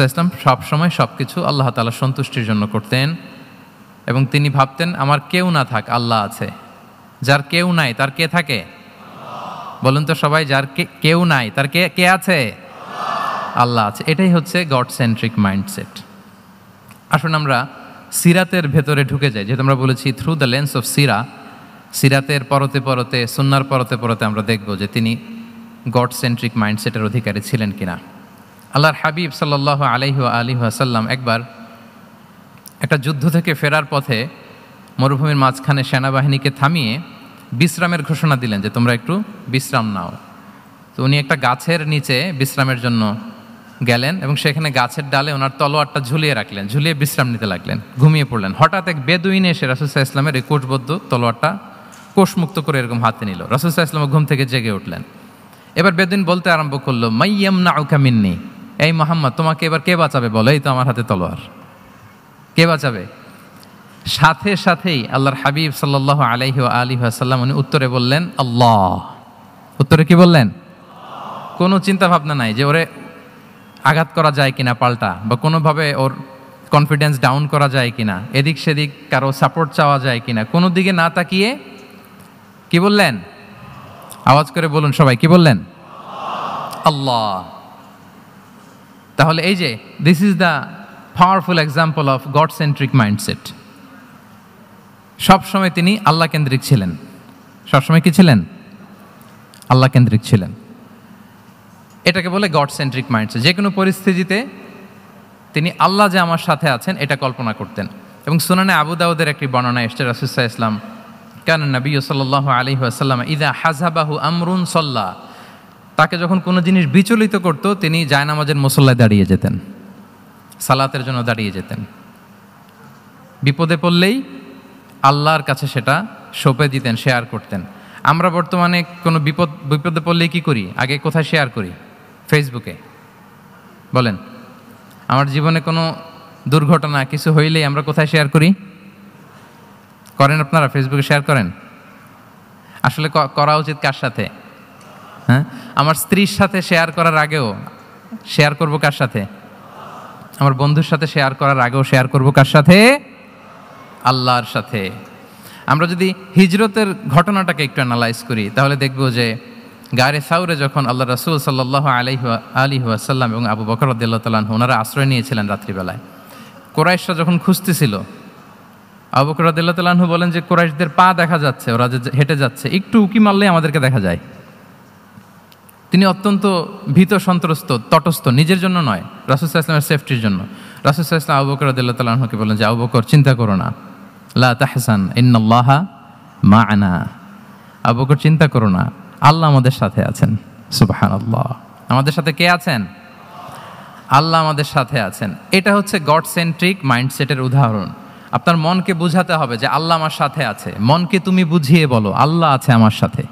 ইসলাম সবসময় সব কিছু আল্লাহ তাআলা সন্তুষ্টির জন্য করতেন, এবং তিনি ভাবতেন আমার কেউ না থাক, আল্লাহ আছে। যার কেউ নাই তার কে থাকে? বলুন তো সবাই, যার কেউ নাই তার কে আছে? আল্লাহ আছে। এটাই হচ্ছে গড সেন্ট্রিক মাইন্ডসেট। আসুন আমরা সিরাতের ভেতরে ঢুকে যাই। যেহেতু আমরা বলেছি থ্রু দ্য লেন্স অফ সিরাতের পরতে পরতে, সুন্নার পরতে পরতে আমরা দেখব যে তিনি গড সেন্ট্রিক মাইন্ডসেটের অধিকারী ছিলেন কিনা। আল্লাহর হাবিব সাল্লাল্লাহু আলাইহি ওয়াসাল্লাম একবার একটা যুদ্ধ থেকে ফেরার পথে মরুভূমির মাঝখানে সেনাবাহিনীকে থামিয়ে বিশ্রামের ঘোষণা দিলেন যে তোমরা একটু বিশ্রাম নাও। তো উনি একটা গাছের নিচে বিশ্রামের জন্য গেলেন এবং সেখানে গাছের ডালে ওনার তলোয়ারটা ঝুলিয়ে রাখলেন, ঝুলিয়ে বিশ্রাম নিতে লাগলেন, ঘুমিয়ে পড়লেন। হঠাৎ এক বেদুইন এসে রাসূল সাল্লাল্লাহু আলাইহি ওয়াসাল্লামের এই কোষবদ্ধ তলোয়ারটা কোষমুক্ত করে এরকম হাতে নিল। রাসূল সাল্লাল্লাহু আলাইহি ওয়াসাল্লাম ঘুম থেকে জেগে উঠলেন। এবার বেদুইন বলতে আরম্ভ করলো, মাইয়ামনাউকা মিন্নি, এই মুহাম্মদ তোমাকে এবার কে বাঁচাবে বলো, এই তো আমার হাতে তলোয়ার, কে বাঁচাবে? সাথে সাথেই আল্লাহর হাবিব সাল্লাল্লাহু আলাইহি ওয়াসাল্লাম উনি উত্তরে বললেন আল্লাহ। উত্তরে কি বললেন? কোনো চিন্তা ভাবনা নাই যে ওরে আঘাত করা যায় কিনা পাল্টা, বা কোনোভাবে ওর কনফিডেন্স ডাউন করা যায় কিনা, এদিক সেদিক কারো সাপোর্ট চাওয়া যায় কিনা, কোনো দিকে না তাকিয়ে কি বললেন? আওয়াজ করে বলুন সবাই, কি বললেন? আল্লাহ। তাহলে এই যে this is the powerful example of god centric mindset. সবসময় তিনি আল্লাহ কেন্দ্রিক ছিলেন। সবসময় কি ছিলেন? আল্লাহ কেন্দ্রিক ছিলেন। এটাকে বলে গড সেন্ট্রিক মাইন্ডসেট। যে কোনো পরিস্থিতিতে তিনি আল্লাহ যে আমার সাথে আছেন এটা কল্পনা করতেন। এবং সুনানে আবু দাউদের একটি বর্ণনা এসেছে, রাসূল সাল্লাল্লাহু আলাইহি ওয়াসাল্লাম কানা নবী সাল্লাল্লাহু আলাইহি ওয়াসাল্লাম ইযা হাযাবাহু আমরুন সাল্লা, তাকে যখন কোনো জিনিস বিচলিত করত তিনি জায়নামাজের মুসল্লায় দাঁড়িয়ে যেতেন, সালাতের জন্য দাঁড়িয়ে যেতেন। বিপদে পড়লেই আল্লাহর কাছে সেটা সঁপে দিতেন, শেয়ার করতেন। আমরা বর্তমানে কোনো বিপদে পড়লেই কি করি? আগে কোথায় শেয়ার করি? ফেসবুকে। বলেন, আমার জীবনে কোনো দুর্ঘটনা কিছু হইলেই আমরা কোথায় শেয়ার করি? করেন আপনারা? ফেসবুকে শেয়ার করেন? আসলে করা উচিত কার সাথে? হ্যাঁ, আমার স্ত্রীর সাথে শেয়ার করার আগেও শেয়ার করব কার সাথে? আমার বন্ধুর সাথে শেয়ার করার আগেও শেয়ার করব কার সাথে? আল্লাহর সাথে। আমরা যদি হিজরতের ঘটনাটাকে একটু অ্যানালাইজ করি তাহলে দেখব যে গারে সাউরে যখন আল্লাহ রাসূল সাল্লাল্লাহু আলাইহি ওয়াসাল্লাম এবং আবু বকর রাদিয়াল্লাহু তাআলা আনহু ওনারা আশ্রয় নিয়েছিলেন রাত্রিবেলায়, কুরাইশরা যখন খুঁজতেছিল, আবু বকর রাদিয়াল্লাহু তাআলা আনহু বলেন যে কুরাইশদের পা দেখা যাচ্ছে, ওরা যে হেঁটে যাচ্ছে, একটু উকি মারলেই আমাদেরকে দেখা যায়। তিনি অত্যন্ত ভীত সন্ত্রস্ত, তটস্থ, নিজের জন্য নয়, রাসূল সাল্লাল্লাহু আলাইহি ওয়াসাল্লামের সেফটির জন্য। রাসূল সাল্লাল্লাহু আলাইহি ওয়াসাল্লাম আবু বকর রাদিয়াল্লাহু তাআলা আনহুকে বলেন যে আবু বকর চিন্তা করো না, লা তাহসান ইন্নাল্লাহা মা'ানা, আবু বকর চিন্তা করো না, আল্লাহ আমাদের সাথে আছেন। সুবহানাল্লাহ। আমাদের সাথে কে আছেন? আল্লাহ আমাদের সাথে আছেন। এটা হচ্ছে গড সেন্ট্রিক মাইন্ডসেটের উদাহরণ। আপনার মনকে বুঝাতে হবে যে আল্লাহ আমার সাথে আছে। মনকে তুমি বুঝিয়ে বলো আল্লাহ আছে আমার সাথে।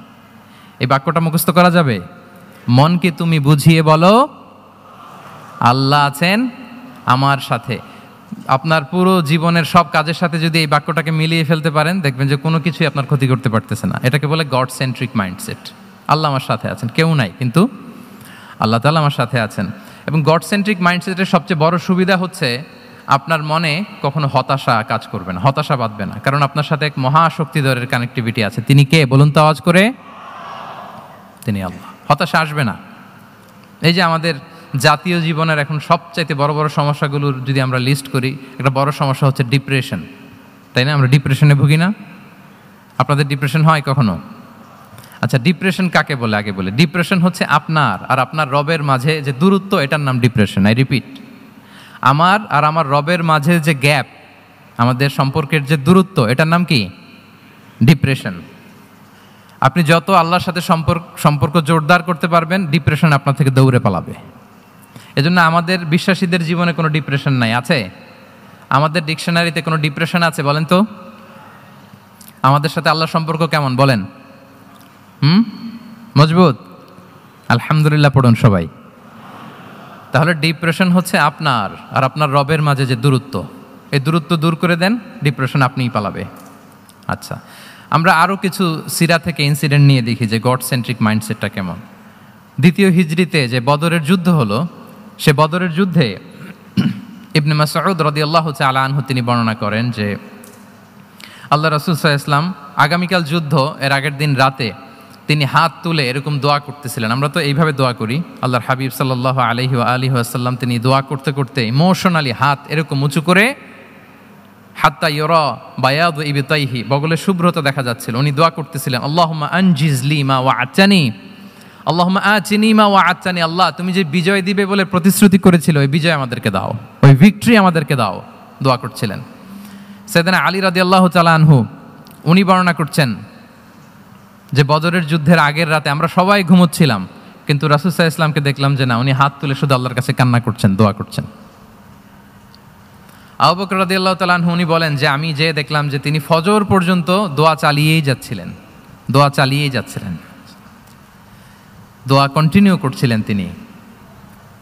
এই বাক্যটা মুখস্থ করা যাবে? মনকে তুমি বুঝিয়ে বলো আল্লাহ আছেন আমার সাথে। আপনার পুরো জীবনের সব কাজের সাথে যদি এই বাক্যটাকে মিলিয়ে ফেলতে পারেন দেখবেন যে কোনো কিছুই আপনার ক্ষতি করতে পারতেছে না। এটাকে বলে গড সেন্ট্রিক মাইন্ডসেট। আল্লাহ আমার সাথে আছেন, কেউ নাই কিন্তু আল্লাহ তাআলা আমার সাথে আছেন। এবং গড সেন্ট্রিক মাইন্ডসেটের সবচেয়ে বড় সুবিধা হচ্ছে আপনার মনে কখনো হতাশা কাজ করবে না, হতাশা বাঁধবে না, কারণ আপনার সাথে এক মহাশক্তিধরের কানেক্টিভিটি আছে। তিনি কে বলুন তো আওয়াজ করে? তিনি আল্লাহ। হতাশা আসবে না। এই যে আমাদের জাতীয় জীবনের এখন সবচাইতে বড় বড় সমস্যাগুলোর যদি আমরা লিস্ট করি, একটা বড় সমস্যা হচ্ছে ডিপ্রেশন, তাই না? আমরা ডিপ্রেশনে ভুগি না? আপনাদের ডিপ্রেশন হয় কখনো? আচ্ছা, ডিপ্রেশন কাকে বলে আগে বলে। ডিপ্রেশন হচ্ছে আপনার আর আপনার রবের মাঝে যে দূরত্ব, এটার নাম ডিপ্রেশন। আই রিপিট, আমার আর আমার রবের মাঝে যে গ্যাপ, আমাদের সম্পর্কের যে দূরত্ব, এটার নাম কি? ডিপ্রেশন। আপনি যত আল্লাহর সাথে সম্পর্ক জোরদার করতে পারবেন, ডিপ্রেশন আপনার থেকে দৌড়ে পালাবে। এজন্য আমাদের বিশ্বাসীদের জীবনে কোনো ডিপ্রেশন নাই। আছে? আমাদের ডিকশনারিতে কোনো ডিপ্রেশন আছে বলেন তো? আমাদের সাথে আল্লাহর সম্পর্ক কেমন বলেন? মজবুত? আলহামদুলিল্লাহ পড়ুন সবাই। তাহলে ডিপ্রেশন হচ্ছে আপনার আর আপনার রবের মাঝে যে দূরত্ব, এই দূরত্ব দূর করে দেন, ডিপ্রেশন আপনিই পালাবে। আচ্ছা, আমরা আরও কিছু সিরা থেকে ইনসিডেন্ট নিয়ে দেখি যে গড সেন্ট্রিক মাইন্ডসেটটা কেমন। দ্বিতীয় হিজরিতে যে বদরের যুদ্ধ হলো, সে বদরের যুদ্ধে ইবনে মাসউদ রাদিয়াল্লাহু তাআলা আনহু তিনি বর্ণনা করেন যে আল্লাহ রাসূল সাল্লাল্লাহু আলাইহি ওয়াসাল্লাম আগামীকাল যুদ্ধ এর আগের দিন রাতে তিনি হাত তুলে এরকম দোয়া করতেছিলেন। আমরা তো এইভাবে দোয়া করি, আল্লাহর হাবিব সাল্লাল্লাহু আলাইহি ওয়া আলিহি ওয়াসাল্লাম তিনি দোয়া করতে করতে ইমোশনালি হাত এরকম উঁচু করে হাত্তা ইউরা বায়াদু ইবতাইহি, বগলের শুভ্রতা দেখা যাচ্ছিল, উনি দোয়া করতেছিলেন আল্লাহুম্মা আনজিজলি মা ওয়া'আতানি, আল্লাহুম্মা আতিনি মা ওয়া'আতানি, আল্লাহ তুমি যে বিজয় দিবে বলে প্রতিশ্রুতি করেছিল ওই বিজয় আমাদেরকে দাও, ওই ভিক্টরি আমাদেরকে দাও, দোয়া করছিলেন। সাইয়েদনা আলী রাদিয়াল্লাহু তাআলা আনহু উনি বর্ণনা করছেন যে বদরের যুদ্ধের আগের রাতে আমরা সবাই ঘুমোচ্ছিলাম, কিন্তু রাসূল সাল্লাল্লাহু আলাইহি ওয়াসাল্লামকে দেখলাম যে না, উনি হাত তুলে শুধু আল্লাহর কাছে কান্না করছেন, দোয়া করছেন। আবু বকর রাদিয়াল্লাহু তাআলা আনহু উনি বলেন যে আমি যে দেখলাম যে তিনি ফজর পর্যন্ত দোয়া চালিয়েই যাচ্ছিলেন, দোয়া চালিয়েই যাচ্ছিলেন, দোয়া কন্টিনিউ করছিলেন তিনি।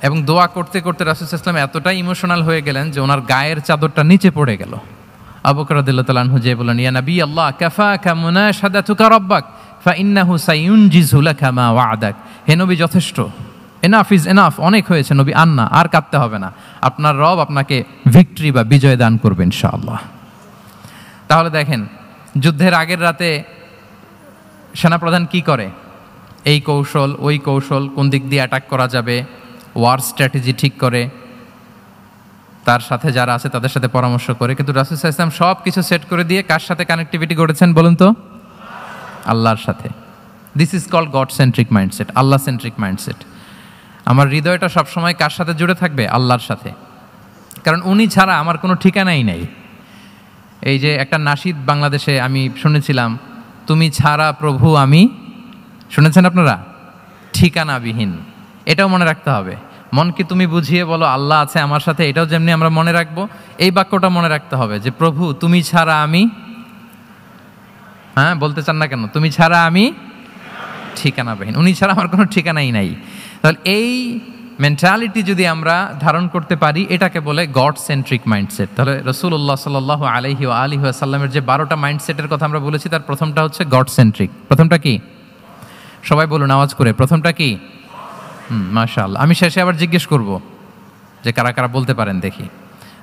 এবং দোয়া করতে করতে রাসূল সাল্লাল্লাহু আলাইহি ওয়াসাল্লাম এতটাই ইমোশনাল হয়ে গেলেন যে ওনার গায়ের চাদরটা নিচে পড়ে গেল। আবু বকর রাদিয়াল্লাহু তাআলা আনহু যে বলেন ইয়া নবী আল্লাহ কাফাকা মুনাশাদাতুকা রাব্বাক ফাইন্নাহু সায়ুনজিজু লাকা মা ওয়া'দাক, হে নবী যথেষ্ট, এনাফ ইজ এনাফ, অনেক হয়েছে নবী, আন্না আর কাঁদতে হবে না, আপনার রব আপনাকে ভিক্টরি বা বিজয় দান করবে ইনশাআল্লাহ। তাহলে দেখেন যুদ্ধের আগের রাতে সেনাপ্রধান কি করে, এই কৌশল ওই কৌশল, কোন দিক দিয়ে অ্যাটাক করা যাবে, ওয়ার স্ট্র্যাটেজি ঠিক করে, তার সাথে যারা আছে তাদের সাথে পরামর্শ করে। কিন্তু রাসূল সাল্লাল্লাহু আলাইহি ওয়াসাল্লাম সব কিছু সেট করে দিয়ে কার সাথে কানেক্টিভিটি করেছেন বলুন তো? আল্লাহর সাথে। This is called God centric mindset, আল্লাহ সেন্ট্রিক মাইন্ডসেট। আমার হৃদয়টা সবসময় কার সাথে জুড়ে থাকবে? আল্লাহর সাথে, কারণ উনি ছাড়া আমার কোনো ঠিকানাই নাই। এই যে একটা নাশিদ বাংলাদেশে আমি শুনেছিলাম, তুমি ছাড়া প্রভু আমি, শুনেছেন আপনারা? ঠিকানাবিহীন। এটাও মনে রাখতে হবে, মনকে তুমি বুঝিয়ে বলো আল্লাহ আছে আমার সাথে, এটাও যেমনি আমরা মনে রাখবো, এই বাক্যটা মনে রাখতে হবে যে প্রভু তুমি ছাড়া আমি, হ্যাঁ বলতে চান না কেন? তুমি ছাড়া আমি ঠিকানাবিহীন, উনি ছাড়া আমার কোনো ঠিকানাই নাই। তাহলে এই মেন্টালিটি যদি আমরা ধারণ করতে পারি, এটাকে বলে গড সেন্ট্রিক মাইন্ডসেট। তাহলে রাসূলুল্লাহ সাল্লাল্লাহু আলাইহি ওয়া আলিহি ওয়াসাল্লামের যে 12টা মাইন্ডসেটের কথা আমরা বলেছি, তার প্রথমটা হচ্ছে গড সেন্ট্রিক। প্রথমটা কি? সবাই বলুন আওয়াজ করে, প্রথমটা কি? মাশাআল্লাহ। আমি শেষে আবার জিজ্ঞেস করব যে কারা কারা বলতে পারেন দেখি।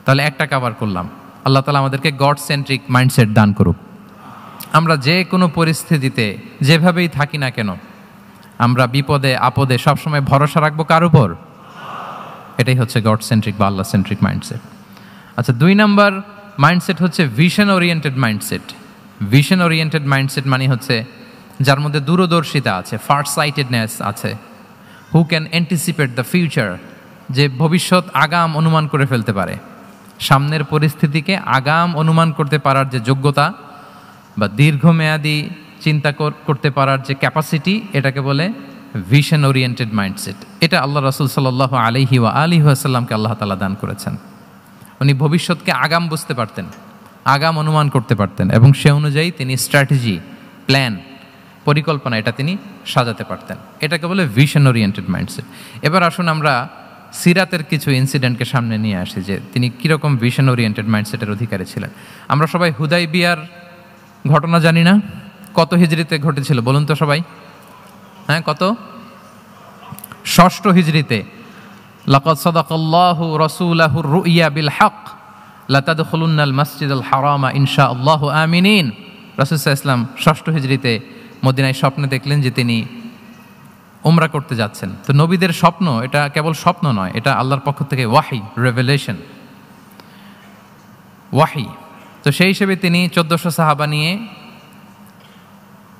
তাহলে একটা কভার করলাম। আল্লাহ তাআলা আমাদেরকে গড সেন্ট্রিক মাইন্ডসেট দান করুক। আমরা যে কোনো পরিস্থিতিতে যেভাবেই থাকি না কেন, আমরা বিপদে আপদে সবসময় ভরসা রাখবো কার উপর? এটাই হচ্ছে গড সেন্ট্রিক বা আল্লাহ সেন্ট্রিক মাইন্ডসেট। আচ্ছা, 2 নাম্বার মাইন্ডসেট হচ্ছে vision oriented mindset. Vision oriented mindset মানে হচ্ছে যার মধ্যে দূরদর্শিতা আছে, ফার সাইটেডনেস আছে, who can anticipate the future, যে ভবিষ্যৎ আগাম অনুমান করে ফেলতে পারে, সামনের পরিস্থিতিকে আগাম অনুমান করতে পারার যে যোগ্যতা বা দীর্ঘমেয়াদী চিন্তা করতে পারার যে ক্যাপাসিটি, এটাকে বলে ভিশন ওরিয়েন্টেড মাইন্ডসেট। এটা আল্লাহ রাসূল সাল্লাল্লাহু আলাইহি ওয়া আলিহি ওয়াসাল্লামকে আল্লাহ তাআলা দান করেছেন। উনি ভবিষ্যৎকে আগাম বুঝতে পারতেন, আগাম অনুমান করতে পারতেন, এবং সে অনুযায়ী তিনি স্ট্র্যাটেজি, প্ল্যান, পরিকল্পনা এটা তিনি সাজাতে পারতেন। এটাকে বলে ভিশন ওরিয়েন্টেড মাইন্ডসেট। এবার আসুন আমরা সিরাতের কিছু ইনসিডেন্টকে সামনে নিয়ে আসি যে তিনি কীরকম ভিশন ওরিয়েন্টেড মাইন্ডসেটের অধিকারী ছিলেন। আমরা সবাই হুদাইবিয়ার ঘটনা জানি না? কত হিজরিতে ঘটেছিল বলুন তো সবাই? হ্যাঁ, কত? 6 হিজরিতে। লাকাদ সাদাকাল্লাহু রাসূলাহুর রুইয়া বিল হক লাতাদখুলুন্নাল মাসজিদাল হারামা ইনশাআল্লাহু আমিনিন। রাসূল সাল্লাল্লাহু আলাইহি ওয়াসাল্লাম 6 হিজরিতে মদিনায় স্বপ্নে দেখলেন যে তিনি উমরা করতে যাচ্ছেন। তো নবীদের স্বপ্ন এটা কেবল স্বপ্ন নয়, এটা আল্লাহর পক্ষ থেকে ওয়াহি, রেভেলেশন, ওয়াহি। তো সেই হিসেবে তিনি 1400 সাহাবা নিয়ে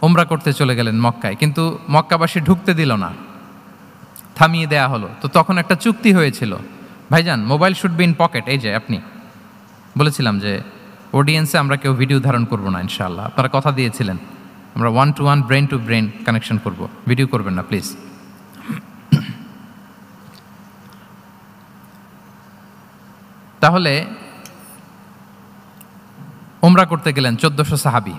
উমরা করতে চলে গেলেন মক্কায়, কিন্তু মক্কাবাসী ঢুকতে দিল না, থামিয়ে দেয়া হলো। তো তখন একটা চুক্তি হয়েছিল, ভাইজান mobile should be in pocket. এই যে আপনি বলেছিলাম যে অডিয়েন্সে আমরা কেউ ভিডিও ধারণ করব না ইনশাআল্লাহ, আপনারা কথা দিয়েছিলেন আমরা 1-to-1 brain to brain connection করব, ভিডিও করবেন না প্লিজ। তাহলে উমরা করতে গেলেন 1400 সাহাবী।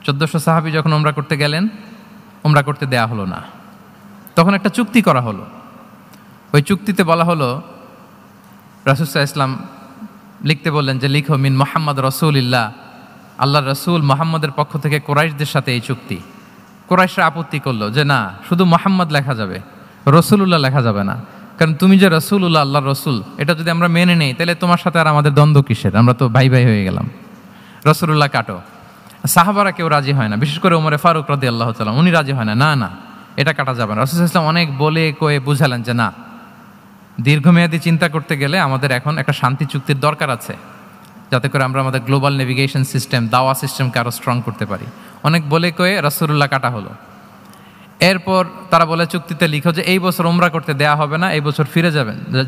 1400 সাহাবী যখন উমরা করতে গেলেন, উমরা করতে দেয়া হলো না। তখন একটা চুক্তি করা হলো। ওই চুক্তিতে বলা হলো, রাসূল সাল্লাল্লাহু আলাইহি ওয়াসাল্লাম লিখতে বললেন যে লিখো মিন মুহাম্মদ রাসূলুল্লাহ, আল্লাহর রাসূল মুহাম্মদের পক্ষ থেকে কুরাইশদের সাথে এই চুক্তি। কুরাইশরা আপত্তি করলো যে না, শুধু মুহাম্মদ লেখা যাবে, রাসূলুল্লাহ লেখা যাবে না। কারণ তুমি যে রাসূলুল্লাহ, আল্লাহর রাসূল, এটা যদি আমরা মেনে নেই তাহলে তোমার সাথে আর আমাদের দ্বন্দ্ব কিসের? আমরা তো ভাই ভাই হয়ে গেলাম। রাসূলুল্লাহ কাটো। সাহাবারা কেউ রাজি হয় না, বিশেষ করে ওমরে ফারুক রাদিয়াল্লাহু তাআলা, উনি রাজি হয় না, না না এটা কাটা যাবে না। রাসূল সাল্লাল্লাহু আলাইহি ওয়াসাল্লাম অনেক বলে কয়ে বুঝালেন যে না, দীর্ঘমেয়াদী চিন্তা করতে গেলে আমাদের এখন একটা শান্তি চুক্তির দরকার আছে, যাতে করে আমরা আমাদের গ্লোবাল নেভিগেশন সিস্টেম, দাওয়া সিস্টেমকে আরও স্ট্রং করতে পারি। অনেক বলে কয়ে রাসূলুল্লাহ কাটা হলো। এরপর তারা বলে চুক্তিতে লিখো যে এই বছর উমরা করতে দেয়া হবে না, এই বছর ফিরে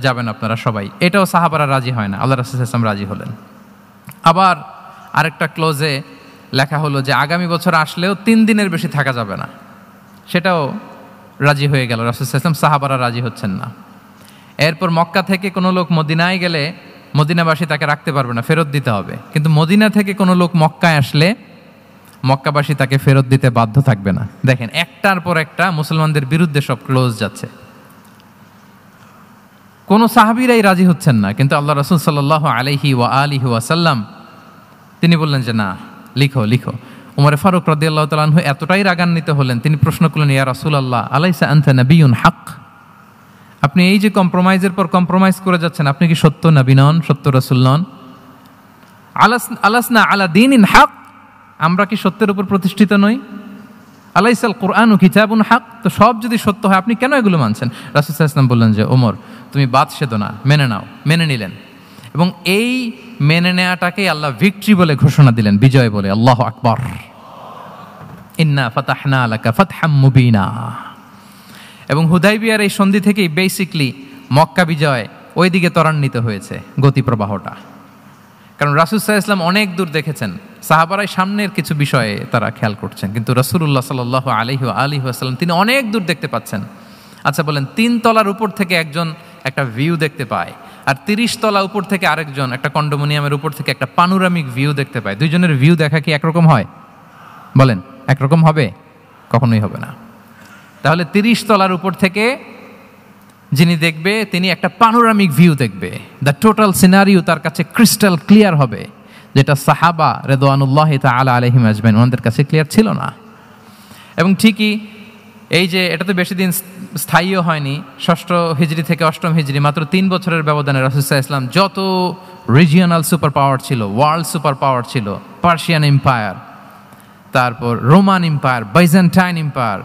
যাবেন আপনারা সবাই। এটাও সাহাবারা রাজি হয় না, আল্লাহ রাসূল সাল্লাল্লাহু আলাইহি ওয়াসাল্লাম রাজি হলেন। আবার আরেকটা ক্লোজে লেখা হলো যে আগামী বছর আসলেও 3 দিনের বেশি থাকা যাবে না, সেটাও রাজি হয়ে গেল রাসূল সাল্লাল্লাহু আলাইহি ওয়াসাল্লাম। সাহাবারা রাজি হচ্ছেন না। এরপর মক্কা থেকে কোনো লোক মদিনায় গেলে মদিনাবাসী তাকে রাখতে পারবে না, ফেরত দিতে হবে। কিন্তু মদিনা থেকে কোনো লোক মক্কায় আসলে মক্কাবাসী তাকে ফেরত দিতে বাধ্য থাকবে না। দেখেন, একটার পর একটা মুসলমানদের বিরুদ্ধে সব ক্লোজ যাচ্ছে। কোনো সাহাবীরাই রাজি হচ্ছেন না, কিন্তু আল্লাহ রাসূল সাল্লাল্লাহু আলাইহি ওয়া আলিহি ওয়াসাল্লাম তিনি বললেন যে না, লিখো লিখো। উমরে ফারুক রাদিয়াল্লাহু তাআলা আনহু এতটাই রাগান্বিত হলেন, তিনি প্রশ্ন করলেন, ইয়া রাসূলুল্লাহ, আলাইসা আনতা নাবিয়্যুন হক? আপনি এই যে কম্প্রোমাইজের পর কম্প্রোমাইজ করে যাচ্ছেন, আপনি কি সত্য নবী নন, সত্য রাসূল নন? আলাসনা আলা দীনিন হক, আমরা কি সত্যের উপর প্রতিষ্ঠিত নই? আলাইসাল কুরআনু কিতাবুন হক, তো সব যদি সত্য হয় আপনি কেন এগুলো মানছেন? রাসূল সাল্লাল্লাহু আলাইহি ওয়াসাল্লাম বললেন যে ওমর, তুমি বাদ সেদো না, মেনে নাও। মেনে নিলেন, এবং এই মেনে নেওয়াটাকে আল্লাহ ভিক্টরি বলে ঘোষণা দিলেন, বিজয় বলে। আল্লাহু আকবার। ইন্না ফাতাহনা লাকা ফাতহাম মুবিনা। এবং হুদাইবিয়ার এই সন্ধি থেকেই বেসিকলি মক্কা বিজয় ওইদিকে ত্বরান্বিত হয়েছে গতি প্রবাহটা। কারণ রাসূল সাল্লাল্লাহু আলাইহি ওয়াসাল্লাম অনেক দূর দেখেছেন, সাহাবারাই সামনের কিছু বিষয়ে তারা খেয়াল করছেন, কিন্তু রাসূলুল্লাহ সাল্লাল্লাহু আলাইহি ওয়া আলিহি ওয়াসাল্লাম তিনি অনেক দূর দেখতে পাচ্ছেন। আচ্ছা বলেন, 3 তলার উপর থেকে একজন একটা ভিউ দেখতে পায়, আর 30 তলা উপর থেকে আরেকজন একটা কন্ডোমিনিয়ামের উপর থেকে একটা পানোরামিক ভিউ দেখতে পায়, দুইজনের ভিউ দেখা কি একরকম হয়? বলেন, একরকম হবে? কখনোই হবে না। তাহলে 30 তলার উপর থেকে যিনি দেখবে তিনি একটা পানোরামিক ভিউ দেখবে, দ্য টোটাল সিনারিও তার কাছে ক্রিস্টাল ক্লিয়ার হবে, যেটা সাহাবা রিদওয়ানুল্লাহি তাআলা আলাইহিম আজমাইন ওনাদের কাছে ক্লিয়ার ছিল না। এবং ঠিকই এই যে এটা তো বেশি দিন স্থায়ীও হয়নি, 6ষ্ঠ হিজরি থেকে 8ম হিজরি, মাত্র 3 বছরের ব্যবধানে রাসূল সাল্লাল্লাহু আলাইহি ওয়াসাল্লাম যত রিজিওনাল সুপার পাওয়ার ছিল, ওয়ার্ল্ড সুপার পাওয়ার ছিল, পার্সিয়ান এম্পায়ার, তারপর Roman empire, Byzantine empire,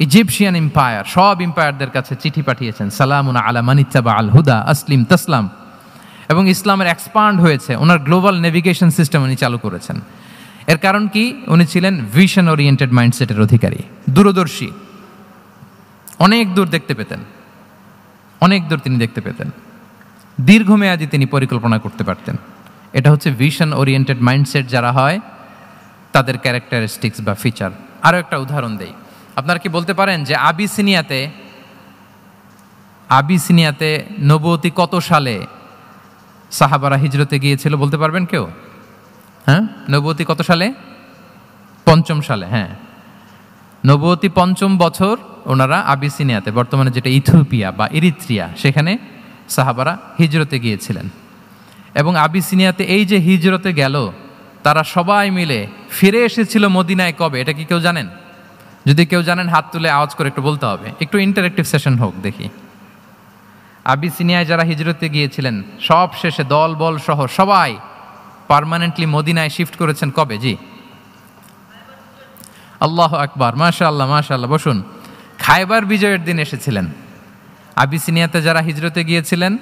Egyptian empire, সব এম্পায়ারদের কাছে চিঠি পাঠিয়েছেন, সালামুন আলা মান ইত্তাবা আল হুদা আসলিম তাসলাম। এবং ইসলামের এক্সপান্ড হয়েছে, ওনার গ্লোবাল নেভিগেশন সিস্টেম উনি চালু করেছেন। এর কারণ কি? উনি ছিলেন ভিশন ওরিয়েন্টেড মাইন্ডসেটের অধিকারী, দূরদর্শী, অনেক দূর দেখতে পেতেন, অনেক দূর তিনি দেখতে পেতেন, দীর্ঘমেয়াদী তিনি পরিকল্পনা করতে পারতেন। এটা হচ্ছে ভিশন ওরিয়েন্টেড মাইন্ডসেট যারা হয় তাদের ক্যারেক্টারিস্টিক্স বা ফিচার। আরও একটা উদাহরণ দেই, আপনারা কি বলতে পারেন যে আবিসিনিয়াতে নবুয়তি কত সালে সাহাবারা হিজরতে গিয়েছিল? বলতে পারবেন কেউ? হ্যাঁ, নবুয়তি কত সালে? 5ম সালে। হ্যাঁ, নবুয়তি 5ম বছর ওনারা আবিসিনিয়াতে, বর্তমানে যেটা ইথিওপিয়া বা ইরিত্রিয়া, সেখানে সাহাবারা হিজরতে গিয়েছিলেন। এবং আবিসিনিয়াতে এই যে হিজরতে গেল, তারা সবাই মিলে ফিরে এসেছিল মদিনায় কবে? এটা কি কেউ জানেন? যদি কেউ জানেন হাত তুলে আওয়াজ করে একটু বলতে হবে, একটু ইন্টারেক্টিভ সেশন হোক দেখি। আবিসিনিয়ায় যারা হিজরতে গিয়েছিলেন সব শেষে দল বল সহ সবাই পার্মানেন্টলি মদিনায় শিফট করেছেন কবে? জি, আল্লাহু আকবার, মাশাআল্লাহ মাশাআল্লাহ। বসুন। খায়বার বিজয়ের দিন এসেছিলেন। আবিসিনিয়াতে যারা হিজরতে গিয়েছিলেন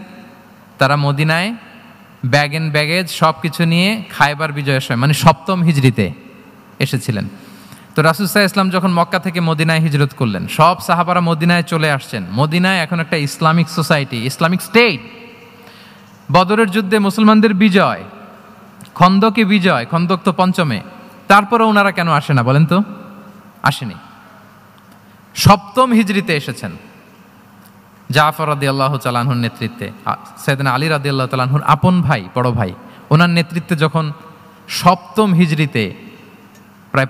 তারা মদিনায় ব্যাগ এন্ড ব্যাগেজ সব কিছু নিয়ে খায়বার বিজয়ের সময়, মানে 7ম হিজরিতে এসেছিলেন। তো রাসূল সাল্লাল্লাহু আলাইহি ওয়াসাল্লাম যখন মক্কা থেকে মদিনায় হিজরত করলেন, সব সাহাবারা মদিনায় চলে আসছেন। মদিনায় এখন একটা ইসলামিক সোসাইটি, ইসলামিক স্টেট। বদরের যুদ্ধে মুসলমানদের বিজয়, খন্দকে বিজয়, খন্দক তো 5মে। তারপরে ওনারা কেন আসে না বলেন তো? আসেনি। 7ম হিজরিতে এসেছেন, জাফর রাদিয়াল্লাহু তাআলা আনহুর নেতৃত্বে, সাইয়েদনা আলী রাদিয়াল্লাহু তাআলা আনহুর আপন ভাই, বড় ভাই, ওনার নেতৃত্বে যখন 7ম হিজরিতে প্রায়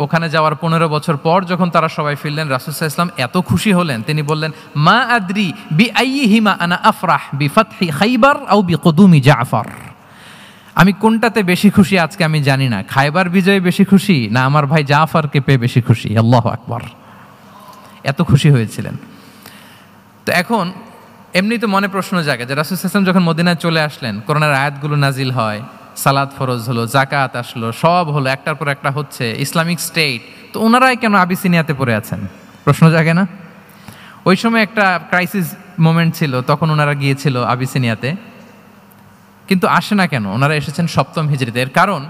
ওখানে যাওয়ার 15 বছর পর যখন তারা সবাই ফিরলেন, রাসূল সাল্লাল্লাহু আলাইহি ওয়াসাল্লাম এত খুশি হলেন, তিনি বললেন, মা আদরি বিআইয়িহিমা আনা আফরাহ বিফাতহি খাইবার আও বিকুদুমি জাফর। আমি কোনটাতে বেশি খুশি আজকে আমি জানি না, খায়বার বিজয়ে বেশি খুশি না আমার ভাই জাফরকে পেয়ে বেশি খুশি। আল্লাহু আকবার, এত খুশি হয়েছিলেন। তো এখন এমনি তো মনে প্রশ্ন জাগে যে রাসূল সাল্লাল্লাহু আলাইহি ওয়াসাল্লাম যখন মদিনায় চলে আসলেন, কোরআনের আয়াতগুলো নাজিল হয়, সালাত ফরজ হলো, জাকাত আসলো, সব হলো, একটার পর একটা হচ্ছে, ইসলামিক স্টেট, তো ওনারাই কেন আবিসিনিয়াতে পড়ে আছেন? প্রশ্ন জাগে না? ওই সময় একটা ক্রাইসিস মোমেন্ট ছিল, তখন ওনারা গিয়েছিল আবিসিনিয়াতে, কিন্তু আসে না কেন? ওনারা এসেছেন 7ম হিজরিতে। এর কারণ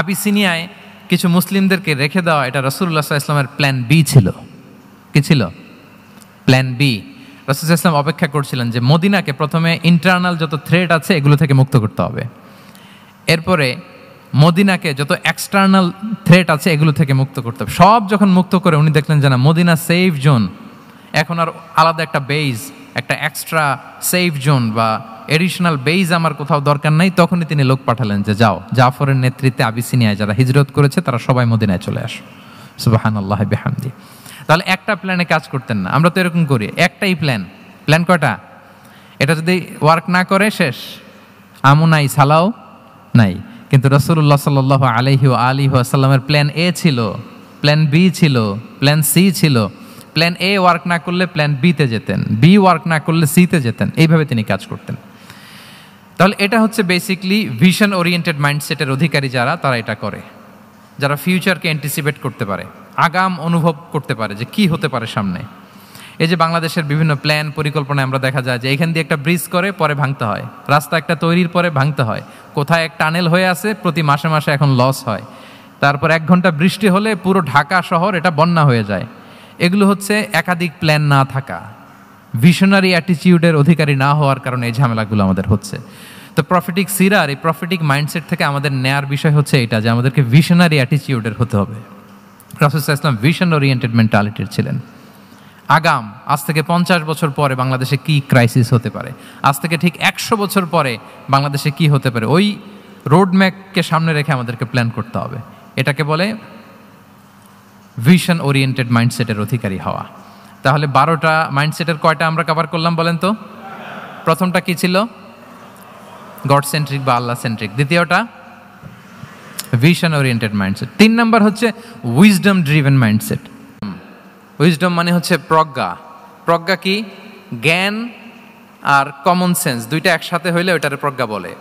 আবিসিনিয়ায় কিছু মুসলিমদেরকে রেখে দেওয়া, এটা রাসূলুল্লাহ সাল্লাল্লাহু আলাইহি ওয়াসাল্লামের প্ল্যান বি ছিল। কি ছিল? Plan B. রাসূল সাল্লাল্লাহু আলাইহি ওয়াসাল্লাম অপেক্ষা করছিলেন যে মদিনাকে প্রথমে ইন্টারনাল যত থ্রেট আছে এগুলো থেকে মুক্ত করতে হবে, এরপরে মদিনাকে যত এক্সটার্নাল থ্রেট আছে এগুলো থেকে মুক্ত করতে হবে। সব যখন মুক্ত করে উনি দেখলেন যে না, মদিনা সেফ জোন, এখন আর আলাদা একটা বেইজ, একটা এক্সট্রা সেফ জোন বা এডিশনাল বেইজ আমার কোথাও দরকার নাই, তখনই তিনি লোক পাঠালেন যে যাও, জাফরের নেতৃত্বে আবিসিনিয়ায় যারা হিজরত করেছে তারা সবাই মদিনায় চলে আসো। সুবহানাল্লাহ বিহামদি। তাহলে একটা প্ল্যানে কাজ করতেন না। আমরা তো এরকম করি, একটাই প্ল্যান। প্ল্যান কয়টা? এটা যদি ওয়ার্ক না করে শেষ, আমও নাই, সালাও নাই। কিন্তু রাসূলুল্লাহ সাল্লাল্লাহু আলাইহি ওয়া সাল্লামের প্ল্যান এ ছিল, প্ল্যান বি ছিল, প্ল্যান সি ছিল। প্ল্যান এ ওয়ার্ক না করলে প্ল্যান বিতে যেতেন, বি ওয়ার্ক না করলে সিতে যেতেন, এইভাবে তিনি কাজ করতেন। তাহলে এটা হচ্ছে বেসিকলি ভিশন ওরিয়েন্টেড মাইন্ডসেটের অধিকারী যারা, তারা এটা করে, যারা ফিউচারকে অ্যান্টিসিপেট করতে পারে, আগাম অনুভব করতে পারে যে কি হতে পারে সামনে। এই যে বাংলাদেশের বিভিন্ন প্ল্যান পরিকল্পনায় আমরা দেখা যায় যে এখান দিয়ে একটা ব্রিজ করে পরে ভাঙতে হয়, রাস্তা একটা তৈরির পরে ভাঙতে হয়, কোথায় এক টানেল হয়ে আছে প্রতি মাসে মাসে এখন লস হয়, তারপর 1 ঘন্টা বৃষ্টি হলে পুরো ঢাকা শহর এটা বন্যা হয়ে যায়। এগুলো হচ্ছে একাধিক প্ল্যান না থাকা, ভিশনারি অ্যাটিটিউডের অধিকারী না হওয়ার কারণে এই ঝামেলাগুলো আমাদের হচ্ছে। তো প্রফেটিক সিরার এই প্রফেটিক মাইন্ডসেট থেকে আমাদের নেয়ার বিষয় হচ্ছে এটা, যে আমাদেরকে ভিশনারি অ্যাটিটিউডের হতে হবে। রাসূল সাল্লাল্লাহু আলাইহি ওয়াসাল্লাম ভিশন ওরিয়েন্টেড মেন্টালিটির ছিলেন। আগাম, আজ থেকে 50 বছর পরে বাংলাদেশে কি ক্রাইসিস হতে পারে, আজ থেকে ঠিক 100 বছর পরে বাংলাদেশে কি হতে পারে, ওই রোডম্যাপকে সামনে রেখে আমাদেরকে প্ল্যান করতে হবে। এটাকে বলে ভিশন ওরিয়েন্টেড মাইন্ডসেটের অধিকারী হওয়া। তাহলে 12টা মাইন্ডসেটের কয়টা আমরা কভার করলাম বলেন তো? প্রথমটা কি ছিল? গড সেন্ট্রিক বা আল্লাহ সেন্ট্রিক। দ্বিতীয়টা ভিশন ওরিয়েন্টেড মাইন্ডসেট। 3 নাম্বার হচ্ছে উইজডম ড্রিভেন মাইন্ডসেট। উইজডম মানে হচ্ছে প্রজ্ঞা। প্রজ্ঞা কি? জ্ঞান আর কমন সেন্স দুইটা একসাথে হইলে ওইটারে প্রজ্ঞা বলে।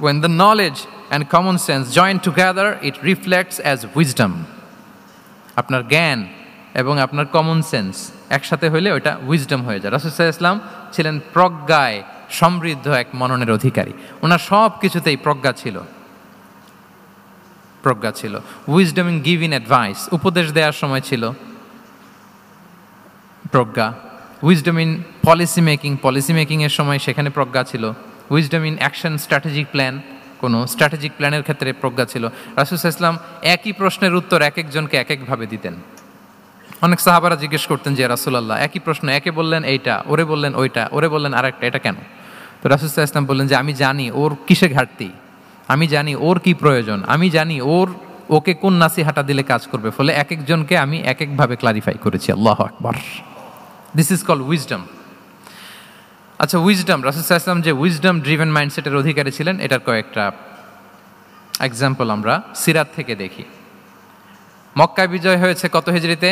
When the knowledge and common sense join together, it reflects as wisdom. আপনার জ্ঞান এবং আপনার কমন সেন্স একসাথে হইলে ওইটা উইজডম হয়ে যায়। রাসূল সাল্লাল্লাহু আলাইহি ওয়াসাল্লাম ছিলেন প্রজ্ঞায় সমৃদ্ধ এক মননের অধিকারী। ওনার সব কিছুতেই প্রজ্ঞা ছিল, প্রজ্ঞা ছিল। উইজডম ইন গিভিং অ্যাডভাইস, উপদেশ দেওয়ার সময় ছিল প্রজ্ঞা। Wisdom in policy making, policy মেকিংয়ের সময় সেখানে প্রজ্ঞা ছিল। Wisdom in action strategic plan, কোনো স্ট্র্যাটেজিক প্ল্যানের ক্ষেত্রে প্রজ্ঞা ছিল। রাসূল সাল্লাল্লাহু আলাইহি ওয়াসাল্লাম একই প্রশ্নের উত্তর এক একজনকে এক একভাবে দিতেন। অনেক সাহাবারা জিজ্ঞেস করতেন যে রাসূলুল্লাহ একই প্রশ্ন, একে বললেন এইটা, ওরে বললেন ওইটা, ওরে বললেন আরেকটা, এটা কেন? তো রাসূল সাল্লাল্লাহু আলাইহি ওয়াসাল্লাম বললেন যে আমি জানি ওর কিসে ঘাটতি, আমি জানি ওর কি প্রয়োজন, আমি জানি ওকে কোন নাসিহাটা দিলে কাজ করবে, ফলে এক একজনকে আমি এক একভাবে ক্লারিফাই করেছি। আল্লাহু আকবার। This is called wisdom. আচ্ছা, উইজডম, রাসূল সাল্লাল্লাহু আলাইহি ওয়াসাল্লাম যে উইজডম ড্রিভেন মাইন্ডসেটের অধিকারী ছিলেন, এটার কয়েকটা এক্সাম্পল আমরা সিরাত থেকে দেখি। মক্কা বিজয় হয়েছে কত হিজরিতে?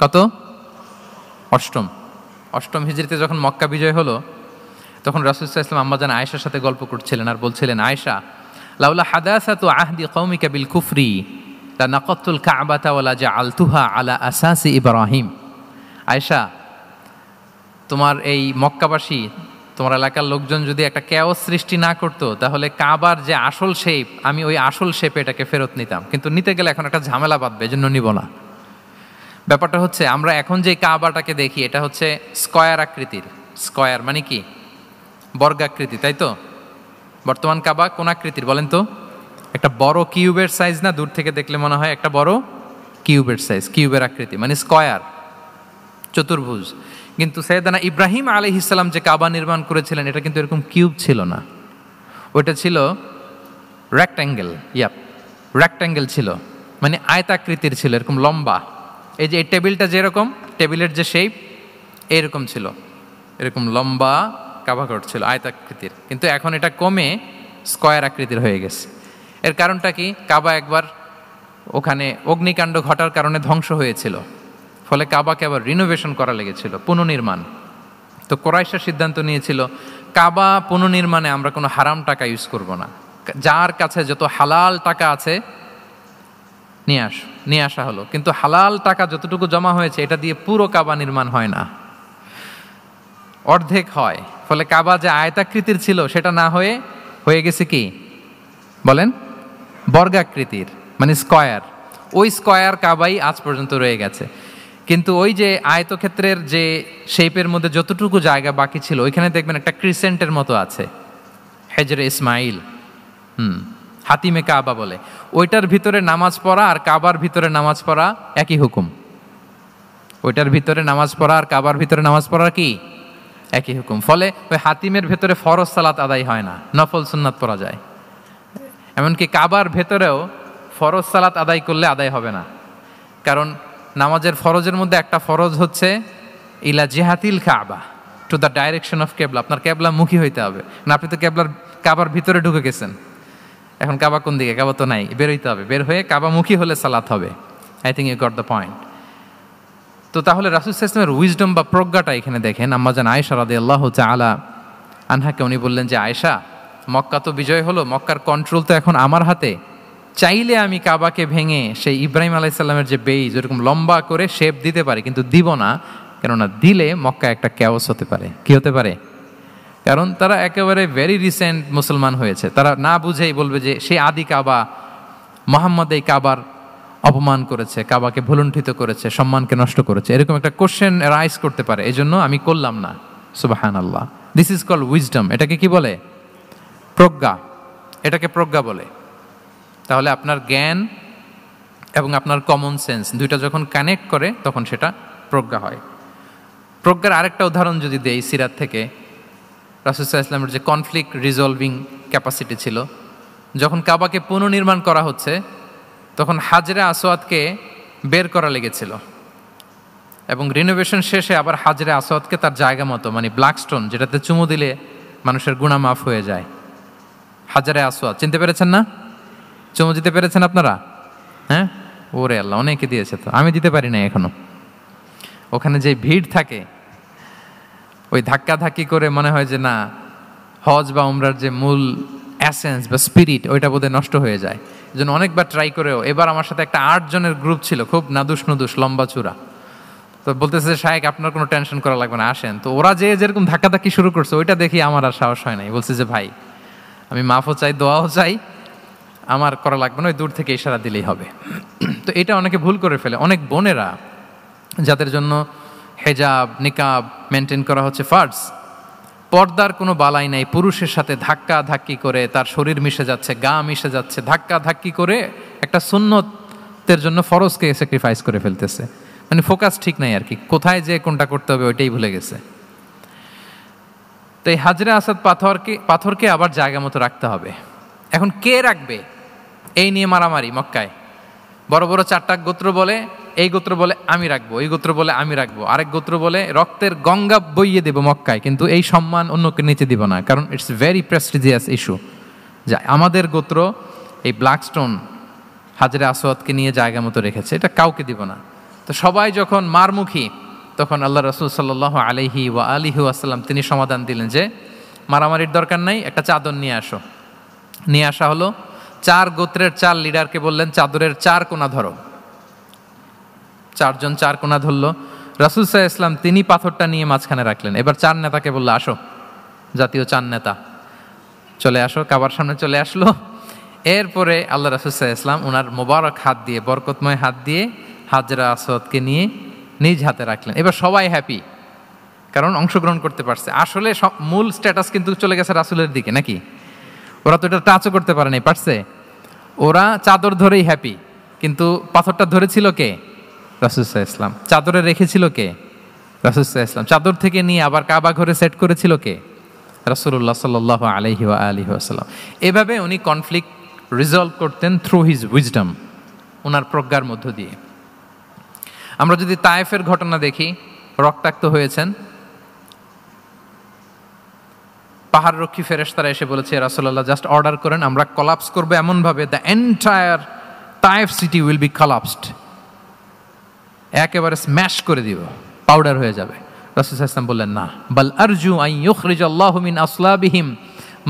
কত? অষ্টম হিজরিতে যখন মক্কা বিজয় হলো, তখন রাসূল সাল্লাল্লাহু আলাইহি ওয়াসাল্লাম আম্মাজান আয়েশার সাথে গল্প করছিলেন আর বলছিলেন, আয়েশা, লাউলা হাদাসাতু আহদি কওমিকা বিল কুফরি লা নাকাতুল কাবাতা ওয়া লা জাআলতুহা আলা আসাসি ইব্রাহিম। আয়েশা, তোমার এই মক্কাবাসী, তোমার এলাকার লোকজন যদি একটা কেওস সৃষ্টি না করতো, তাহলে কাবার যে আসল শেপ, আমি ওই আসল শেপে এটাকে ফেরত নিতাম, কিন্তু নিতে গেলে এখন একটা ঝামেলা বাঁধবে, এজন্য নিব না। ব্যাপারটা হচ্ছে আমরা এখন যে কাবাটাকে দেখি এটা হচ্ছে স্কয়ার আকৃতির। স্কয়ার মানে কি? বর্গাকৃতি, তাই তো? বর্তমান কাবা কোন আকৃতির বলেন তো? একটা বড় কিউবের সাইজ না? দূর থেকে দেখলে মনে হয় একটা বড় কিউবের সাইজ, কিউবের আকৃতি মানে স্কয়ার, চতুর্ভুজ। কিন্তু সাইয়েদনা ইব্রাহিম আলাইহিস সালাম যে কাবা নির্মাণ করেছিলেন, এটা কিন্তু এরকম কিউব ছিল না, ওটা ছিল রেক্ট্যাঙ্গেল। রেক্ট্যাঙ্গেল ছিল, মানে আয়তাকৃতির ছিল, এরকম লম্বা। এই যে এই টেবিলটা যেরকম, টেবিলের যে শেপ এরকম ছিল, এরকম লম্বা কাবাঘর ছিল আয়তাকৃতির। কিন্তু এখন এটা কমে স্কয়ার আকৃতির হয়ে গেছে। এর কারণটা কি? কাবা একবার ওখানে অগ্নিকাণ্ড ঘটার কারণে ধ্বংস হয়েছিল, ফলে কাবাকে আবার রিনোভেশন করা লেগেছিল, পুনর্নির্মাণ। তো কোরাইশা সিদ্ধান্ত নিয়েছিল কাবা পুনর্নির্মাণে আমরা কোনো হারাম টাকা ইউজ করব না, যার কাছে যত হালাল টাকা আছে নিয়ে আসা হলো। কিন্তু হালাল টাকা যতটুকু জমা হয়েছে এটা দিয়ে পুরো কাবা নির্মাণ হয় না, অর্ধেক হয়। ফলে কাবা যে আয়তাকৃতির ছিল সেটা না হয়ে গেছে কি বলেন, বর্গাকৃতির, মানে স্কয়ার। ওই স্কয়ার কাবাই আজ পর্যন্ত রয়ে গেছে। কিন্তু ওই যে আয়তক্ষেত্রের যে শেপের মধ্যে যতটুকু জায়গা বাকি ছিল ওইখানে দেখবেন একটা ক্রিসেন্টের মতো আছে, হেজরে ইসমাইল, হাতিমে কাবা বলে। ওইটার ভিতরে নামাজ পড়া আর কাবার ভিতরে নামাজ পড়া একই হুকুম। ওইটার ভিতরে নামাজ পড়া আর কাবার ভিতরে নামাজ পড়া কি একই হুকুম। ফলে ওই হাতিমের ভেতরে ফরজ সালাত আদায় হয় না, নফল সুন্নাত পড়া যায়। এমনকি কাবার ভেতরেও ফরজ সালাত আদায় করলে আদায় হবে না, কারণ নামাজের ফরজের মধ্যে একটা ফরজ হচ্ছে ইলা জিহাতিল কাবা, টু দ্য ডাইরেকশন অফ কেবলা। আপনার কেবলা মুখী হইতে হবে না। আপনি তো কাবার ভিতরে ঢুকে গেছেন, এখন কাবা কোন দিকে? কাবা তো নাই, বের হইতে হবে। বের হয়ে কাবামুখী হলে সালাত হবে। I think you got the point. তো তাহলে রাসূল সাল্লাল্লাহু আলাইহি ওয়াসাল্লামের উইজডম বা প্রজ্ঞাটা এখানে দেখেন। আম্মাজান আয়েশা রাদিয়াল্লাহু তাআলা আনহাকে উনি বললেন যে আয়েশা, মক্কা তো বিজয় হলো, মক্কার কন্ট্রোল তো এখন আমার হাতে। চাইলে আমি কাবাকে ভেঙে সেই ইব্রাহিম আলাইহিস সালামের যে বেইজ ওরকম লম্বা করে শেপ দিতে পারি, কিন্তু দিব না। কেননা দিলে মক্কা একটা ক্যাওস হতে পারে। কি হতে পারে? কারণ তারা একেবারে ভেরি রিসেন্ট মুসলমান হয়েছে, তারা না বুঝেই বলবে যে সেই আদি কাবা, মোহাম্মদ এই কাবার অপমান করেছে, কাবাকে ভুলুণ্ঠিত করেছে, সম্মানকে নষ্ট করেছে, এরকম একটা কোশ্চেন রাইজ করতে পারে। এই জন্য আমি করলাম না। সুবহানাল্লাহ, দিস ইজ কল্ড উইজডম। এটাকে কি বলে? প্রজ্ঞা। এটাকে প্রজ্ঞা বলে। তাহলে আপনার জ্ঞান এবং আপনার কমন সেন্স দুইটা যখন কানেক্ট করে তখন সেটা প্রজ্ঞা হয়। প্রজ্ঞার আরেকটা উদাহরণ যদি দেই সিরাত থেকে, রাসূল সাল্লাল্লাহু আলাইহি ওয়াসাল্লামের যে কনফ্লিক্ট রিজলভিং ক্যাপাসিটি ছিল, যখন কাবাকে পুনর্নির্মাণ করা হচ্ছে তখন হাজরে আসওয়াদকে বের করা লেগেছিল, এবং রিনোভেশন শেষে আবার হাজরে আসওয়াদকে তার জায়গা মতো, মানে ব্ল্যাক স্টোন যেটাতে চুমু দিলে মানুষের গুনাহ মাফ হয়ে যায়, হাজরে আসওয়াদ চিনতে পেরেছেন না? চুমু দিতে পেরেছেন আপনারা? হ্যাঁ, ওরে আল্লাহ, অনেকে দিয়েছে, তো আমি দিতে পারি না এখনো। ওখানে যে ভিড় থাকে, ওই ধাক্কাধাক্কি করে মনে হয় যে না, হজ বা উমরার যে মূল অ্যাসেন্স বা স্পিরিট ওইটা বোধহয় নষ্ট হয়ে যায়। এই জন্য অনেকবার ট্রাই করেও, এবার আমার সাথে একটা 8 জনের গ্রুপ ছিল, খুব নাদুস লম্বা চূড়া। তো বলতেছে শায়েক আপনার কোনো টেনশন করা লাগবে না, আসেন। তো ওরা যেরকম ধাক্কাধাক্কি শুরু করছে ওইটা দেখি আমার আর সাহস হয় নাই। বলছে যে ভাই আমি মাফও চাই, দোয়াও চাই, আমার করা লাগবে না, ওই দূর থেকে ইশারা দিলেই হবে। তো এটা অনেকে ভুল করে ফেলে। অনেক বোনেরা যাদের জন্য হেজাব নিকাব মেনটেন করা হচ্ছে ফার্জ, পর্দার কোনো বালাই নাই, পুরুষের সাথে ধাক্কা ধাক্কি করে তার শরীর মিশে যাচ্ছে, গা মিশে যাচ্ছে, ধাক্কা ধাক্কি করে একটা সুন্নতের জন্য ফরজকে স্যাক্রিফাইস করে ফেলতেছে। মানে ফোকাস ঠিক নাই আর কি, কোথায় যে কোনটা করতে হবে ওইটাই ভুলে গেছে। তো এই হাজরে আসাদ পাথরকে আবার জায়গা মতো রাখতে হবে। এখন কে রাখবে এই নিয়ে মারামারি মক্কায়। বড় বড় 4টা গোত্র বলে, এই গোত্র বলে আমি রাখবো, এই গোত্র বলে আমি রাখবো, আরেক গোত্র বলে রক্তের গঙ্গা বইয়ে দেব মক্কায়, কিন্তু এই সম্মান অন্যকে নিতে দিব না, কারণ ইটস ভেরি প্রেস্টিজিয়াস ইস্যু যে আমাদের গোত্র এই ব্ল্যাক স্টোন হাজরে আসওয়াদকে নিয়ে জায়গা মতো রেখেছে, এটা কাউকে দিব না। তো সবাই যখন মারমুখী, তখন আল্লাহ রাসূল সাল্লাল্লাহু আলাইহি ওয়া আলিহি ওয়াসাল্লাম তিনি সমাধান দিলেন যে মারামারির দরকার নাই, একটা চাদর নিয়ে আসো। নিয়ে আসা হলো। 4 গোত্রের 4 লিডারকে বললেন চাদরের 4 কোণা ধরো। 4 জন 4 কোণা ধরলো। রাসূল সাল্লাল্লাহু আলাইহি ওয়াসাল্লাম তিনি পাথরটা নিয়ে মাঝখানে রাখলেন। এবার 4 নেতাকে বললো আসো, জাতীয় 4 নেতা চলে আসো, কাবার সামনে চলে আসলো। এরপরে আল্লাহ রাসূল সাল্লাল্লাহু আলাইহি ওয়াসাল্লাম ওনার মোবারক হাত দিয়ে, বরকতময় হাত দিয়ে হাজরা আসওয়াদকে নিয়ে নিজ হাতে রাখলেন। এবার সবাই হ্যাপি, কারণ অংশগ্রহণ করতে পারছে। আসলে মূল স্ট্যাটাস কিন্তু চলে গেছে রাসূলের দিকে, নাকি? ওরা তো এটা টাচও করতে পারে নাই, পারছে? ওরা চাদর ধরেই হ্যাপি, কিন্তু পাথরটা ধরেছিল কে? রাসূল সাল্লাল্লাহু আলাইহি ওয়াসাল্লাম। চাদরে রেখেছিল কে? রাসূল সাল্লাল্লাহু আলাইহি ওয়াসাল্লাম। চাদর থেকে নিয়ে আবার কাবা ঘরে সেট করেছিল কে? রাসূলুল্লাহ সাল্লাল্লাহু আলাইহি ওয়া আলিহি ওয়াসাল্লাম। এভাবে উনি কনফ্লিক্ট রিজলভ করতেন থ্রু হিজ উইজডম, ওনার প্রজ্ঞার মধ্য দিয়ে। আমরা যদি তায়েফের ঘটনা দেখি, রক্তাক্ত হয়েছেন, পাহাড়রক্ষী ফেরেশতারা এসে বলেছে রাসূলুল্লাহ জাস্ট অর্ডার করেন, আমরা কলাপস করবো এমনভাবে the entire Taif city will be collapsed, একেবারে স্ম্যাশ করে দিব, পাউডার হয়ে যাবে। রাসূল সাল্লাল্লাহু আলাইহি ওয়াসাল্লাম বললেন, না, বাল আরজু আন ইউখরিজাল্লাহু মিন আসলাবিহিম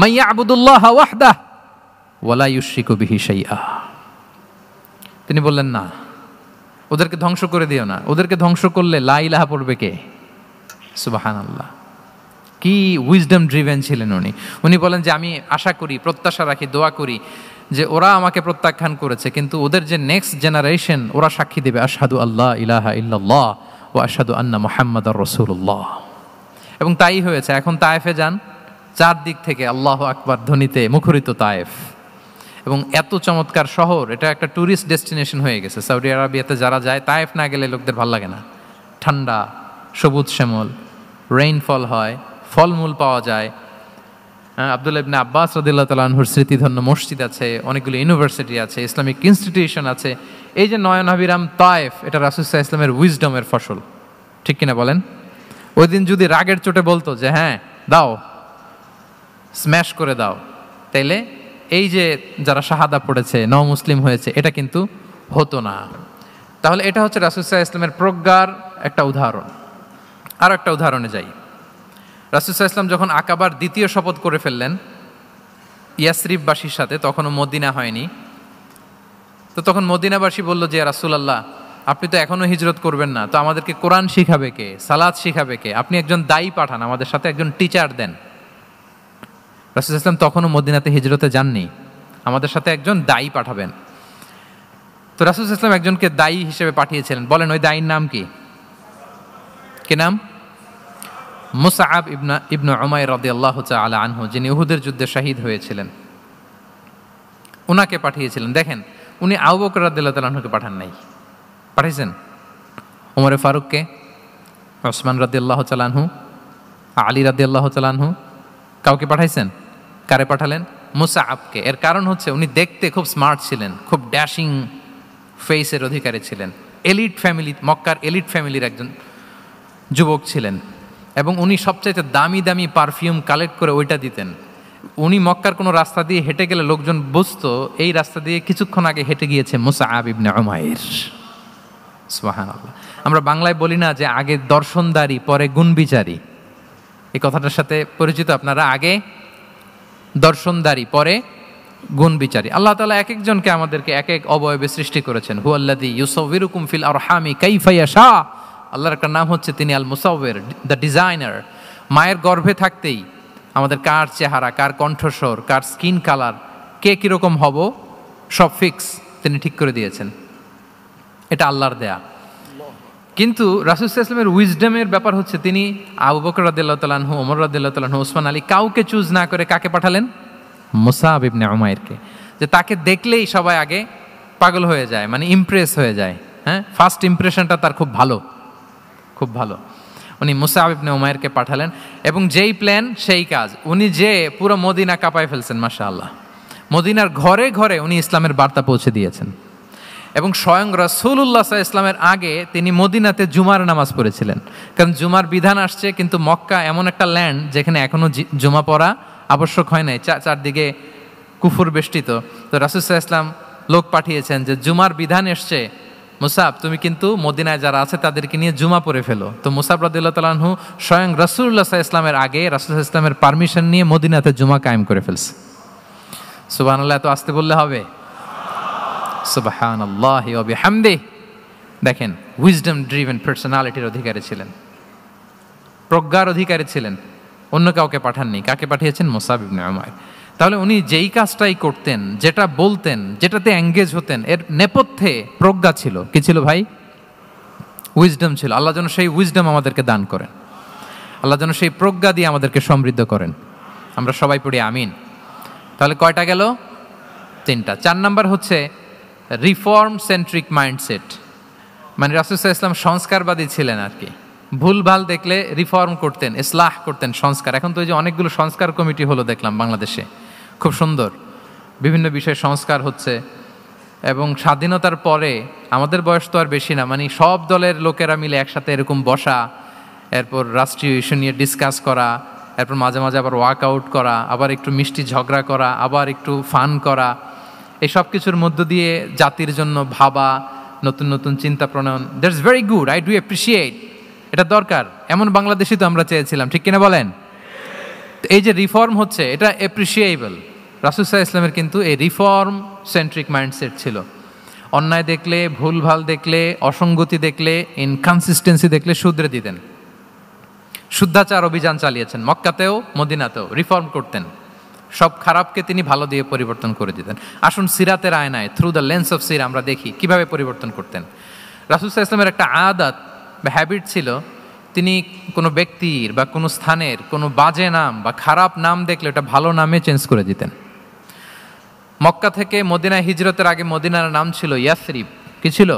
মান ইয়াবুদুল্লাহা ওয়াহদাহু ওয়া লা ইউশরিকু বিহি শাইআ। তিনি বললেন, না, ওদেরকে ধ্বংস করে দিও না। ওদেরকে ধ্বংস করলে লা ইলাহা পড়বে কে? সুবহানাল্লাহ। কি উইজডম ড্রিভেন ছিলেন উনি। উনি বলেন যে আমি আশা করি, প্রত্যাশা রাখি, দোয়া করি যে ওরা আমাকে প্রত্যাখ্যান করেছে, কিন্তু ওদের যে নেক্সট জেনারেশন, ওরা সাক্ষী দেবে আশহাদু আল্লাহ ইলাহা ইল্লাল্লাহ ওয়া আশহাদু আন্না মুহাম্মাদার রাসূলুল্লাহ। এবং তাই হয়েছে। এখন তায়েফে যান, চারদিক থেকে আল্লাহু আকবার ধ্বনিতে মুখরিত তায়েফ। এবং এত চমৎকার শহর, এটা একটা ট্যুরিস্ট ডেস্টিনেশন হয়ে গেছে। সৌদি আরবিয়াতে যারা যায়, তায়েফ না গেলে লোকদের ভালো লাগে না। ঠান্ডা, সবুজ শ্যামল, রেইনফল হয়, ফলমূল পাওয়া যায়। আব্দুল্লাহ ইবনে আব্বাস রাদিয়াল্লাহু তাআলা আনহুর স্মৃতিধন্য মসজিদ আছে, অনেকগুলো ইউনিভার্সিটি আছে, ইসলামিক ইনস্টিটিউশন আছে। এই যে নয়নাভিরাম তায়েফ, এটা রাসূল সাল্লাল্লাহু আলাইহি ওয়াসাল্লামের উইজডমের ফসল। ঠিক কিনা বলেন? ওই দিন যদি রাগের চোটে বলতো যে হ্যাঁ দাও, স্ম্যাশ করে দাও, তাইলে এই যে যারা শাহাদা পড়েছে, নও মুসলিম হয়েছে, এটা কিন্তু হতো না। তাহলে এটা হচ্ছে রাসূল সাল্লাল্লাহু আলাইহি ওয়াসাল্লামের প্রজ্ঞার একটা উদাহরণ। আর একটা উদাহরণে যাই। রাসূল সাল্লাল্লাহু আলাইহি ওয়াসাল্লাম যখন আকাবার দ্বিতীয় শপথ করে ফেললেন ইয়াসরিববাসীর সাথে, তখনও মদিনা হয়নি, তো তখন মদিনাবাসী বলল যে রাসূলুল্লাহ, আপনি তো এখনো হিজরত করবেন না, তো আমাদেরকে কোরআন শিখাবে কে, সালাত শিখাবে কে? আপনি একজন দায়ী পাঠান, আমাদের সাথে একজন টিচার দেন। রাসূল সাল্লাল্লাহু আলাইহি ওয়াসাল্লাম তখনও মদিনাতে হিজরতে যাননি, আমাদের সাথে একজন দায়ী পাঠাবেন। তো রাসূল সাল্লাল্লাহু আলাইহি ওয়াসাল্লাম একজনকে দায়ী হিসেবে পাঠিয়েছিলেন। বলেন ওই দায়ীর নাম কি? কি নাম? মুসআব ইবনে উমাইর রাদিয়াল্লাহু তাআলা আনহু, যিনি উহুদের যুদ্ধে শহীদ হয়েছিলেন, উনাকে পাঠিয়েছিলেন। দেখেন, উনি আবু বকর রাদিয়াল্লাহু তাআলা আনহুকে পাঠান নাই, পাঠিয়েছেন ওমরে ফারুককে, ওসমান রাদিয়াল্লাহু তাআলা আনহু, আলী রাদিয়াল্লাহু তাআলা আনহু। কাউকে পাঠাইছেন? কারে পাঠালেন? মুসআবকে। এর কারণ হচ্ছে উনি দেখতে খুব স্মার্ট ছিলেন, খুব ড্যাশিং ফেসের অধিকারী ছিলেন, এলিট ফ্যামিলি, মক্কার এলিট ফ্যামিলির একজন যুবক ছিলেন। এবং উনি সবচাইতে দামি দামি পারফিউম কালেক্ট করে ওইটা দিতেন। উনি মক্কার কোনো রাস্তা দিয়ে হেঁটে গেলে লোকজন বুঝতো এই রাস্তা দিয়ে কিছুক্ষণ আগে হেঁটে গিয়েছে মুসআব ইবনে উমাইর। সুবহানাল্লাহ। আমরা বাংলায় বলি না যে আগে দর্শনদারি পরে গুণবিচারী? এই কথাটার সাথে পরিচিত আপনারা? আগে দর্শনদারি পরে গুণবিচারী। আল্লাহ তাআলা এক একজনকে আমাদেরকে এক এক অবয়বে সৃষ্টি করেছেন। হুয়াল্লাযী ইউসাউবিরুকুম ফিল আরহামি কাইফা ইয়াশা। আল্লাহর একটা নাম হচ্ছে তিনি আল মুসাউবির, দ্য ডিজাইনার। মায়ের গর্ভে থাকতেই আমাদের কার চেহারা, কার কণ্ঠস্বর, কার স্কিন কালার, কে কীরকম হব, সব ফিক্স তিনি ঠিক করে দিয়েছেন। এটা আল্লাহর দেয়া। কিন্তু রাসূল সাল্লাল্লাহু আলাইহি ওয়াসাল্লামের উইজডমের ব্যাপার হচ্ছে তিনি আবু বকর রাদিয়াল্লাহু তাআলা আনহু, ওমর রাদিয়াল্লাহু তাআলা আনহু, ওসমান আলী, কাউকে চুজ না করে কাকে পাঠালেন? মুসআব ইবনে উমাইরকে। যে তাকে দেখলেই সবাই আগে পাগল হয়ে যায়, মানে ইমপ্রেস হয়ে যায়। হ্যাঁ, ফার্স্ট ইমপ্রেশনটা তার খুব ভালো, খুব ভালো। উনি মুসআব ইবনে উমাইরকে পাঠালেন এবং যেই প্ল্যান সেই কাজ। উনি যে পুরো মদিনা কাঁপায় ফেলছেন, মাশাআল্লাহ। মদিনার ঘরে ঘরে উনি ইসলামের বার্তা পৌঁছে দিয়েছেন। এবং স্বয়ং রাসূলুল্লাহ সাল্লাল্লাহু আলাইহি ওয়াসাল্লামের আগে তিনি মদিনাতে জুমার নামাজ পড়েছিলেন। কারণ জুমার বিধান আসছে, কিন্তু মক্কা এমন একটা ল্যান্ড যেখানে এখনো জুমা পড়া আবশ্যক হয় নাই, চারদিকে কুফর বেষ্টিত। তো রাসূল সাল্লাল্লাহু আলাইহি ওয়াসাল্লাম লোক পাঠিয়েছেন যে জুমার বিধান এসছে, মুসাব তুমি কিন্তু মদিনায় যারা আছে তাদেরকে নিয়ে জুমা পড়ে ফেলো। তো মুসাব রাদিয়াল্লাহু তাআলা আনহু স্বয়ং রাসূলুল্লাহ সাল্লাল্লাহু আলাইহি ওয়াসাল্লামের আগে রাসূল সাল্লাল্লাহু আলাইহি ওয়াসাল্লামের পারমিশন নিয়ে মদিনাতে জুমা কায়েম করে ফেলছে। সুবহানাল্লাহ। এত আসতে বললে হবে? সুবহানাল্লাহি ওয়া বিহামদিহি। দেখেন, উইজডম ড্রিভেন পার্সোনালিটির অধিকারী ছিলেন, প্রজ্ঞার অধিকারী ছিলেন, অন্য কাউকে পাঠাননি। কাকে পাঠিয়েছেন? মুসআব ইবনে উমাইর। তাহলে উনি যেই কাজটাই করতেন, যেটা বলতেন, যেটাতে এঙ্গেজ হতেন, এর নেপথ্যে প্রজ্ঞা ছিল। কি ছিল ভাই? উইজডম ছিল। আল্লাহ যেন সেই উইজডম আমাদেরকে দান করেন, আল্লাহ যেন সেই প্রজ্ঞা দিয়ে আমাদেরকে সমৃদ্ধ করেন। আমরা সবাই পড়ি আমিন। তাহলে কয়টা গেল? 3টা। 4 নাম্বার হচ্ছে রিফর্ম সেন্ট্রিক মাইন্ডসেট। মানে রাসূল সাল্লাল্লাহু আলাইহি ওয়াসাল্লাম সংস্কারবাদী ছিলেন আর কি। ভুলভাল দেখলে রিফর্ম করতেন, ইসলাহ করতেন, সংস্কার। এখন তো ওই যে অনেকগুলো সংস্কার কমিটি হলো দেখলাম বাংলাদেশে, খুব সুন্দর বিভিন্ন বিষয়ে সংস্কার হচ্ছে। এবং স্বাধীনতার পরে আমাদের বয়স তো আর বেশি না, মানে সব দলের লোকেরা মিলে একসাথে এরকম বসা, এরপর রাষ্ট্রীয় ইস্যু নিয়ে ডিসকাস করা, এরপর মাঝে মাঝে আবার ওয়ার্কআউট করা, আবার একটু মিষ্টি ঝগড়া করা, আবার একটু ফান করা, এই সব কিছুর মধ্য দিয়ে জাতির জন্য ভাবা, নতুন নতুন চিন্তা প্রণয়ন। That's very good, I do appreciate. এটা দরকার, এমন বাংলাদেশই তো আমরা চেয়েছিলাম, ঠিক কিনা বলেন? এই যে রিফর্ম হচ্ছে এটা অ্যাপ্রিসিয়েবল। রাসূল সাল্লাল্লাহু আলাইহি ওয়াসাল্লামের কিন্তু এই রিফর্ম সেন্ট্রিক মাইন্ডসেট ছিল। অন্যায় দেখলে, ভুলভাল দেখলে, অসঙ্গতি দেখলে, ইনকনসিস্টেন্সি দেখলে শুধরে দিতেন। শুদ্ধাচার অভিযান চালিয়েছেন মক্কাতেও মদিনাতেও, রিফর্ম করতেন। সব খারাপকে তিনি ভালো দিয়ে পরিবর্তন করে দিতেন। আসুন সিরাতের আয়নায়, থ্রু দ্য লেন্স অফ সিরা আমরা দেখি কিভাবে পরিবর্তন করতেন। রাসূল সাল্লাল্লাহু আলাইহি ওয়াসাল্লামের একটা আদাত বা হ্যাবিট ছিল, তিনি কোনো ব্যক্তির বা কোনো স্থানের কোনো বাজে নাম বা খারাপ নাম দেখলে ওটা ভালো নামে চেঞ্জ করে দিতেন। মক্কা থেকে মদিনায় হিজরতের আগে মদিনার নাম ছিল ইয়াসরিব। কি ছিল?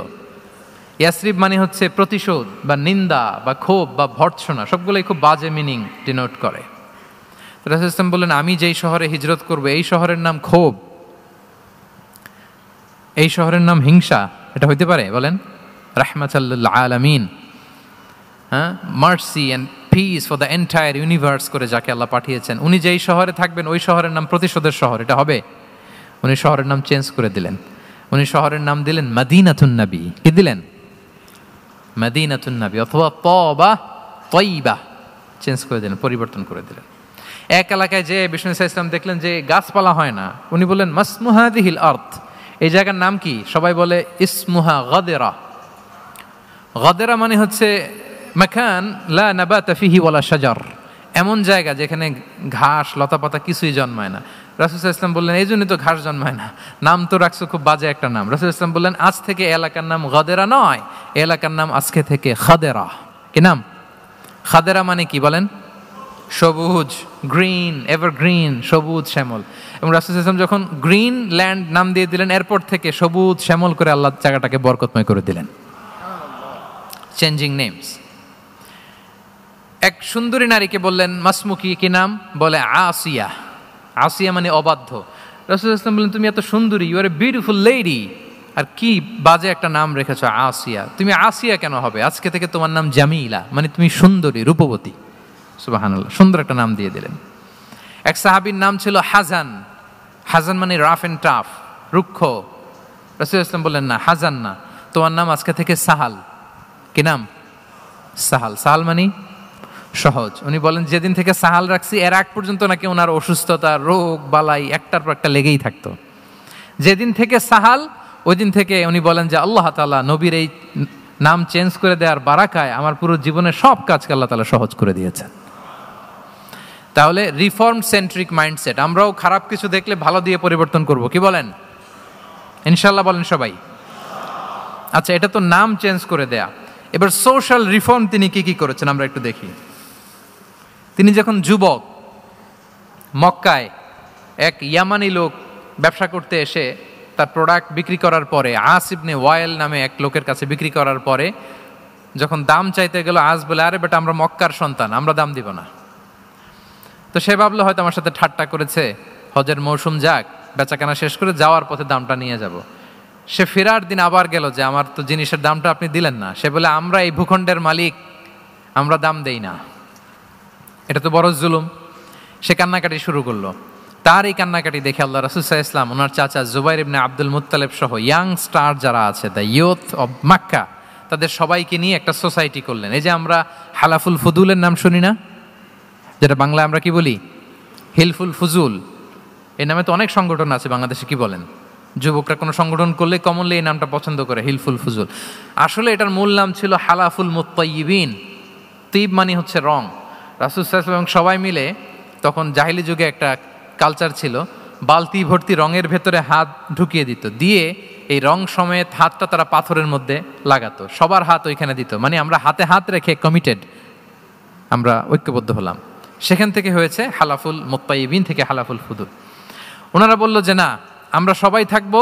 ইয়াসরিব মানে হচ্ছে প্রতিশোধ বা নিন্দা বা ক্ষোভ বা ভর্ৎসনা, সবগুলোই খুব বাজে মিনিং ডিনোট করে। রাসূল সাল্লাল্লাহু আলাইহি ওয়াসাল্লাম বললেন, আমি যেই শহরে হিজরত করব এই শহরের নাম ক্ষোভ, এই শহরের নাম হিংসা, এটা হইতে পারে? বলেন। রাহমাতাল লিল আলামিন, হ্যাঁ, mercy and peace for the entire universe করে যাকে আল্লাহ পাঠিয়েছেন, উনি যেই শহরে থাকবেন ওই শহরের নাম প্রতিশোধের শহর, এটা হবে? উনি শহরের নাম চেঞ্জ করে দিলেন। উনি শহরের নাম দিলেন মদিনাতুন নবী। কি দিলেন? মদিনাতুন নবী, অথবা তবা তয়্যিবা, চেঞ্জ করে দিলেন, পরিবর্তন করে দিলেন। এক এলাকায় যে বিষ্ণু সাল্লাল্লাহু আলাইহি ওয়াসাল্লাম দেখলেন যে গাছপালা হয় না, উনি বললেন মাসমু হাযিহিল আরদ, এই জায়গার নাম কি? সবাই বলে ইসমুহা গাদেরা। গাদেরা মানে হচ্ছে মাকান লা নাবাতা ফিহি ওয়ালা শাজার, এমন জায়গা যেখানে ঘাস লতাপাতা কিছুই জন্মায় না। রাসূল সাল্লাল্লাহু আলাইহি ওয়াসাল্লাম বললেন, এই জন্যই তো ঘাস জন্মায় না, নাম তো রাখছো খুব বাজে একটা নাম। রাসূল সাল্লাল্লাহু আলাইহি ওয়াসাল্লাম বললেন, আজ থেকে এলাকার নাম গাদেরা নয়, এলাকার নাম আজকে থেকে খাদেরা। কি নাম? খাদেরা মানে কি বলেন? সবুজ, গ্রিন, এভারগ্রিন, সবুজ শ্যামল। এবং রাসূল সাল্লাল্লাহু আলাইহি ওয়াসাল্লাম যখন গ্রিন ল্যান্ড নাম দিয়ে দিলেন, এরপর থেকে সবুজ শ্যামল করে আল্লাহ জায়গাটাকে বরকতময় করে দিলেন। Changing names. এক সুন্দরী নারীকে বললেন মাসমুকি, কি নাম? বলে আসিয়া। আসিয়া মানে অবাধ্য। রাসূল সাল্লাল্লাহু আলাইহি ওয়াসাল্লাম বললেন, তুমি এত সুন্দরী, you are a beautiful lady, আর কি বাজে একটা নাম রেখেছো আসিয়া। তুমি আসিয়া কেন হবে? আজকে থেকে তোমার নাম জামিলা, মানে তুমি সুন্দরী, রূপবতী। সুবহানাল্লাহ, সুন্দর একটা নাম দিয়ে দিলেন। এক সাহাবীর নাম ছিল হাজান। হাজান মানে রাফ এন্ড টাফ, রুক্ষ। রাসূল সাল্লাল্লাহু আলাইহি ওয়াসাল্লাম বললেন, না, হাজান না, তোমার নাম আজকে থেকে সাহাল। কি নাম? সাহাল। সাহাল মানে সহজ। উনি বলেন, যেদিন থেকে সাহাল রাখছি এর আগ পর্যন্ত নাকি ওনার অসুস্থতা, রোগ বালাই একটার পর একটা লেগেই থাকতো। যেদিন থেকে সাহাল, ওই দিন থেকে উনি বলেন যে আল্লাহ তাআলা নবীর এই নাম চেঞ্জ করে দেওয়ার বারাকায় আমার পুরো জীবনের সব কাজকে আল্লাহ তাআলা সহজ করে দিয়েছেন। তাহলে রিফর্ম সেন্ট্রিক মাইন্ডসেট, আমরাও খারাপ কিছু দেখলে ভালো দিয়ে পরিবর্তন করব। কি বলেন? ইনশাআল্লাহ বলেন সবাই। আচ্ছা, এটা তো নাম চেঞ্জ করে দেয়া। এবার সোশ্যাল রিফর্ম তিনি কি কি করেছেন আমরা একটু দেখি। তিনি যখন যুবক, মক্কায় এক ইয়ামানি লোক ব্যবসা করতে এসে তার প্রোডাক্ট বিক্রি করার পরে, আস ইবনে ওয়াইল নামে এক লোকের কাছে বিক্রি করার পরে যখন দাম চাইতে গেল, আস বলে, আরে বেটা, আমরা মক্কার সন্তান, আমরা দাম দিব না। তো সে ভাবলো হয়তো আমার সাথে ঠাট্টা করেছে, হজের মৌসুম যাক, বেচাকেনা শেষ করে যাওয়ার পথে দামটা নিয়ে যাব। সে ফেরার দিন আবার গেল যে আমার তো জিনিসের দামটা আপনি দিলেন না। সে বলে, আমরা এই ভূখণ্ডের মালিক, আমরা দাম দেই না। এটা তো বড় জুলুম। সে কান্নাকাটি শুরু করলো। তার এই কান্নাকাটি দেখে আল্লাহ রাসূল সাল্লাল্লাহু আলাইহি ওয়াসাল্লাম ওনার চাচা জুবাইর ইবনে আব্দুল মুত্তালিব সহ ইয়াং স্টার যারা আছে, দ্য ইয়ুথ অব মক্কা, তাদের সবাইকে নিয়ে একটা সোসাইটি করলেন। এই যে আমরা হালাফুল ফুদুলের নাম শুনি না, যেটা বাংলায় আমরা কি বলি? হিলফুল ফুজুল। এই নামে তো অনেক সংগঠন আছে বাংলাদেশে। কি বলেন? যুবকরা কোনো সংগঠন করলে কমনলি এই নামটা পছন্দ করে, হিলফুল ফুজুল। আসলে এটার মূল নাম ছিল হালাফুল মুত্তাইয়িবিন। তিব মানে হচ্ছে রং। রাসূল সাল্লাল্লাহু আলাইহি ওয়াসাল্লাম সবাই মিলে, তখন জাহিলি যুগে একটা কালচার ছিল, বালতি ভর্তি রঙের ভেতরে হাত ঢুকিয়ে দিত, দিয়ে এই রং সমেত হাতটা তারা পাথরের মধ্যে লাগাতো, সবার হাত ওইখানে দিত। মানে আমরা হাতে হাত রেখে কমিটেড, আমরা ঐক্যবদ্ধ হলাম। সেখান থেকে হয়েছে হালাফুল মুত্তাইয়িবিন, থেকে হালাফুল ফুদুল। ওনারা বলল যে না, আমরা সবাই থাকবো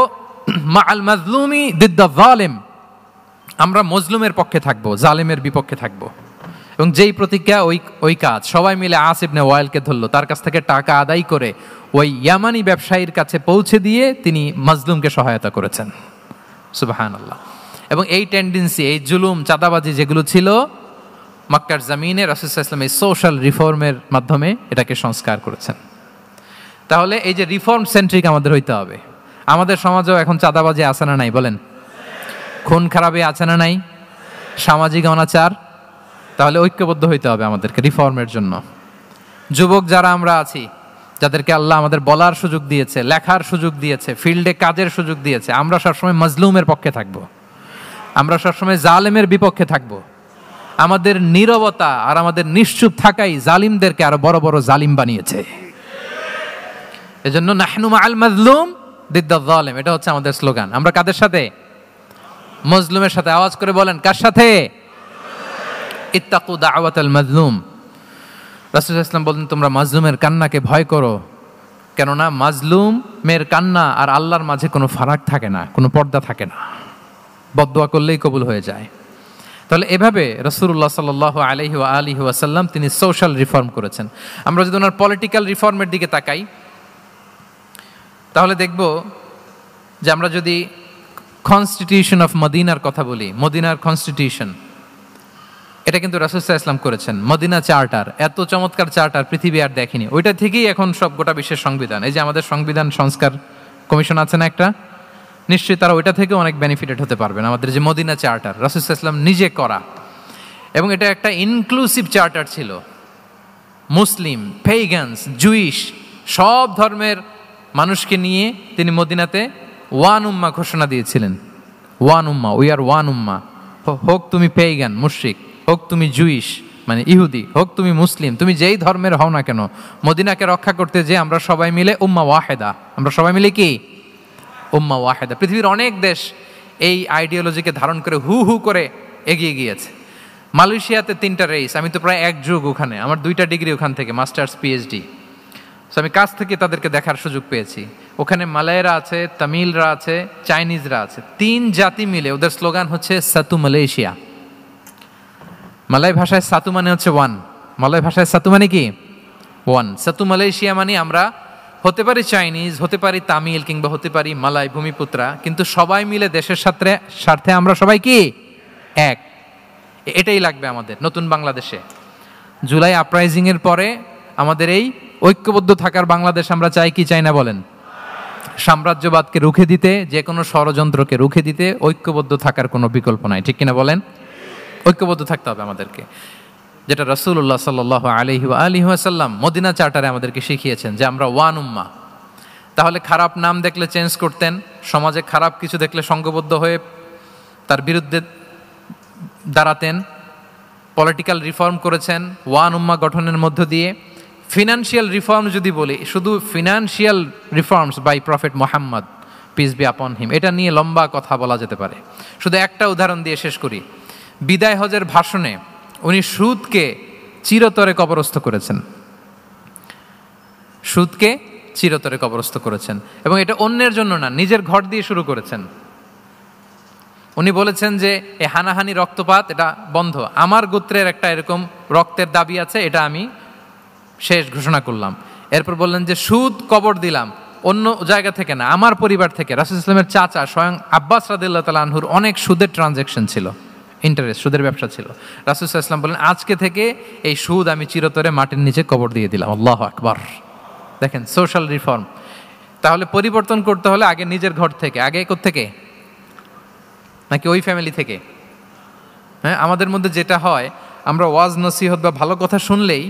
মাআল মাজলুমি দিদ্দা যালিম, আমরা মজলুমের পক্ষে থাকবো, জালেমের বিপক্ষে থাকবো। এবং যেই প্রতিজ্ঞা ওই কাজ। সবাই মিলে আস ইবনে ওয়াইলকে ধরলো, তার কাছ থেকে টাকা আদায় করে ওই ইয়ামানি ব্যবসায়ীর কাছে পৌঁছে দিয়ে তিনি মাজলুমকে সহায়তা করেছেন। সুবহানাল্লাহ। এবং এই টেন্ডেন্সি, এই জুলুম, চাঁদাবাজি যেগুলো ছিল মক্কার জমিনে, রাসূল সাল্লাল্লাহু আলাইহি ওয়াসাল্লাম এই সোশ্যাল রিফর্মের মাধ্যমে এটাকে সংস্কার করেছেন। তাহলে এই যে রিফর্ম সেন্ট্রিক আমাদের হইতে হবে। আমাদের সমাজেও এখন চাঁদাবাজি আছে না নাই? বলেন। খুন খারাপি আছে না নাই? সামাজিক অনাচার তাহলে ঐক্যবদ্ধ হইতে হবে আমাদেরকে রিফর্মের জন্য। যুবক যারা আমরা আছি, যাদেরকে আল্লাহ আমাদের বলার সুযোগ দিয়েছে, লেখার সুযোগ দিয়েছে, ফিল্ডে কাজের সুযোগ দিয়েছে, আমরা সবসময় মজলুমের পক্ষে থাকব, আমরা সবসময় জালেমের বিপক্ষে থাকব। আমাদের নীরবতা আর আমাদের নিশ্চুপ থাকাই জালিমদেরকে আরো বড় বড় জালিম বানিয়েছে। এজন্য নাহনু মাআল মাজলুম দিদ্দাল জালিম, এটা হচ্ছে আমাদের স্লোগান। আমরা কাদের সাথে? মজলুমের সাথে। আওয়াজ করে বলেন, কার সাথে? ইত্তাকু দাওয়াতাল মাজলুম। রাসূলুল্লাহ সাল্লাল্লাহু আলাইহি ওয়াসাল্লাম বলেন, তোমরা মাজলুমের কান্নাকে ভয় করো, কেননা মাজলুমের কান্না আর আল্লাহর মাঝে কোনো ফারাক থাকে না, কোনো পর্দা থাকে না, বদদোয়া করলেই কবুল হয়ে যায়। তাহলে এভাবে রাসূলুল্লাহ সাল্লাল্লাহু আলাইহি ওয়া আলিহি ওয়াসাল্লাম তিনি সোশ্যাল রিফর্ম করেছেন। আমরা যদি ওনার পলিটিক্যাল রিফর্মের দিকে তাকাই, তাহলে দেখব যে আমরা যদি কনস্টিটিউশন অফ মদিনার কথা বলি, মদিনার কনস্টিটিউশন, এটা কিন্তু রাসূল সাল্লাল্লাহু আলাইহি ওয়াসাল্লাম করেছেন। মদিনা চার্টার, এত চমৎকার চার্টার পৃথিবী আর দেখেনি। ওইটা থেকেই এখন সব গোটা বিশ্বের সংবিধান। এই যে আমাদের সংবিধান সংস্কার কমিশন আছে না একটা, নিশ্চয়ই তারা ওইটা থেকে অনেক বেনিফিটেড হতে পারবেন। আমাদের যে মদিনা চার্টার রাসূল সাল্লাল্লাহু আলাইহি ওয়াসাল্লাম নিজে করা, এবং এটা একটা ইনক্লুসিভ চার্টার ছিল। মুসলিম, পেগানস, জুইশ, সব ধর্মের মানুষকে নিয়ে তিনি মদিনাতে ওয়ান উম্মা ঘোষণা দিয়েছিলেন। One Umma, we are one উম্মা। হোক তুমি পেগান মুশরিক, হোক তুমি জুইশ মানে ইহুদি, হোক তুমি মুসলিম, তুমি যেই ধর্মের হও না কেন, মদিনাকে রক্ষা করতে যে আমরা সবাই মিলে উম্মা ওয়াহেদা, আমরা সবাই মিলে কি উম্মা ওয়াহেদা। পৃথিবীর অনেক দেশ এই আইডিওলজিকে ধারণ করে হু হু করে এগিয়ে গিয়েছে। মালয়েশিয়াতে 3টা রেস, আমি তো প্রায় 1 যুগ ওখানে, আমার 2টা ডিগ্রি ওখান থেকে, মাস্টার্স পিএইচডি। সো আমি কাছ থেকে তাদেরকে দেখার সুযোগ পেয়েছি। ওখানে মালয়েরা আছে, তামিলরা আছে, চাইনিজরা আছে, 3 জাতি মিলে ওদের স্লোগান হচ্ছে সাতু মালয়েশিয়া। মালয় ভাষায় সাতু মানে হচ্ছে ওয়ান, মালয় ভাষায় সাতু মানে কি ওয়ান। সাতু মালয়েশিয়া মানে আমরা হতে পারি চাইনিজ, হতে পারি তামিল, কিংবা হতে পারি মালয় ভূমিপুত্রা, কিন্তু সবাই মিলে দেশের স্বার্থে আমরা সবাই কি এক। এটাই লাগবে আমাদের নতুন বাংলাদেশে। জুলাই আপরাইজিং এর পরে আমাদের এই ঐক্যবদ্ধ থাকার বাংলাদেশ আমরা চাই কি চাই না বলেন? সাম্রাজ্যবাদকে রুখে দিতে, যে কোনো ষড়যন্ত্রকে রুখে দিতে ঐক্যবদ্ধ থাকার কোনো বিকল্প নাই, ঠিক কিনা বলেন? ঐক্যবদ্ধ থাকতে হবে আমাদেরকে, যেটা রাসূলুল্লাহ সাল্লাল্লাহু আলাইহি ওয়া আলিহি ওয়াসাল্লাম মদিনা চার্টারে আমাদেরকে শিখিয়েছেন যে আমরা ওয়ান উম্মা। তাহলে খারাপ নাম দেখলে চেঞ্জ করতেন, সমাজে খারাপ কিছু দেখলে সংঘবদ্ধ হয়ে তার বিরুদ্ধে দাঁড়াতেন। পলিটিক্যাল রিফর্ম করেছেন ওয়ান উম্মা গঠনের মধ্য দিয়ে। ফিনান্সিয়াল রিফর্ম যদি বলি, শুধু ফিনান্সিয়াল রিফর্মস বাই প্রফেট মুহাম্মদ পিস বি আপন হিম, এটা নিয়ে লম্বা কথা বলা যেতে পারে। শুধু একটা উদাহরণ দিয়ে শেষ করি। বিদায় হজের ভাষণে উনি সুদকে চিরতরে কবরস্থ করেছেন, সুদকে চিরতরে কবরস্থ করেছেন, এবং এটা অন্যের জন্য না, নিজের ঘর দিয়ে শুরু করেছেন। উনি বলেছেন যে এই হানাহানি রক্তপাত এটা বন্ধ, আমার গোত্রের একটা এরকম রক্তের দাবি আছে, এটা আমি শেষ ঘোষণা করলাম। এরপর বললেন যে সুদ কবর দিলাম, অন্য জায়গা থেকে না, আমার পরিবার থেকে। রাসূল সাল্লাল্লাহু আলাইহি ওয়াসাল্লামের চাচা স্বয়ং আব্বাস রাদিয়াল্লাহু তাআলা আনহুর অনেক সুদের ট্রানজ্যাকশন ছিল, ইন্টারেস্ট, সুদের ব্যবসা ছিল। রাসূল সাল্লাল্লাহু আলাইহি ওয়াসাল্লাম বলেন আজকে থেকে এই সুদ আমি চিরতরে মাটির নিচে কবর দিয়ে দিলাম। আল্লাহু আকবার। দেখেন সোশ্যাল রিফর্ম। তাহলে পরিবর্তন করতে হলে আগে নিজের ঘর থেকে, আগে কোত্থেকে? নাকি ওই ফ্যামিলি থেকে? হ্যাঁ, আমাদের মধ্যে যেটা হয়, আমরা ওয়াজ নসিহত বা ভালো কথা শুনলেই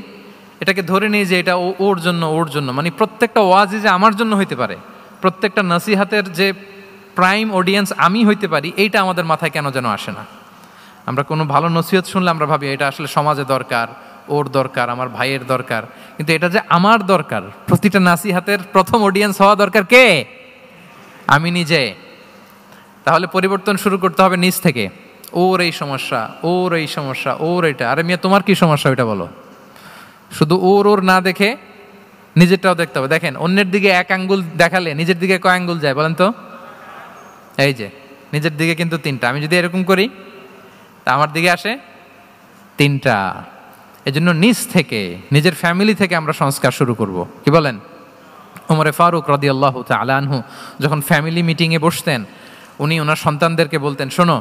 এটাকে ধরে নিই যে এটা ওর জন্য, ওর জন্য, মানে প্রত্যেকটা ওয়াজই যে আমার জন্য হইতে পারে, প্রত্যেকটা নসিহাতের যে প্রাইম অডিয়েন্স আমি হইতে পারি, এইটা আমাদের মাথায় কেন যেন আসে না। আমরা কোনো ভালো নসিহত শুনলে আমরা ভাবি এটা আসলে সমাজে দরকার, ওর দরকার, আমার ভাইয়ের দরকার, কিন্তু এটা যে আমার দরকার, প্রতিটা নাসিহাতের প্রথম অডিয়েন্স হওয়া দরকার কে? আমি নিজে। তাহলে পরিবর্তন শুরু করতে হবে নিজ থেকে। ওর এই সমস্যা, ওর এই সমস্যা, ওর এটা, আরে মিয়া তোমার কি সমস্যা ওইটা বলো। শুধু ওর ওর না দেখে নিজেরটাও দেখতে হবে। দেখেন অন্যের দিকে 1 আঙ্গুল দেখালে নিজের দিকে কয় আঙ্গুল যায় বলেন তো? এই যে নিজের দিকে কিন্তু 3টা। আমি যদি এরকম করি তা আমার দিকে আসে 3টা। এজন্য নিজ থেকে, নিজের ফ্যামিলি থেকে আমরা সংস্কার শুরু করব। কি বলেন? ওমরে ফারুক রাদিয়াল্লাহু তাআলা আনহু যখন ফ্যামিলি মিটিংয়ে বসতেন, উনি ওনার সন্তানদেরকে বলতেন, শোনো,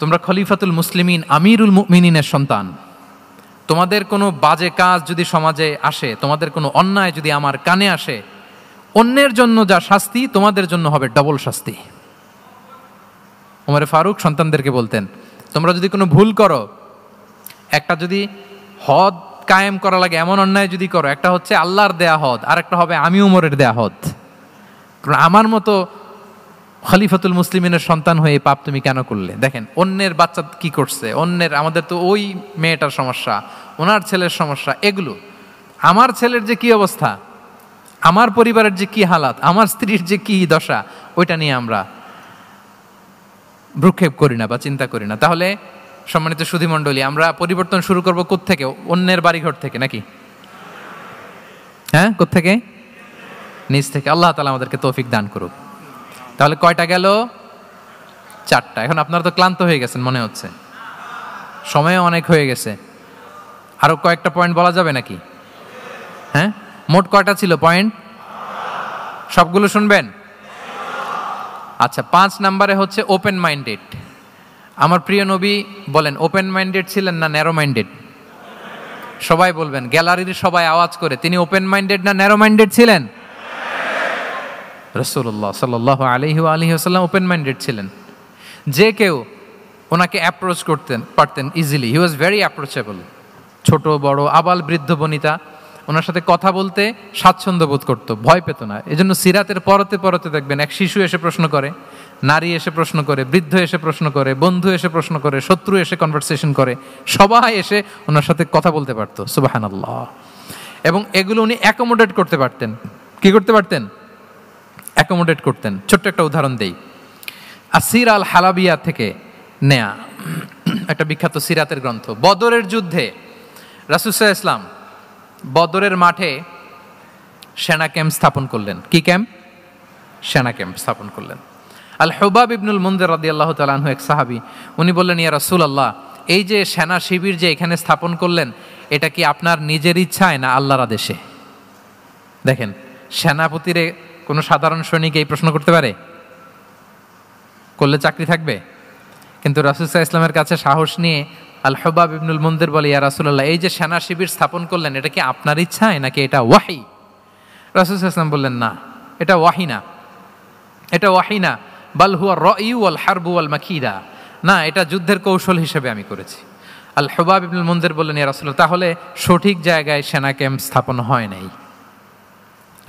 তোমরা খলিফাতুল মুসলিমিন, আমিরুল মুমিনিনের সন্তান, তোমাদের কোনো বাজে কাজ যদি সমাজে আসে, তোমাদের কোনো অন্যায় যদি আমার কানে আসে, অন্যের জন্য যা শাস্তি তোমাদের জন্য হবে ডবল শাস্তি। ওমরে ফারুক সন্তানদেরকে বলতেন, তোমরা যদি কোনো ভুল করো, একটা যদি হদ কায়েম করা লাগে এমন অন্যায় যদি করো, একটা হচ্ছে আল্লাহর দেয়া হদ, আর একটা হবে আমি উমরের দেয়া হদ। কারণ আমার মতো খলিফাতুল মুসলিমিনের সন্তান হয়ে এই পাপ তুমি কেন করলে? দেখেন অন্যের বাচ্চা কি করছে, অন্যের, আমাদের তো ওই মেয়েটার সমস্যা, ওনার ছেলের সমস্যা, এগুলো আমার ছেলের যে কি অবস্থা, আমার পরিবারের যে কি হালাত, আমার স্ত্রীর যে কি দশা, ওইটা নিয়ে আমরা ভ্রুক্ষেপ করি না বা চিন্তা করি না। তাহলে সম্মানিত সুধীমণ্ডলী, আমরা পরিবর্তন শুরু করবো কোত্থেকে? অন্যের বাড়িঘর থেকে নাকি? হ্যাঁ, কোত্থেকে? নিজ থেকে। আল্লাহ তাআলা আমাদেরকে তৌফিক দান করুক। তাহলে কয়টা গেল? 4টা। এখন আপনারা তো ক্লান্ত হয়ে গেছেন মনে হচ্ছে, সময়ও অনেক হয়ে গেছে। আরো কয়েকটা পয়েন্ট বলা যাবে নাকি? হ্যাঁ, মোট কয়টা ছিল পয়েন্ট? সবগুলো শুনবেন? আচ্ছা, 5 নম্বরে হচ্ছে ওপেন মাইন্ডেড। আমার প্রিয় নবী বলেন ওপেন মাইন্ডেড ছিলেন না ন্যারো মাইন্ডেড? সবাই বলবেন, গ্যালারির সবাই আওয়াজ করে, তিনি ওপেন মাইন্ডেড না ন্যারো মাইন্ডেড ছিলেন? রাসূলুল্লাহ সাল্লাল্লাহু আলাইহি ওয়া আলিহি ওয়াসাল্লাম ওপেন মাইন্ডেড ছিলেন। যে কেউ ওনাকে অ্যাপ্রোচ করতেন পারতেন easily, he was very approachable. ছোট বড় আবাল বৃদ্ধ বনিতা ওনার সাথে কথা বলতে স্বাচ্ছন্দ্য বোধ করতো, ভয় পেত না। এজন্য সিরাতের পরতে পরতে দেখবেন এক শিশু এসে প্রশ্ন করে, নারী এসে প্রশ্ন করে, বৃদ্ধ এসে প্রশ্ন করে, বন্ধু এসে প্রশ্ন করে, শত্রু এসে কনভারসেশন করে, সবাই এসে ওনার সাথে কথা বলতে পারতো। সুবহানাল্লাহ। এবং এগুলো উনি অ্যাকোমোডেট করতে পারতেন। কি করতে পারতেন? অ্যাকোমোডেট করতেন। ছোট্ট একটা উদাহরণ দেই, আসির আল হালাবিয়া থেকে নেয়া একটা বিখ্যাত সিরাতের গ্রন্থ। বদরের যুদ্ধে রাসূল সাল্লাল্লাহু আলাইহি ওয়াসাল্লাম বদরের মাঠে সেনা ক্যাম্প স্থাপন করলেন। কি ক্যাম্প? সেনা ক্যাম্প স্থাপন করলেন। আল হুবাব ইবনুল মুনজির রাদিয়াল্লাহু তাআলা আনহু এক সাহাবী, উনি বললেন, ইয়া রাসূলুল্লাহ, এই যে সেনা শিবির যে এখানে স্থাপন করলেন, এটা কি আপনার নিজের ইচ্ছায় না আল্লাহর আদেশে? দেখেন, সেনাপতিরে কোনো সাধারণ সৈনিক এই প্রশ্ন করতে পারে? করলে চাকরি থাকবে? কিন্তু রাসূল সাল্লাল্লাহু আলাইহি ওয়াসাল্লামের কাছে সাহস নিয়ে আল হুবাব ইবনুল মুনজির বলে, ইয়া রাসূলুল্লাহ, এই যে সেনা শিবির স্থাপন করলেন, এটা কি আপনার ইচ্ছায় নাকি এটা ওয়াহি? রাসূল সাল্লাল্লাহু আলাইহি ওয়াসাল্লাম বললেন, না, এটা ওয়াহি না, এটা ওয়াহি না, বাল হুয়া রায়ু ওয়াল হারবু ওয়াল মাকিদা, না, এটা যুদ্ধের কৌশল হিসেবে আমি করেছি। আল হুবাব ইবনুল মুনজির বললেন, ইয়া রাসূলুল্লাহ, তাহলে সঠিক জায়গায় সেনা ক্যাম্প স্থাপন হয় নাই।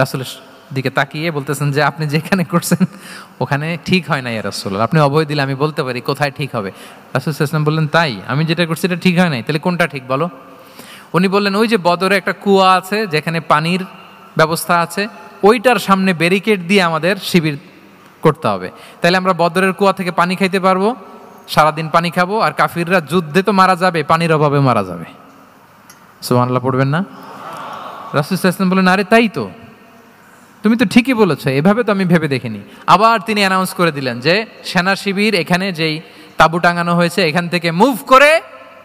রাসূলের দিকে তাকিয়ে বলতেছেন যে আপনি যেখানে করছেন ওখানে ঠিক হয় না ইয়া রাসূলুল্লাহ, আপনি অভয় দিলে আমি বলতে পারি কোথায় ঠিক হবে। রাসূল সাল্লাল্লাহু আলাইহি ওয়াসাল্লাম বললেন, তাই? আমি যেটা করছি এটা ঠিক হয় নাই, তাহলে কোনটা ঠিক বলো? উনি বললেন, ওই যে বদরে একটা কুয়া আছে যেখানে পানির ব্যবস্থা আছে, ওইটার সামনে ব্যারিকেড দিয়ে আমাদের শিবির করতে হবে। তাহলে আমরা বদরের কুয়া থেকে পানি খাইতে পারবো, সারাদিন পানি খাবো, আর কাফিররা যুদ্ধে তো মারা যাবে, পানির অভাবে মারা যাবে। সুবহানাল্লাহ পড়বেন না? রাসূল সাল্লাল্লাহু আলাইহি ওয়াসাল্লাম বললেন, আরে তাই তো, তুমি তো ঠিকই বলেছো, এভাবে তো আমি ভেবে দেখিনি। আবার তিনি অ্যানাউন্স করে দিলেন যে সেনা শিবির এখানে যেই তাঁবু টাঙানো হয়েছে এখান থেকে মুভ করে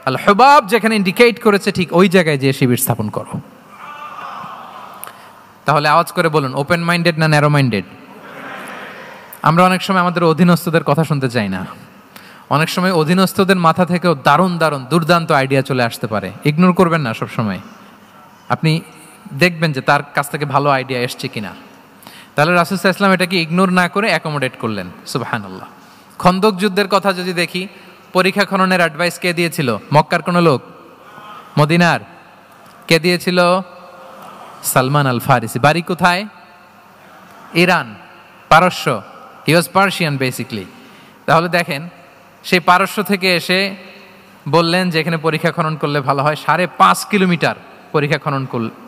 আল হুবাব যেখানে ইন্ডিকেট করেছে ঠিক ওই জায়গায় যে শিবির স্থাপন করো। তাহলে আওয়াজ করে বলুন, ওপেন মাইন্ডেড না ন্যারো মাইন্ডেড? আমরা অনেক সময় আমাদের অধীনস্থদের কথা শুনতে চাই না। অনেক সময় অধীনস্থদের মাথা থেকেও দারুণ দারুণ দুর্দান্ত আইডিয়া চলে আসতে পারে। ইগনোর করবেন না সব সময়, আপনি দেখবেন যে তার কাছ থেকে ভালো আইডিয়া এসছে কিনা। তাহলে রাসূল সাল্লাল্লাহু আলাইহি ওয়াসাল্লাম এটাকে ইগনোর না করে অ্যাকোমোডেট করলেন। সুবহানাল্লাহ। খন্দক যুদ্ধের কথা যদি দেখি, পরীক্ষা খননের অ্যাডভাইস কে দিয়েছিল? মক্কার কোনো লোক? মদিনার? কে দিয়েছিল? সালমান আল ফারিসি। বাড়ি কোথায়? ইরান, পারস্য। হি ওয়াজ পার্সিয়ান বেসিকলি। তাহলে দেখেন, সেই পারস্য থেকে এসে বললেন যে এখানে পরীক্ষা খনন করলে ভালো হয়। 5.5 কিলোমিটার পরীক্ষা খনন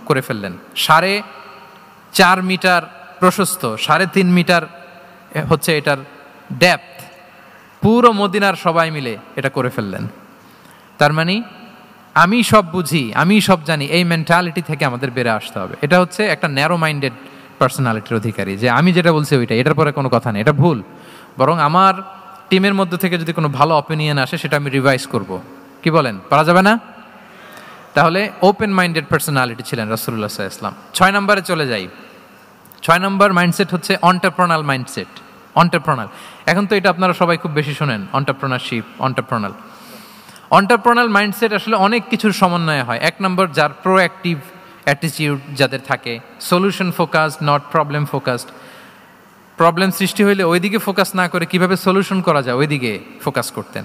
করে ফেললেন। 4.5 মিটার প্রশস্ত, 3.5 মিটার হচ্ছে এটার ডেপথ। পুরো মদিনার সবাই মিলে এটা করে ফেললেন। তার মানে আমি সব বুঝি, আমি সব জানি, এই মেন্টালিটি থেকে আমাদের বেড়ে আসতে হবে। এটা হচ্ছে একটা ন্যারো মাইন্ডেড পার্সোনালিটির অধিকারী, যে আমি যেটা বলছি ওইটা, এটার পরে কোনো কথা নেই, এটা ভুল। বরং আমার টিমের মধ্যে থেকে যদি কোনো ভালো অপিনিয়ন আসে সেটা আমি রিভাইজ করব। কি বলেন, পারা যাবে না? তাহলে ওপেন মাইন্ডেড পার্সোনালিটি ছিলেন রাসূলুল্লাহ সাল্লাল্লাহু আলাইহি ওয়াসাল্লাম। 6 নম্বরে চলে যাই। 6 নম্বর মাইন্ডসেট হচ্ছে এন্টারপ্রেনাল মাইন্ডসেট। এন্টারপ্রেনাল, এখন তো এটা আপনারা সবাই খুব বেশি শোনেন, এন্টারপ্রেনারশিপ, এন্টারপ্রেনাল। এন্টারপ্রেনাল মাইন্ডসেট আসলে অনেক কিছুর সমন্বয় হয়। 1 নম্বর, যার প্রোঅ্যাক্টিভ অ্যাটিটিউড যাদের থাকে, solution focused, not problem focused. Problem সৃষ্টি হইলে ওইদিকে ফোকাস না করে কিভাবে সলিউশন করা যায় ওইদিকে ফোকাস করতেন।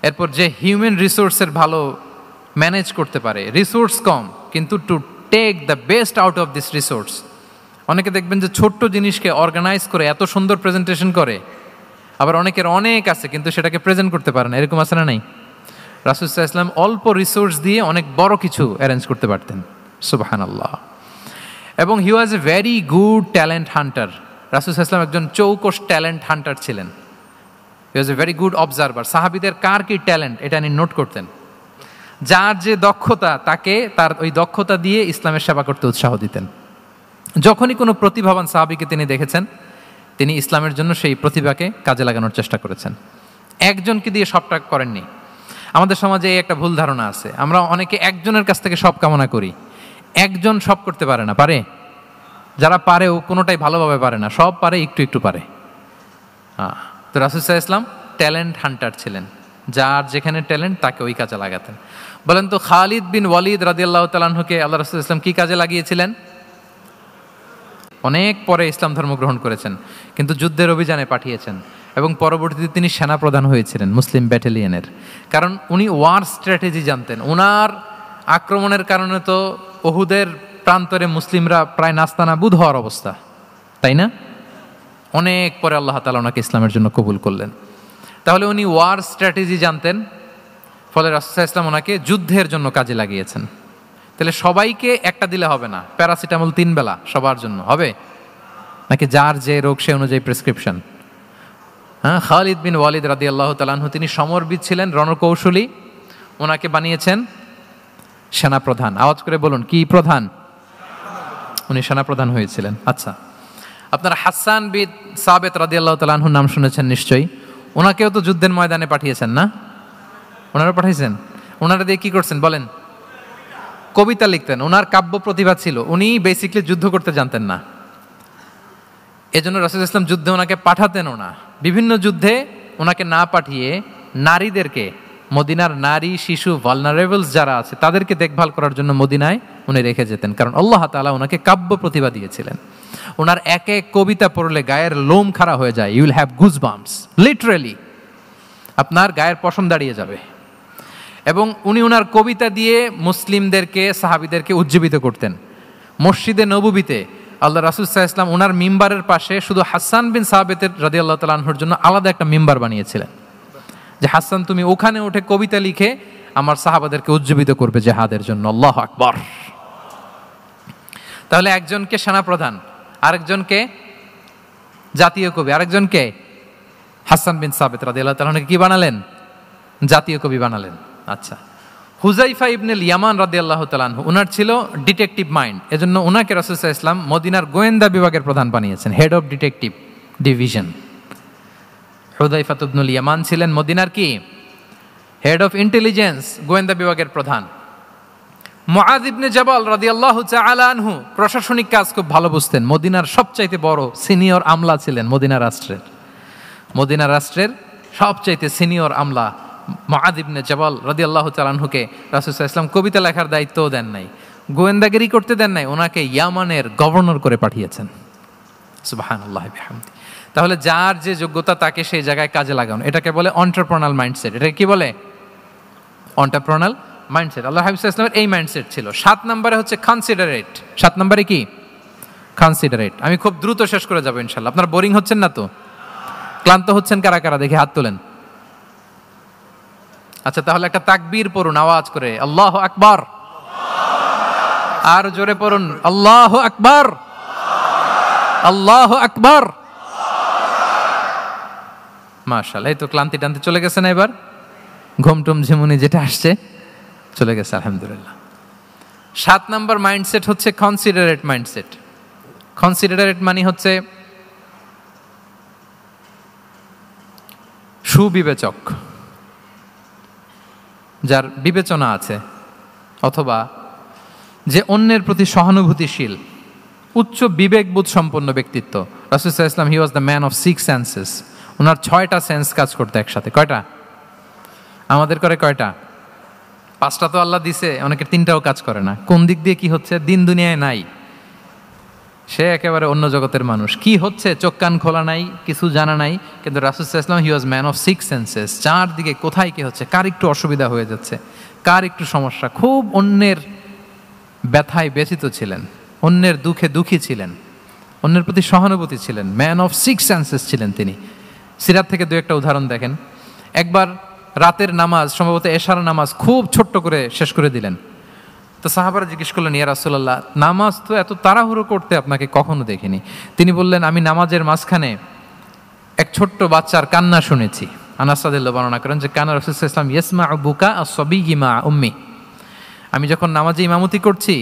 এরপর যে হিউম্যান রিসোর্সের ভালো ম্যানেজ করতে পারে, রিসোর্স কম, কিন্তু to take the best out of this resource. অনেকে দেখবেন যে ছোট্ট জিনিসকে অর্গানাইজ করে এত সুন্দর প্রেজেন্টেশন করে, আবার অনেকের অনেক আছে কিন্তু সেটাকে প্রেজেন্ট করতে পারে না, এরকম আছে না নাই? রাসূল সাল্লাল্লাহু আলাইহি ওয়াসাল্লাম অল্প রিসোর্স দিয়ে অনেক বড় কিছু অ্যারেঞ্জ করতে পারতেন, সুবহানাল্লাহ। এবং he was a very good talent hunter. রাসূল সাল্লাল্লাহু আলাইহি ওয়াসাল্লাম একজন চৌকস ট্যালেন্ট হান্টার ছিলেন। He was a very good observer. সাহাবীদের কার কি ট্যালেন্ট এটা তিনি নোট করতেন। যার যে দক্ষতা তাকে তার ওই দক্ষতা দিয়ে ইসলামের সেবা করতে উৎসাহ দিতেন। যখনই কোনো প্রতিভাবান সাহাবীকে তিনি দেখেছেন, তিনি ইসলামের জন্য সেই প্রতিভাকে কাজে লাগানোর চেষ্টা করেছেন। একজনকে দিয়ে সবটা করেননি। আমাদের সমাজে এই একটা ভুল ধারণা আছে, আমরা অনেকে একজনের কাছ থেকে সব কামনা করি। একজন সব করতে পারে না, পারে? যারা পারেও কোনোটাই ভালোভাবে পারে না, সব পারে একটু একটু পারে। তো রাসূল সাল্লাল্লাহু আলাইহি ওয়াসাল্লাম ট্যালেন্ট হান্টার ছিলেন, যার যেখানে ট্যালেন্ট তাকে ওই কাজে লাগাতেন। বলেন তো খালিদ বিন ওয়ালিদ রাদিয়াল্লাহু তাআলা আনহুকে আল্লাহ রাসূল সাল্লাল্লাহু আলাইহি ওয়াসাল্লাম কি কাজে লাগিয়েছিলেন? অনেক পরে ইসলাম ধর্ম গ্রহণ করেছেন, কিন্তু যুদ্ধের অভিযানে পাঠিয়েছেন এবং পরবর্তীতে তিনি সেনাপ্রধান হয়েছিলেন মুসলিম ব্যাটালিয়নের। কারণ উনি ওয়ার স্ট্র্যাটেজি জানতেন। ওনার আক্রমণের কারণে তো উহুদের প্রান্তরে মুসলিমরা প্রায় নাস্তানাবুদ হওয়ার অবস্থা, তাই না? অনেক পরে আল্লাহ তাআলা ওনাকে ইসলামের জন্য কবুল করলেন। তাহলে উনি ওয়ার স্ট্র্যাটেজি জানতেন, ফলে রাসূল সাল্লাল্লাহু আলাইহি ওয়াসাল্লাম ওনাকে যুদ্ধের জন্য কাজে লাগিয়েছেন। তাহলে সবাইকে একটা দিলে হবে না, প্যারাসিটামল 3 বেলা সবার জন্য হবে নাকি যার যে রোগ সে অনুযায়ী প্রেসক্রিপশন? হ্যাঁ, খালিদ বিন ওয়ালিদ রাদিয়াল্লাহু তাআলা আনহু তিনি সমরবিদ ছিলেন, রণকৌশলী। ওনাকে বানিয়েছেন সেনাপ্রধান। আওয়াজ করে বলুন, কি প্রধান? উনি সেনাপ্রধান হয়েছিলেন। আচ্ছা, আপনারা হাসান বিন সাবিত রাদিয়াল্লাহু তাআলা আনহুর নাম শুনেছেন নিশ্চয়ই। ওনাকেও তো যুদ্ধের ময়দানে পাঠিয়েছেন না? ওনারা পাঠিয়েছেন। ওনারা দিয়ে কি করছেন বলেন? কবিতা লিখতেন। ওনার কাব্য প্রতিভা ছিল। উনি বেসিক্যালি যুদ্ধ করতে জানতেন না, এজন্য রাসূল সাল্লাল্লাহু আলাইহি ওয়াসাল্লাম যুদ্ধে ওনাকে পাঠাতেনও না। বিভিন্ন যুদ্ধে ওনাকে না পাঠিয়ে নারীদেরকে, মদিনার নারী শিশু ভালনারেবলস যারা আছে তাদেরকে দেখভাল করার জন্য মদিনায় উনি রেখে যেতেন, কারণ আল্লাহ তাআলা ওনাকে কাব্য প্রতিভা দিয়েছিলেন। ওনার এক এক কবিতা পড়লে গায়ের লোম খাড়া হয়ে যায়। You will have goosebumps, literally আপনার গায়ের পশম দাঁড়িয়ে যাবে। এবং উনি ওনার কবিতা দিয়ে মুসলিমদেরকে, সাহাবীদেরকে উজ্জীবিত করতেন। মসজিদে নববীতে আল্লাহ রাসূল সাল্লাল্লাহু আলাইহি ওয়াসাল্লাম ওনার মিম্বারের পাশে শুধু হাসান বিন সাবিত রাদিয়াল্লাহু তাআলা আনহুর জন্য আলাদা একটা মিম্বার বানিয়েছিলেন, যে হাসান তুমি ওখানে উঠে কবিতা লিখে আমার সাহাবাদেরকে উজ্জীবিত করবে জিহাদের জন্য। আল্লাহু আকবার। তাহলে একজনকে সেনাপ্রধান, আরেকজনকে জাতীয় কবি, আরেকজনকে হাসান বিন সাবিত রাদিয়াল্লাহু তাআলা আনহুকে কি বানালেন? জাতীয় কবি বানালেন। আচ্ছা, হুযাইফা ইবনুল ইয়ামান রাদিয়াল্লাহু তাআলা আনহু, ওনার ছিল ডিটেকটিভ মাইন্ড, এজন্য ওনাকে রাসূল সাল্লাল্লাহু আলাইহি ওয়াসাল্লাম মদিনার গোয়েন্দা বিভাগের প্রধান বানিয়েছেন, হেড অফ ডিটেকটিভ ডিভিশন। হুযাইফা ইবনুল ইয়ামান ছিলেন মদিনার কি? হেড অফ ইন্টেলিজেন্স, গোয়েন্দা বিভাগের প্রধান। মুআয ইবনে জাবাল রাদিয়াল্লাহু তাআলা আনহু প্রশাসনিক কাজ খুব ভালো বুঝতেন। মদিনার সবচাইতে বড় সিনিয়র আমলা ছিলেন মদিনা রাষ্ট্রের। মদিনা রাষ্ট্রের সবচাইতে সিনিয়র আমলা মুআয ইবনে জাবাল রাদিয়াল্লাহু তাআলা আনহুকে রাসূল সাল্লাল্লাহু আলাইহি ওয়াসাল্লাম কবিতা লেখার দায়িত্বও দেন নাই, গোয়েন্দাগিরি করতে দেন নাই, ওনাকে ইয়ামানের গভর্নর করে পাঠিয়েছেন। সুবহানাল্লাহ বিহামদি। তাহলে যার যে যোগ্যতা তাকে সেই জায়গায় কাজে লাগানো, এটাকে বলে এন্টারপ্রেনাল মাইন্ডসেট। এটাকে কি বলে? এন্টারপ্রেনাল মাইন্ডসেট। আল্লাহ হাবিব সাল্লাল্লাহু আলাইহি ওয়াসাল্লামের এই মাইন্ডসেট ছিল। 7 নম্বরে হচ্ছে কনসিডারেট। 7 নম্বরে কি? কনসিডারেট। আমি খুব দ্রুত শেষ করে যাব ইনশাআল্লাহ। আপনারা বোরিং হচ্ছেন না তো? ক্লান্ত হচ্ছেন কারা কারা দেখি হাত তোলেন। আচ্ছা, তাহলে একটা তাকবীর পড়ুন আওয়াজ করে, আল্লাহু আকবার। আর জোরে পড়ুন, আল্লাহু আকবার, আল্লাহু আকবার। মাশাআল্লাহ, এই তো ক্লান্তি টান্তি চলে গেছে না? এবার ঘুমটুম ঝিমুনি যেটা আসছে চলে গেছে আলহামদুলিল্লাহ। 7 নম্বর মাইন্ডসেট হচ্ছে কনসিডারেট মাইন্ডসেট। কনসিডারেট মানে হচ্ছে সুবিবেচক, যার বিবেচনা আছে, অথবা যে অন্যের প্রতি সহানুভূতিশীল, উচ্চ বিবেকবোধ সম্পন্ন ব্যক্তিত্ব। রাসূল সাল্লাল্লাহু আলাইহি ওয়াসাল্লাম he was the man of 6 senses. ওনার 6টা সেন্স কাজ করতে একসাথে। কয়টা? আমাদের করে কয়টা? 5টা তো আল্লাহ দিছে, অনেকের 3টাও কাজ করে না। কোন দিক দিয়ে কি হচ্ছে দিন দুনিয়ায় নাই, সে একেবারে অন্য জগতের মানুষ। কি হচ্ছে চোখ কান খোলা নাই, কিছু জানা নাই। কিন্তু রাসূল সাল্লাল্লাহু আলাইহি ওয়াসাল্লাম he was man of 6 senses. চারদিকে কোথায় কি হচ্ছে, কার একটু অসুবিধা হয়ে যাচ্ছে, কার একটু সমস্যা, খুব অন্যের ব্যথায় ব্যথিত ছিলেন, অন্যের দুঃখে দুঃখী ছিলেন, অন্যের প্রতি সহানুভূতি ছিলেন, ম্যান অফ সিক্স সেন্সেস ছিলেন তিনি। সিরাত থেকে দু একটা উদাহরণ দেখেন। একবার রাতের নামাজ, সম্ভবত এশার নামাজ, খুব ছোট্ট করে শেষ করে দিলেন। তো সাহাবারা জিজ্ঞেস করলেন, ইয়া রাসূলুল্লাহ, নামাজ তো এত তাড়াহুড়ো করতে আপনাকে কখনো দেখিনি। তিনি বললেন, আমি নামাজের মাঝখানে এক ছোট্ট বাচ্চার কান্না শুনেছি। আনাস রাদিয়াল্লাহু বর্ণনা করেন যে কানা রাসূলুল্লাহ সাল্লাল্লাহু আলাইহি ওয়াসাল্লাম ইয়াসমাউ বুকা আস-সাবিয়্যি মা উম্মি। আমি যখন নামাজে ইমামতি করছি,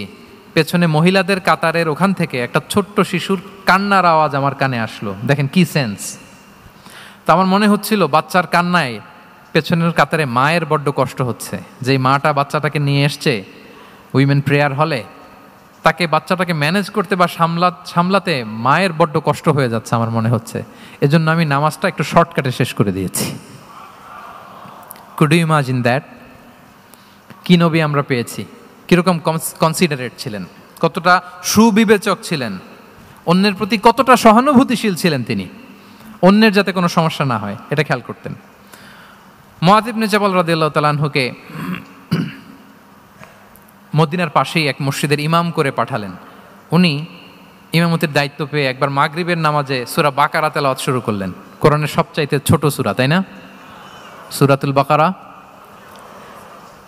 পেছনে মহিলাদের কাতারের ওখান থেকে একটা ছোট্ট শিশুর কান্নার আওয়াজ আমার কানে আসলো। দেখেন কি সেন্স। তো আমার মনে হচ্ছিল বাচ্চার কান্নায় পেছনের কাতারে মায়ের বড্ড কষ্ট হচ্ছে, যে মাটা বাচ্চাটাকে নিয়ে এসছে উইমেন প্রেয়ার হলে, তাকে বাচ্চাটাকে ম্যানেজ করতে বা সামলাতে মায়ের বড্ড কষ্ট হয়ে যাচ্ছে আমার মনে হচ্ছে। এজন্য আমি নামাজটা একটু শর্টকাটে শেষ করে দিয়েছি। Could you imagine that? কি নবী আমরা পেয়েছি, কিরকম কনসিডারেট ছিলেন, কতটা সুবিবেচক ছিলেন, অন্যের প্রতি কতটা সহানুভূতিশীল ছিলেন তিনি, অন্যের যাতে কোনো সমস্যা না হয় এটা খেয়াল করতেন। মুআয ইবনে জাবাল রাদিয়াল্লাহু তাআলা আনহুকে মদিনার পাশেই এক মসজিদের ইমাম করে পাঠালেন। উনি ইমামতির দায়িত্ব পেয়ে একবার মাগরিবের নামাজে সূরা বাকারা তেলাওয়াত শুরু করলেন। কোরআনের সবচাইতে ছোট সূরা, তাই না? সূরাতুল বাকারা,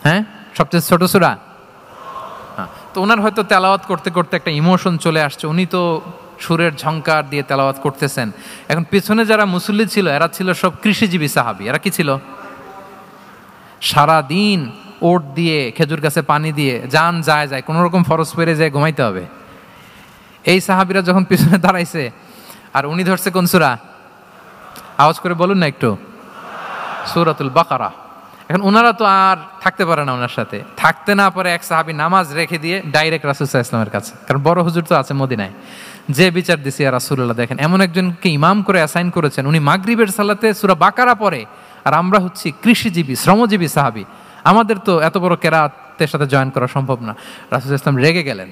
হ্যাঁ, সবচেয়ে ছোট সূরা। হ্যাঁ, তো ওনার হয়তো তেলাওয়াত করতে করতে একটা ইমোশন চলে আসছে, উনি তো সুরের ঝংকার দিয়ে তেলাওয়াত করতেছেন। এখন পিছনে যারা মুসল্লি ছিল এরা ছিল সব কৃষিজীবী সাহাবী। এরা কি ছিল? সারা দিন ওট দিয়ে, খেজুর গাছে পানি দিয়ে যান যায় কোনো রকম ফরজ পেরে যায় ঘুমাইতে হবে। এই সাহাবীরা যখন পিছনে দাঁড়াইছে আর উনি ধরছে কোন সূরা, আওয়াজ করে বলুন না একটু, সূরাতুল বাকারা। এখন ওনারা তো আর থাকতে পারে না, ওনার সাথে থাকতে না পারে এক সাহাবী নামাজ রেখে দিয়ে ডাইরেক্ট রাসূল সাল্লাল্লাহু আলাইহি ওয়াসাল্লামের কাছে, কারণ বড় হুজুর তো আছে মদিনায়। যে বিচার দিছে ইয়া রাসূলুল্লাহ, দেখেন এমন একজনকে ইমাম করে অ্যাসাইন করেছেন, উনি মাগরিবের সালাতে সূরা বাকারা পড়ে, আর আমরা হচ্ছি কৃষিজীবী শ্রমজীবী সাহাবী, আমাদের তো এত বড় কেরাতের সাথে জয়েন করা সম্ভব না। রাসূল সাল্লাল্লাহু আলাইহি ওয়াসাল্লাম রেগে গেলেন,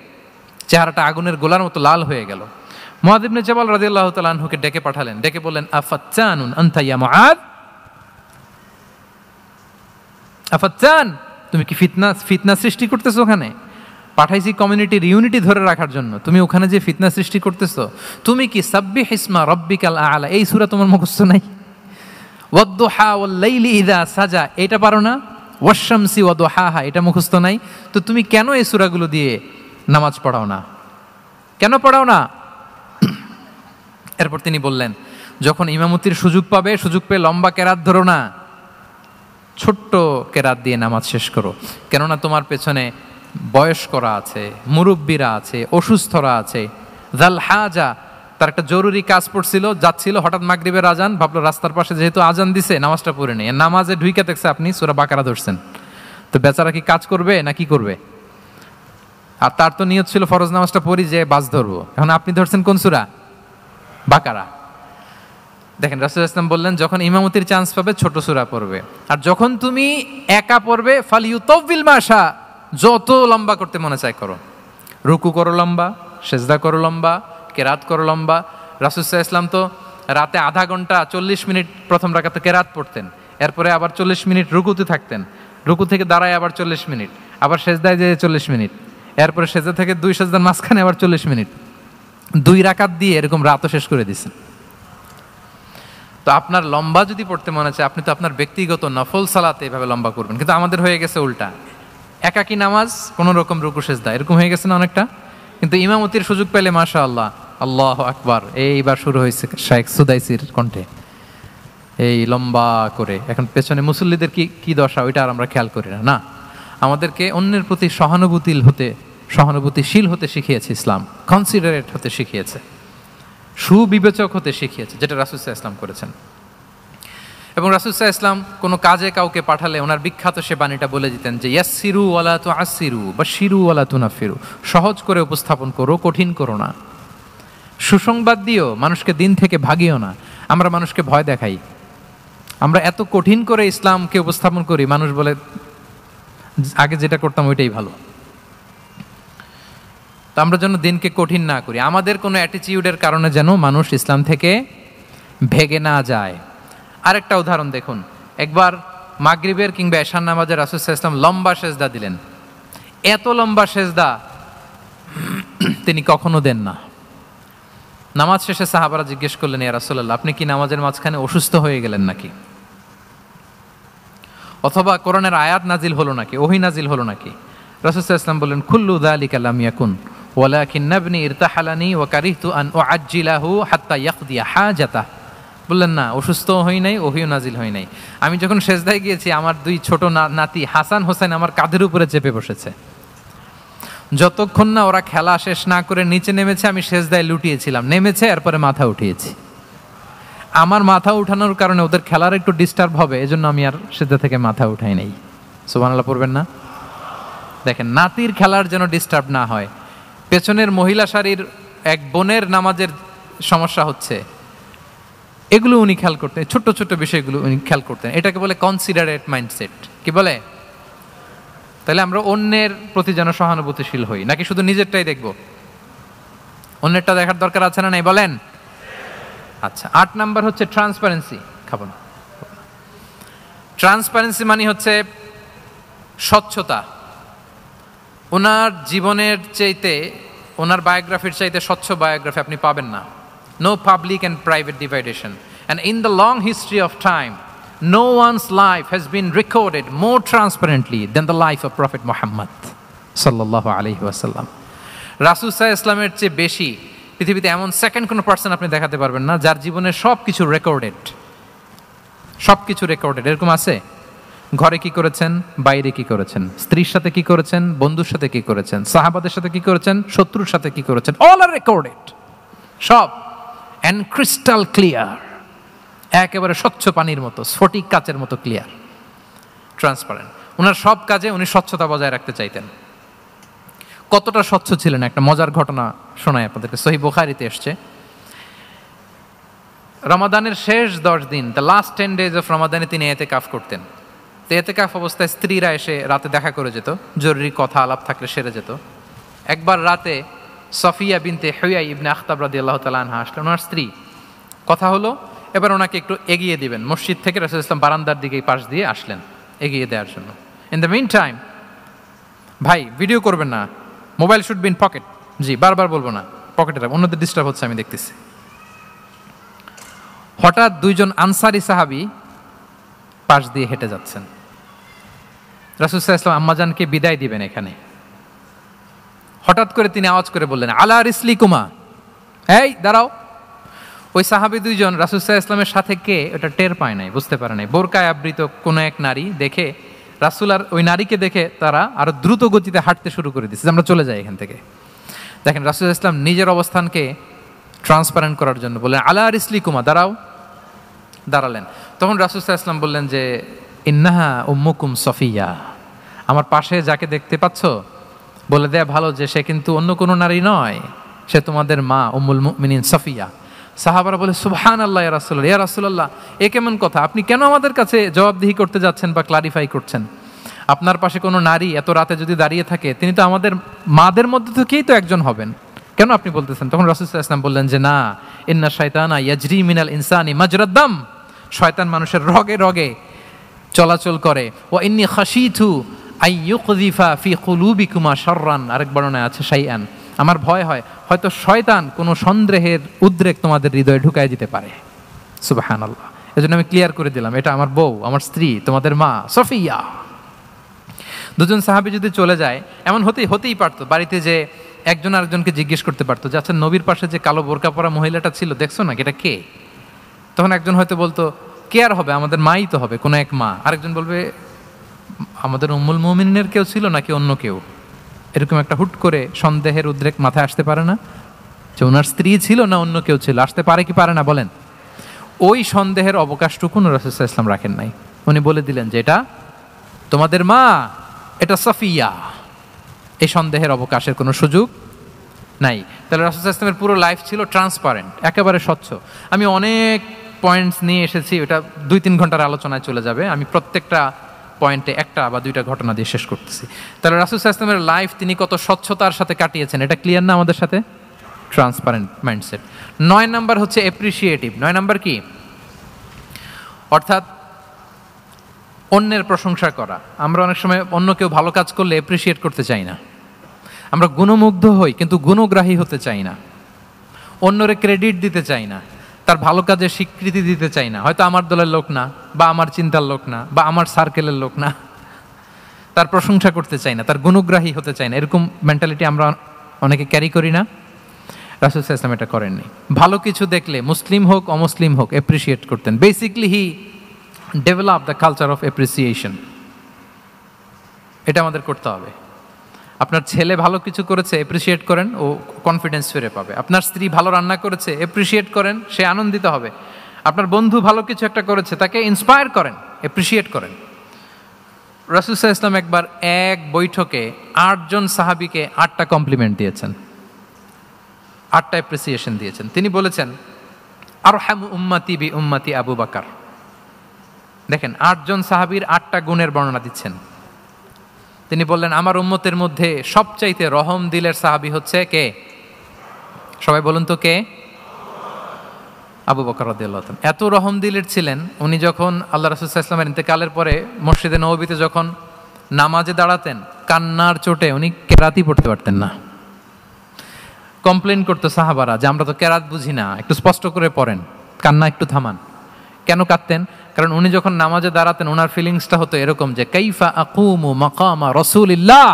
চেহারাটা আগুনের গোলার মতো লাল হয়ে গেল। মুআয ইবনে জাবাল রাদিয়াল্লাহু তাআলা আনহুকে ডেকে পাঠালেন, ডেকে বললেন, আফাত্তানুন আনতা ইয়া মুআয, আফাত্তান, তুমি কি ফিতনা সৃষ্টি করতেছো? ওখানে পাঠাইছি কমিউনিটির ইউনিটি ধরে রাখার জন্য, তুমি ওখানে যে ফিতনা সৃষ্টি করতেছো। তুমি কি সাব্বিহ ইসমা রাব্বিকাল আ'লা এই সূরা তোমার মুখস্থ নাই? ওয়াদ-দুহা ওয়াল-লাইলি ইযা সাজা এটা পারো না? ওয়াশ-শামসি ওয়া দুহাহা এটা মুখস্থ নাই? তো তুমি কেন এই সূরাগুলো দিয়ে নামাজ পড়াও না? কেন পড়াও না? এরপর তিনি বললেন, যখন ইমামতির সুযোগ পাবে, সুযোগ পেয়ে লম্বা কেরাত ধরো না, ছোট্ট কেরাত দিয়ে নামাজ শেষ করো। কেননা তোমার পেছনে বয়স্করা আছে, মুরব্বীরা আছে, অসুস্থরা আছে। যাল হাজা, তার একটা জরুরি কাজ পড়ছিল, যাচ্ছিল, হঠাৎ মাগরিবের আজান, ভাবলো রাস্তার পাশে যেহেতু আজান দিছে নামাজটা পড়ে নেই। নামাজে ঢুইকা দেখছে আপনি সূরা বাকারা ধরছেন, তো বেচারা কি কাজ করবে না কি করবে? আর তার তো নিয়ত ছিল ফরজ নামাজটা পড়ি যে বাস ধরবো, এখন আপনি ধরছেন কোন সূরা? বাকারা। দেখেন রাসূল সাল্লাল্লাহু আলাইহি ওয়াসাল্লাম বললেন, যখন ইমামতির চান্স পাবে ছোট সূরা পড়বে, আর যখন তুমি একা পড়বে ফালিউতাউবিল মাশা, যত লম্বা করতে মনে চায় করো, রুকু করো লম্বা, সেজদা করো লম্বা, কেরাত করো লম্বা। রাসূল সাল্লাল্লাহু আলাইহি ওয়াসাল্লাম তো রাতে আধা ঘন্টা 40 মিনিট প্রথম রাকাতে কেরাত পড়তেন, এরপরে আবার 40 মিনিট রুকুতে থাকতেন, রুকু থেকে দাঁড়ায় আবার 40 মিনিট, আবার সেজদায় যেয়ে 40 মিনিট, এরপরে সেজদা থেকে 2 সেজদার মাঝখানে আবার 40 মিনিট, 2 রাকাত দিয়ে এরকম রাতও শেষ করে দিয়েছেন। তো আপনার লম্বা যদি পড়তে মনে চায়, আপনি তো আপনার ব্যক্তিগত নফল সালাতে এভাবে লম্বা করবেন। কিন্তু আমাদের হয়ে গেছে উল্টা, একাকী নামাজ, কোনো রকম রুকু সেজদা, এরকম হয়ে গেছে না অনেকটা। কিন্তু ইমামতির সুযোগ পেলে মাশাআল্লাহ, আল্লাহু আকবার, এইবার শুরু হয়েছে শাইখ সুদাইসির কণ্ঠে এই লম্বা করে। এখন পেছনে মুসল্লিদের কি দশা ওইটা আর আমরা খেয়াল করি না। না, আমাদেরকে অন্যের প্রতি সহানুভূতিশীল হতে শিখিয়েছে ইসলাম, কনসিডারেট হতে শিখিয়েছে, সুবিবেচক হতে শিখিয়েছে, যেটা রাসূল সাল্লাল্লাহু আলাইহি ওয়াসাল্লাম করেছেন। এবং রাসূল সাল্লাল্লাহু আলাইহি ওয়াসাল্লাম কোনো কাজে কাউকে পাঠালে ওনার বিখ্যাত সে বাণীটা বলে দিতেন যে ইয়াসসিরু ওয়ালা তুআসসিরু বাশশিরু ওয়ালা তুনাফিরু, সহজ করে উপস্থাপন করো, কঠিন করো না। সুসংবাদ দিও, মানুষকে দিন থেকে ভাগিও না। আমরা মানুষকে ভয় দেখাই, আমরা এত কঠিন করে ইসলামকে উপস্থাপন করি, মানুষ বলে আগে যেটা করতাম ওইটাই ভালো। তো আমরা যেন দিনকে কঠিন না করি, আমাদের কোনো অ্যাটিটিউডের কারণে যেন মানুষ ইসলাম থেকে ভেগে না যায়। আরেকটা উদাহরণ দেখুন, একবার মাগরিবের কিংবা এশার নামাজে রাসূল সাল্লাল্লাহু আলাইহি ওয়াসাল্লাম লম্বা সেজদা দিলেন, এত লম্বা সেজদা তিনি কখনো দেন না। নামাজ শেষে সাহাবারা জিজ্ঞেস করলেন, ইয়া রাসূলুল্লাহ, আপনি কি নামাজের মাঝখানে অসুস্থ হয়ে গেলেন নাকি, অথবা কোরআনের আয়াত নাজিল হলো নাকি, ওহী নাজিল হলো নাকি? রাসূল সাল্লাল্লাহু আলাইহি ওয়াসাল্লাম বললেন, কুল্লু যালিকা লাম ইয়াকুন ওয়ালাকিন্নাবনি ইরতাহালানি ওয়া কারিহতু আন উআজ্জিলাহু হাত্তা ইয়াকদিয়া হাজাতাহ। বললেন না, অসুস্থ হই নাই, ওহীও নাজিল হয় নাই। আমি যখন সেজদায় গিয়েছি, আমার দুই ছোট নাতি হাসান হোসেন আমার কাঁধের উপরে চেপে বসেছে। যতক্ষণ না ওরা খেলা শেষ না করে নিচে নেমেছে, আমি সেজদায় লুটিয়েছিলাম, নেমেছে এরপরে মাথা উঠিয়েছি। আমার মাথা উঠানোর কারণে ওদের খেলার একটু ডিস্টার্ব হবে, এজন্য আমি আর সেজদা থেকে মাথা উঠাই নাই। সুবহানাল্লাহ পড়বেন না? দেখেন, নাতির খেলার যেন ডিস্টার্ব না হয়। পেছনের মহিলা সারির এক বোনের নামাজের সমস্যা হচ্ছে, এগুলো উনি খেয়াল করতেন, ছোট্ট ছোট্ট বিষয়গুলো উনি খেয়াল করতেন। এটাকে বলে কনসিডারেট মাইন্ডসেট। কি বলে? তাহলে আমরা অন্যের প্রতি যেন সহানুভূতিশীল হই, নাকি শুধু নিজেরটাই দেখব? অন্যেরটা দেখার দরকার আছে না নাই বলেন? আচ্ছা, 8 নাম্বার হচ্ছে ট্রান্সপারেন্সি। খাবো না। ট্রান্সপারেন্সি মানে হচ্ছে স্বচ্ছতা। ওনার জীবনের চাইতে, ওনার বায়োগ্রাফির চাইতে স্বচ্ছ বায়োগ্রাফি আপনি পাবেন না। No public and private dividation. And in the long history of time, no one's life has been recorded more transparently than the life of Prophet Muhammad sallallahu alaihi wasallam. রাসূল সাল্লাল্লাহু আলাইহি ওয়াসাল্লামের চেয়ে বেশি পৃথিবীতে এমন সেকেন্ড কোনো পার্সন আপনি দেখাতে পারবেন না যার জীবনের সব কিছু রেকর্ডেড। সব কিছু রেকর্ডেড। এরকম আছে? ঘরে কি করেছেন, বাইরে কি করেছেন, স্ত্রীর সাথে কি করেছেন, বন্ধুর সাথে কি করেছেন, সাহাবাদের সাথে কি করেছেন, শত্রুর সাথে কি করেছেন, অল আর রেকর্ডেড। সব অ্যান্ড ক্রিস্টাল ক্লিয়ার, একেবারে স্বচ্ছ পানির মতো, স্ফটিক কাচের মতো ক্লিয়ার, ট্রান্সপারেন্ট। ওনার সব কাজে উনি স্বচ্ছতা বজায় রাখতে চাইতেন। কতটা স্বচ্ছ ছিলেন, একটা মজার ঘটনা শোনায় আপনাদেরকে। সহিহ বুখারীতে এসছে, রমাদানের শেষ 10 দিন, দ্য লাস্ট 10 days অফ রমাদানে তিনি এতেকাফ করতেন। তো এতেকাফ অবস্থায় স্ত্রীরা এসে রাতে দেখা করে যেত, জরুরি কথা আলাপ থাকলে সেরে যেত। একবার রাতে সফিয়া বিনতে হুয়াই ইবনে আখতাব রাদিয়াল্লাহু তাআলা আনহা আসলেন, ওনার স্ত্রী। কথা হলো, এবার ওনাকে একটু এগিয়ে দিবেন। মসজিদ থেকে রাসূল ইসলাম বারান্দার দিকে পাশ দিয়ে আসলেন এগিয়ে দেওয়ার জন্য। ইন দ্য মিন টাইম, ভাই ভিডিও করবেন না, mobile should be in pocket. জি, বারবার বলবো না, পকেটে রাখ, অন্যদের ডিস্টার্ব হচ্ছে আমি দেখতেছি। হঠাৎ 2জন আনসারি সাহাবী পাশ দিয়ে হেঁটে যাচ্ছেন। রাসূল সাল্লাল্লাহু আলাইহি ওয়াসাল্লাম আম্মাজানকে বিদায় দিবেন এখানে। হঠাৎ করে তিনি আওয়াজ করে বললেন, আলা রিসলিকুমা, এই দাঁড়াও। ওই সাহাবী 2জন রাসূল সাল্লাল্লাহু আলাইহি ওয়াসাল্লামের সাথে কে ওটা টের পায় নাই, বুঝতে পারে নাই। বোরকায় আবৃত কোনো এক নারী দেখে, রাসূল আর ওই নারীকে দেখে তারা আরো দ্রুত গতিতে হাঁটতে শুরু করে দিচ্ছে, আমরা চলে যাই এখান থেকে। দেখেন, রাসূল সাল্লাল্লাহু আলাইহি ওয়াসাল্লাম নিজের অবস্থানকে ট্রান্সপারেন্ট করার জন্য বললেন, আলা রিসলিকুমা, দাঁড়াও। দাঁড়ালেন। তখন রাসূল সাল্লাল্লাহু আলাইহি ওয়াসাল্লাম বললেন যে, ইন্নাহা উম্মুকুম সফিয়া, আমার পাশে যাকে দেখতে পাচ্ছ, বলে দেয়া ভালো যে সে কিন্তু অন্য কোনো নারী নয়, সে তোমাদের মা উম্মুল মুমিনিন সফিয়া। সাহাবারা বলে, সুবহানাল্লাহ ইয়া রাসূলুল্লাহ, ইয়া রাসূলুল্লাহ, এ কেমন কথা? আপনি কেন আমাদের কাছে জবাবদিহি করতে যাচ্ছেন বা ক্লারিফাই করছেন? আপনার পাশে কোনো নারী এত রাতে যদি দাঁড়িয়ে থাকে, তিনি তো আমাদের মাদের মধ্যে থেকেই তো একজন হবেন, কেন আপনি বলতেছেন? তখন রাসূল সাল্লাল্লাহু আলাইহি ওয়াসাল্লাম বললেন যে, না, ইন্না শাইতানা ইয়াজরি মিনাল ইনসানি মাজরাদ দাম, শয়তান মানুষের রগে রগে চলাচল করে। ওয়া ইন্নী খাশিতু আইয়ুকযিফা ফি কুলুবিকুমা শাররান, আরেক বর্ণনায় আছে শাইআন, আমার ভয় হয় হয়তো শয়তান কোনো সন্দেহের উদ্রেক তোমাদের হৃদয়ে ঢুকায় দিতে পারে। সুবহানাল্লাহ। এজন্য আমি ক্লিয়ার করে দিলাম, এটা আমার বউ, আমার স্ত্রী, তোমাদের মা সফিয়া। 2জন সাহাবী যদি চলে যায়, এমন হতেই পারতো বাড়িতে যে একজন আরেকজনকে জিজ্ঞেস করতে পারতো যে, আচ্ছা, নবীর পাশে যে কালো বোরকা পরা মহিলাটা ছিল, দেখছো না, এটা কে? তখন একজন হয়তো বলতো, কে আর হবে, আমাদের মাই তো হবে, কোনো এক মা। আরেকজন বলবে, আমাদের উম্মুল মুমিনিনের কেউ ছিল নাকি অন্য কেউ? এরকম একটা হুট করে সন্দেহের উদ্রেক মাথায় আসতে পারে না যে ওনার স্ত্রী ছিল না অন্য কেউ ছিল? আসতে পারে কি পারে না বলেন? ওই সন্দেহের অবকাশটুকু রাসূল সাল্লাল্লাহু আলাইহি ওয়াসাল্লাম রাখেন নাই। উনি বলে দিলেন যে, এটা তোমাদের মা, এটা সফিয়া। এই সন্দেহের অবকাশের কোনো সুযোগ নাই। তাহলে রাসূল সাল্লাল্লাহু আলাইহি ওয়াসাল্লামের পুরো লাইফ ছিল ট্রান্সপারেন্ট, একেবারে স্বচ্ছ। আমি অনেক পয়েন্টস নিয়ে এসেছি, এটা 2-3 ঘন্টার আলোচনায় চলে যাবে। আমি প্রত্যেকটা পয়েন্টে একটা বা 2টা ঘটনা দিয়ে শেষ করতেছি। তাহলে রাসূল সাল্লাল্লাহু আলাইহি ওয়াসাল্লামের লাইফ তিনি কত স্বচ্ছতার সাথে কাটিয়েছেন, এটা ক্লিয়ার না আমাদের সাথে? Transparent mindset. 9 নাম্বার হচ্ছে অ্যাপ্রিসিয়েটিভ। 9 নাম্বার কি? অর্থাৎ অন্যের প্রশংসা করা। আমরা অনেক সময় অন্য কেউ ভালো কাজ করলে অ্যাপ্রিসিয়েট করতে চাই না, আমরা গুণমুগ্ধ হই কিন্তু গুণগ্রাহী হতে চাই না, অন্যরে ক্রেডিট দিতে চাই না, তার ভালো কাজে স্বীকৃতি দিতে চাই না। হয়তো আমার দলের লোক না, বা আমার চিন্তার লোক না, বা আমার সার্কেলের লোক না, তার প্রশংসা করতে চাই না, তার গুণগ্রাহী হতে চাই না। এরকম মেন্টালিটি আমরা অনেকে ক্যারি করি না। রাসূল সাল্লাল্লাহু আলাইহি ওয়াসাল্লাম এটা করেননি। ভালো কিছু দেখলে মুসলিম হোক অমুসলিম হোক অ্যাপ্রিসিয়েট করতেন। Basically he develop the culture of appreciation. এটা আমাদের করতে হবে। আপনার ছেলে ভালো কিছু করেছে, অ্যাপ্রিসিয়েট করেন, ও কনফিডেন্স ফিরে পাবে। আপনার স্ত্রী ভালো রান্না করেছে, অ্যাপ্রিসিয়েট করেন, সে আনন্দিত হবে। আপনার বন্ধু ভালো কিছু একটা করেছে, তাকে ইন্সপায়ার করেন, অ্যাপ্রিসিয়েট করেন। রাসূল সাল্লাল্লাহু আলাইহি ওয়াসাল্লাম একবার এক বৈঠকে 8 জন সাহাবীকে 8টা কমপ্লিমেন্ট দিয়েছেন, 8টা অ্যাপ্রিসিয়েশন দিয়েছেন। তিনি বলেছেন, আরহামু উম্মতি বি উম্মতি আবু বকর। দেখেন, 8 জন সাহাবীর 8টা গুণের বর্ণনা দিচ্ছেন। তিনি বললেন, আমার উম্মতের মধ্যে সবচাইতে রহম দিলের সাহাবী হচ্ছে কে? সবাই বলুন তো কে? আবু বকর রাদিয়াল্লাহু তাআলা। এত রহম দিলের ছিলেন, উনি যখন আল্লাহ রাসূল সাল্লাল্লাহু আলাইহি ওয়াসাল্লামের ইন্তেকালের পরে মসজিদে নববীতে যখন নামাজে দাঁড়াতেন, কান্নার চোটে উনি কেরাতই পড়তে পারতেন না। কমপ্লেন করতো সাহাবারা যে আমরা তো কেরাত বুঝি না, একটু স্পষ্ট করে পড়েন, কান্না একটু থামান। কেন কাঁদতেন? কারণ উনি যখন নামাজে দাঁড়াতেন ওনার ফিলিংসটা হতো এরকম যে কাইফা আকুমু মাকামা রাসূলিল্লাহ,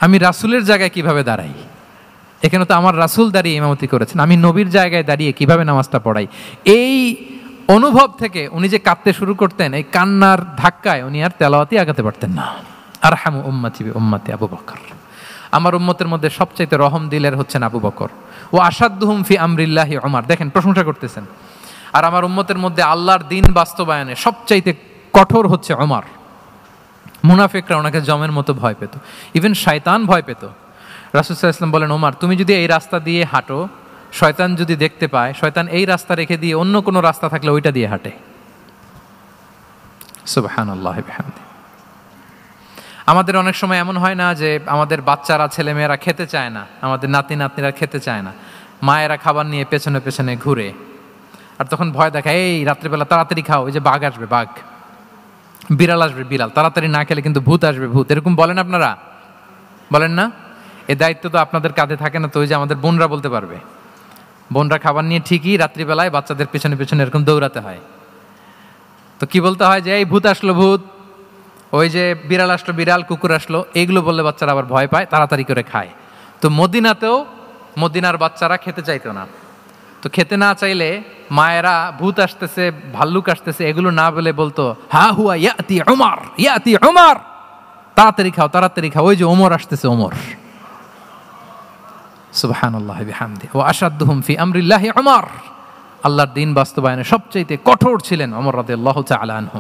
আমি রাসূলের জায়গায় কিভাবে দাঁড়াই? এখানে তো আমার রাসূল দাঁড়িয়ে ইমামতি করেছেন, আমি নবীর জায়গায় দাঁড়িয়ে কিভাবে নামাজটা পড়াই? এই অনুভব থেকে উনি যে কাঁদতে শুরু করতেন, এই কান্নার ধাক্কায় উনি আর তেলাওয়াতই আগাতে পারতেন না। আরহামু উম্মতি বি উম্মতি আবু বকর। আমার উম্মতের মধ্যে সবচাইতে রহম দিলের হচ্ছেন আবু বকর। ও আসাদ্দুহুম ফি আমরিল্লাহি উমর। দেখেন, প্রশংসা করতেছেন। আর আমার উম্মতের মধ্যে আল্লাহর দিন বাস্তবায়নে সবচাইতে কঠোর হচ্ছে ওমর। মুনাফিকরা ওনাকে জমের মতো ভয় পেত, ইভেন শয়তান ভয় পেত। রাসূল সাল্লাল্লাহু আলাইহি ওয়াসাল্লাম বলেন, ওমর তুমি যদি এই রাস্তা দিয়ে হাঁটো, শয়তান যদি দেখতে পায়, শয়তান এই রাস্তা রেখে দিয়ে অন্য কোনো রাস্তা থাকলে ওইটা দিয়ে হাঁটে। সুবহানাল্লাহি বিহামদি। আমাদের অনেক সময় এমন হয় না যে আমাদের বাচ্চারা, ছেলেমেয়েরা খেতে চায় না, আমাদের নাতি নাতনিরা খেতে চায় না, মায়েরা খাবার নিয়ে পেছনে পেছনে ঘুরে, আর তখন ভয় দেখায়, এই রাত্রিবেলা তাড়াতাড়ি খাও, ওই যে বাঘ আসবে বাঘ, বিড়াল আসবে বিড়াল, তাড়াতাড়ি না খেলে কিন্তু ভূত আসবে ভূত। এরকম বলেন আপনারা? বলেন না? এই দায়িত্ব তো আপনাদের কাঁধে থাকে না? তো ওই যে আমাদের বোনরা বলতে পারবে, বোনরা খাবার নিয়ে ঠিকই রাত্রিবেলায় বাচ্চাদের পেছনে পেছনে এরকম দৌড়াতে হয়। তো কি বলতে হয় যে এই ভূত আসলো ভূত, ওই যে বিড়াল আসলো বিড়াল, কুকুর আসলো, এইগুলো বললে বাচ্চারা আবার ভয় পায়, তাড়াতাড়ি করে খায়। তো মদিনাতেও মদিনার বাচ্চারা খেতে চাইতো না। তো খেতে না চাইলে মায়েরা ভূত আসতেছে, ভাল্লুক আসতেছে এগুলো না বলে বলতো, হা হুয়া ইয়াতি উমর, ইয়াতি উমর, তাড়াতাড়ি খাও তাড়াতাড়ি খাও, ওই যে ওমর আসতেছে ওমর। সুবহানাল্লাহি বিহামদি। ওয়া আশাদ্দুহুম ফি আমরিল্লাহি উমর। আল্লাহর দিন বাস্তবায়নে সবচাইতে কঠোর ছিলেন ওমর রাদিয়াল্লাহু তাআলা আনহু।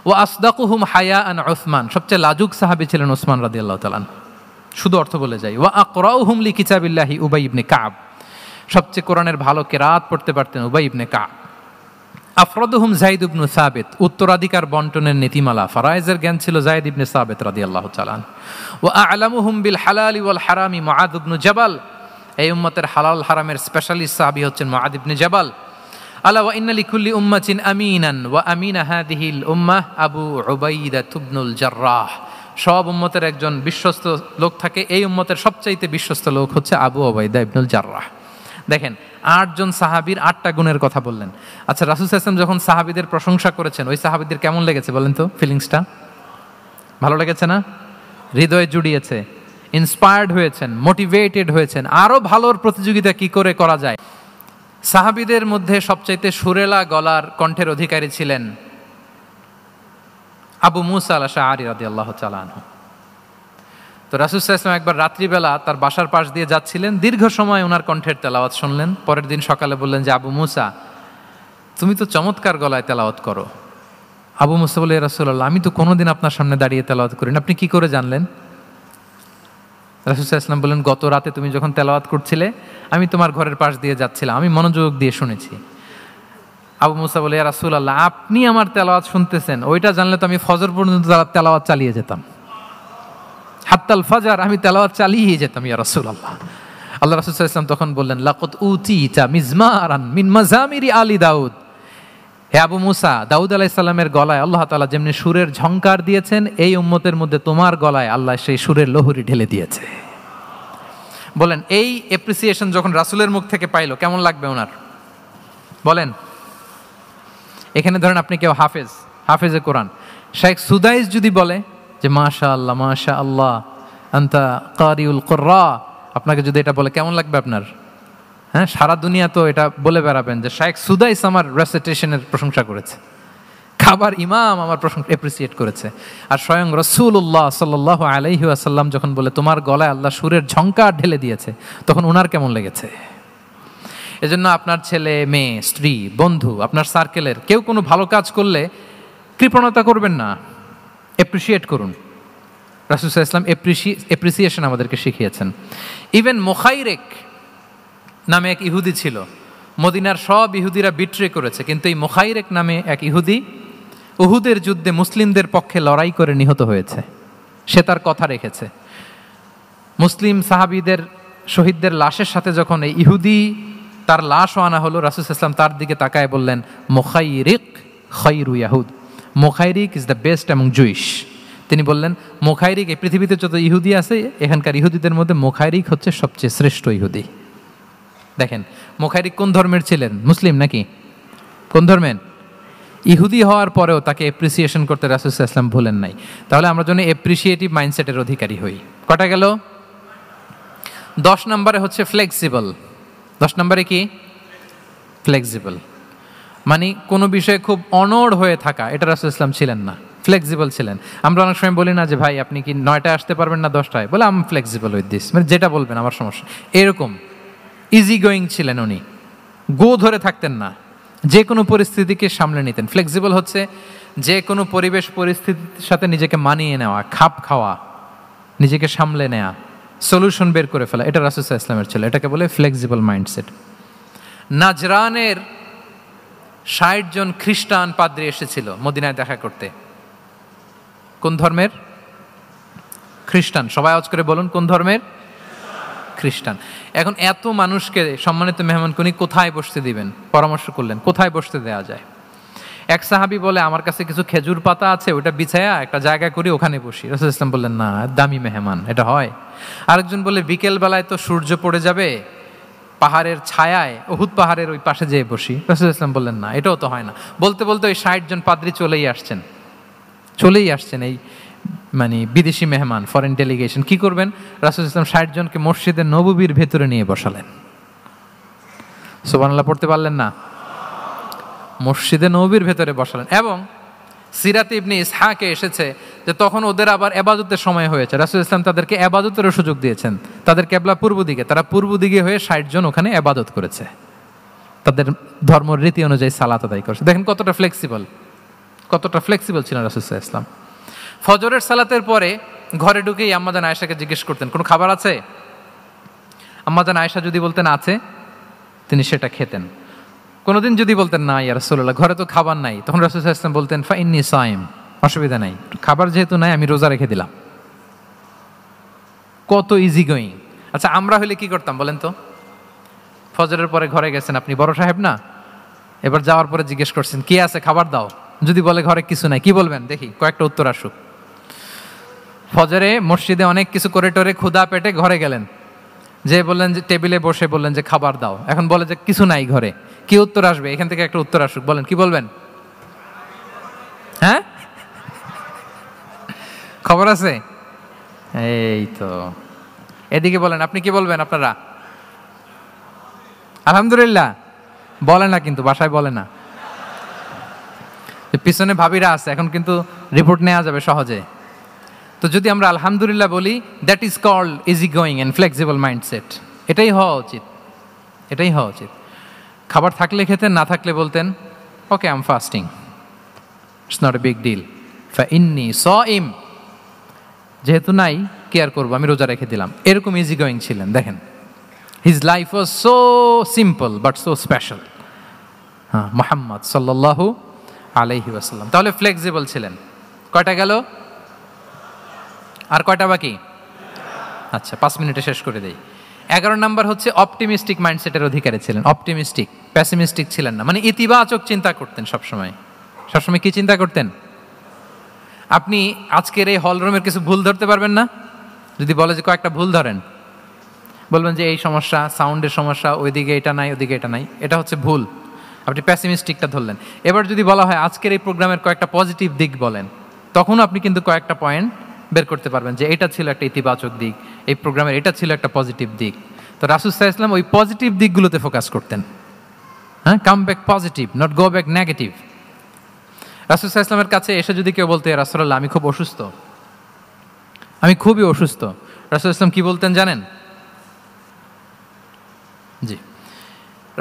ওয়া আসদাকুহুম হায়াআন উসমান। সবচেয়ে লাজুক সাহাবী ছিলেন উসমান রাদিয়াল্লাহু তাআলা আনহু। শুধু অর্থ বলে যাই। ওয়া আকরাউহুম লিকিতাবিল্লাহি উবাই ইবনে কাব। সবচেয়ে কোরআনের ভালো কেরাত পড়তে পারতেন উবাই ইবনে কাব। আফরাদুহুম যায়েদ ইবনে সাবিত। উত্তরাধিকার বন্টনের নীতিমালা, ফারায়েজের জ্ঞান ছিল যায়েদ ইবনে সাবিত রাদিয়াল্লাহু তাআলা। ওয়া আ'লামুহুম বিল হালালি ওয়াল হারামি মুআদ ইবনে জাবাল। এই উম্মতের হালাল হারামের স্পেশালিস্ট সাহাবী হচ্ছেন মুআদ ইবনে জাবাল। আলা ওয়া ইন্না লিকুল্লি উম্মাতিন আমিনান ওয়া আমিনা হাদিহিল উম্মাহ আবু উবাইদা ইবনুল জাররাহ। সব উম্মতের একজন বিশ্বস্ত লোক থাকে, এই উম্মতের সবচাইতে বিশ্বস্ত লোক হচ্ছে আবু উবাইদা ইবনুল জাররাহ। দেখেন, 8 জন সাহাবীর 8টা গুণের কথা বললেন। আচ্ছা, রাসূল সাল্লাল্লাহু আলাইহি ওয়াসাল্লাম যখন সাহাবীদের প্রশংসা করেছেন, ওই সাহাবীদের কেমন লেগেছে বলেন তো? ফিলিংসটা ভালো লেগেছে না? হৃদয়ে জুড়িয়েছে, ইন্সপায়ার্ড হয়েছেন, মোটিভেটেড হয়েছেন, আরো ভালোর প্রতিযোগিতা কি করে করা যায়। সাহাবীদের মধ্যে সবচাইতে সুরেলা গলার কণ্ঠের অধিকারী ছিলেন আবু মুসা আল-আশআরী রাদিয়াল্লাহু তাআলা আনহু। তো রাসূল সাল্লাল্লাহু আলাইহি ওয়াসাল্লাম একবার রাত্রিবেলা তার বাসার পাশ দিয়ে যাচ্ছিলেন, দীর্ঘ সময় ওনার কণ্ঠের তেলাওয়াত শুনলেন। পরের দিন সকালে বললেন যে, আবু মুসা তুমি তো চমৎকার গলায় তেলাওয়াত করো। আবু মুসা বলে, ইয়া রাসূলুল্লাহ আমি তো কোনোদিন আপনার সামনে দাঁড়িয়ে তেলাওয়াত করি না, আপনি কি করে জানলেন? রাসূল সাল্লাল্লাহু আলাইহি ওয়াসাল্লাম বললেন, গত রাতে তুমি যখন তেলাওয়াত করছিলে আমি তোমার ঘরের পাশ দিয়ে যাচ্ছিলাম, আমি মনোযোগ দিয়ে শুনেছি। আবু মুসা বলে, ইয়া রাসূলুল্লাহ আপনি আমার তেলাওয়াত শুনতেছেন, ওইটা জানলে তো আমি ফজর পর্যন্ত তেলাওয়াত চালিয়ে যেতাম, হাত্তাল ফাজার আমি তেলাওয়াত চালিয়ে যেতাম ইয়া রাসূলুল্লাহ। আল্লাহ রাসূল সাল্লাল্লাহু আলাইহি ওয়াসাল্লাম তখন বললেন, লাকাদ উতিতা মিজমারান মিন মাজামিরি আলি দাউদ। হে আবু মুসা, দাউদ আলাইহিস সালামের গলায় আল্লাহ তাআলা যেমনি সুরের ঝংকার দিয়েছেন, এই উম্মতের মধ্যে তোমার গলায় আল্লাহ সেই সুরের লহরী ঢেলে দিয়েছে। বলেন এই অ্যাপ্রিসিয়েশন যখন রাসূলের মুখ থেকে পাইলো কেমন লাগবে ওনার? বলেন। এখানে ধরেন আপনি কেউ হাফেজে কোরআন, শেখ সুদাইস যদি বলে যে মাশাআল্লাহ মাশাআল্লাহ আনতা কারিউল কুররা, আপনাকে যদি এটা বলে কেমন লাগবে আপনার? হ্যাঁ, সারা দুনিয়া তো এটা বলে বেড়াবেন যে শেখ সুদাইস আমার রেসিটেশনের প্রশংসা করেছে, খাবার ইমাম আমার প্রশংসা অ্যাপ্রিসিয়েট করেছে। আর স্বয়ং রাসূলুল্লাহ সাল্লাল্লাহু আলাইহি ওয়াসাল্লাম যখন বলে তোমার গলায় আল্লাহ সুরের ঝংকার ঢেলে দিয়েছে, তখন ওনার কেমন লেগেছে? এজন্য আপনার ছেলে মেয়ে স্ত্রী বন্ধু আপনার সার্কেলের কেউ কোনো ভালো কাজ করলে কৃপণতা করবেন না, অ্যাপ্রিসিয়েট করুন। রাসূল সাল্লাল্লাহু আলাইহি ওয়াসাল্লাম অ্যাপ্রিসিয়েশন আমাদেরকে শিখিয়েছেন। ইভেন মুখাইরেক নামে এক ইহুদি ছিল, মদিনার সব ইহুদিরা বিট্রে করেছে, কিন্তু এই মুখাইরেক নামে এক ইহুদি উহুদের যুদ্ধে মুসলিমদের পক্ষে লড়াই করে নিহত হয়েছে। সে তার কথা রেখেছে। মুসলিম সাহাবীদের শহীদদের লাশের সাথে যখন এই ইহুদি তার লাশও আনা হলো, রাসূল সাল্লাল্লাহু আলাইহি ওয়াসাল্লাম তার দিকে তাকায় বললেন মুখাইরিক খায়রু ইয়াহুদ, মুখাইরিক is the best among Jewish. তিনি বললেন মুখাইরিক, এই পৃথিবীতে যত ইহুদি আছে এখানকার ইহুদিদের মধ্যে মুখাইরিক হচ্ছে সবচেয়ে শ্রেষ্ঠ ইহুদি। দেখেন মুখাইরিক কোন ধর্মের ছিলেন? মুসলিম নাকি? কোন ধর্মের? ইহুদি হওয়ার পরেও তাকে অ্যাপ্রিসিয়েশন করতে রাসূল সাল্লাল্লাহু আলাইহি ওয়াসাল্লাম ভুলেন নাই। তাহলে আমরা যেন অ্যাপ্রিসিয়েটিভ মাইন্ডসেটের অধিকারী হই। কটা গেল? 10 নম্বরে হচ্ছে ফ্লেক্সিবল। 10 নম্বরে কি? ফ্লেক্সিবল, মানে কোনো বিষয়ে খুব অনড় হয়ে থাকা, এটা রাসূল সাল্লাল্লাহু আলাইহি ওয়াসাল্লাম ছিলেন না, ফ্লেক্সিবল ছিলেন। আমরা অনেক সময় বলি না যে ভাই আপনি কি 9টায় আসতে পারবেন না 10টায়? বলে আম ফ্লেক্সিবল উইথ দিস, মানে যেটা বলবেন আমার সমস্যা, এরকম ইজি গোয়িং ছিলেন উনি, গো ধরে থাকতেন না, যে কোনো পরিস্থিতিকে সামলে নিতেন। ফ্লেক্সিবল হচ্ছে যে কোনো পরিবেশ পরিস্থিতির সাথে নিজেকে মানিয়ে নেওয়া, খাপ খাওয়া, নিজেকে সামলে নেওয়া, সলিউশন বের করে ফেলা, এটা রাসূল সাল্লাল্লাহু আলাইহি ওয়াসাল্লামের ছিল। এটাকে বলে ফ্লেক্সিবল মাইন্ডসেট। নাজরানের 60 জন খ্রিস্টান পাদ্রী এসেছিল মদিনায় দেখা করতে। কোন ধর্মের? খ্রিস্টান। সবাই আওয়াজ করে বলুন কোন ধর্মের? খ্রিস্টান। এখন এত মানুষকে সম্মানিত মেহমান উনি কোথায় বসতে দিবেন? পরামর্শ করলেন কোথায় বসতে দেওয়া যায়। এক সাহাবী বলে আমার কাছে কিছু খেজুর পাতা আছে, ওটা বিছায়া একটা জায়গা করি ওখানে বসি। রাসূল সাল্লাল্লাহু আলাইহি ওয়াসাল্লাম বললেন না, দামি মেহমান, এটা হয়। আরেকজন বলে বিকেল বেলায় তো সূর্য পড়ে যাবে, পাহাড়ের ছায়ায় উহুদ পাহাড়ের ওই পাশে যেয়ে বসি। রাসূল সাল্লাল্লাহু আলাইহি ওয়াসাল্লাম বললেন না, এটাও তো হয় না। বলতে বলতে ওই 60 জন পাদ্রী চলেই আসছেন এই মানে বিদেশি মেহমান, ফরেন ডেলিগেশন। কি করবেন? রাসূল সাল্লাল্লাহু আলাইহি ওয়াসাল্লাম 60 জনকে মসজিদে নববীর ভেতরে নিয়ে বসালেন। সুবহানাল্লাহ পড়তে পারলেন না? মসজিদে নববীর ভেতরে বসালেন। এবং সিরাতে ইবনে ইসহাকে এসেছে যে তখন ওদের আবার ইবাদতের সময় হয়েছে, রাসূল সাল্লাল্লাহু আলাইহি ওয়াসাল্লাম তাদেরকে ইবাদতেরও সুযোগ দিয়েছেন। তাদের কিবলা পূর্ব দিকে, তারা পূর্ব দিকে হয়ে 60 জন ওখানে ইবাদত করেছে, তাদের ধর্ম রীতি অনুযায়ী সালাত আদায় করেছে। দেখেন কতটা ফ্লেক্সিবল ছিলেন রাসূল সাল্লাল্লাহু আলাইহি ওয়াসাল্লাম। ফজরের সালাতের পরে ঘরে ঢুকেই আম্মা জান আয়েশাকে জিজ্ঞেস করতেন কোনো খাবার আছে? আম্মা জান আয়েশা যদি বলতেন আছে, তিনি সেটা খেতেন। কোনোদিন যদি বলতেন না ইয়া রাসূলুল্লাহ ঘরে তো খাবার নাই, তখন রাসূল সাল্লাল্লাহু আলাইহি ওয়াসাল্লাম বলতেন ফা ইন্নী সাইম, অসুবিধা নাই, খাবার যেহেতু নাই আমি রোজা রেখে দিলাম। কত ইজি গোয়িং। আচ্ছা আমরা হলে কি করতাম বলেন তো? ফজরের পরে ঘরে গেছেন আপনি, বড় সাহেব না, এবার যাওয়ার পরে জিজ্ঞেস করছেন কি আছে খাবার দাও, যদি বলে ঘরে কিছু নাই, কি বলবেন দেখি? কয়েকটা উত্তর আসুক। ফজরে মসজিদে অনেক কিছু করে টোরে ক্ষুধা পেটে ঘরে গেলেন, যে বললেন যে টেবিলে বসে বললেন যে খাবার দাও, এখন বলে যে কিছু নাই ঘরে, কি উত্তর আসবে? এখান থেকে একটা উত্তর আসুক, বলেন কি বলবেন? হ্যাঁ খবর আছে, এই তো। এদিকে বলেন আপনি কি বলবেন? আপনারা আলহামদুলিল্লাহ বলে না, কিন্তু বাসায় বলে না। পিছনে ভাবিরা আছে, এখন কিন্তু রিপোর্ট নেওয়া যাবে সহজে। তো যদি আমরা আলহামদুলিল্লাহ বলি, that is called easy going and flexible mindset. এটাই হওয়া উচিত। খাবার থাকলে খেতেন, না থাকলে বলতেন okay I am fasting, it's not a big deal, ফা ইন্নী সাইম, যেহেতু নাই কি আর করবো, আমি রোজা রেখে দিলাম। এরকম ইজি গোয়িং ছিলেন। দেখেন his life was so simple but so special. হ্যাঁ, মুহাম্মদ সাল্লাল্লাহু আলাইহি ওয়াসাল্লাম। তাহলে ফ্লেক্সিবল ছিলেন। কয়টা গেল? আর কয়টা বাকি? আচ্ছা 5 মিনিটে শেষ করে দেই। 11 নাম্বার হচ্ছে অপটিমিস্টিক মাইন্ডসেটের অধিকারী ছিলেন, অপটিমিস্টিক, প্যাসিমিস্টিক ছিলেন না, মানে ইতিবাচক চিন্তা করতেন সবসময়। সবসময় কি চিন্তা করতেন? আপনি আজকের এই হলরুমের কিছু ভুল ধরতে পারবেন না? যদি বলে যে কয়েকটা ভুল ধরেন, বলবেন যে এই সমস্যা, সাউন্ডের সমস্যা, ওইদিকে এটা নাই, ওইদিকে এটা নাই, এটা হচ্ছে ভুল। আপনি প্যাসিমিস্টিকটা ধরলেন। এবার যদি বলা হয় আজকের এই প্রোগ্রামের কয়েকটা পজিটিভ দিক বলেন, তখন আপনি কিন্তু কয়েকটা পয়েন্ট বের করতে পারবেন যে এটা ছিল একটা ইতিবাচক দিক, এই প্রোগ্রামের এটা ছিল একটা পজিটিভ দিক। তো রাসূল সাল্লাল্লাহু আলাইহি ওয়াসাল্লাম ওই পজিটিভ দিকগুলোতে ফোকাস করতেন। হ্যাঁ, come back positive, not go back negative. রাসূল সাল্লাল্লাহু আলাইহি ওয়াসাল্লামের কাছে এসে যদি কেউ বলতে, ইয়া রাসূলুল্লাহ আমি খুব অসুস্থ, আমি খুবই অসুস্থ, রাসূল সাল্লাল্লাহু আলাইহি ওয়াসাল্লাম কি বলতেন জানেন? জি,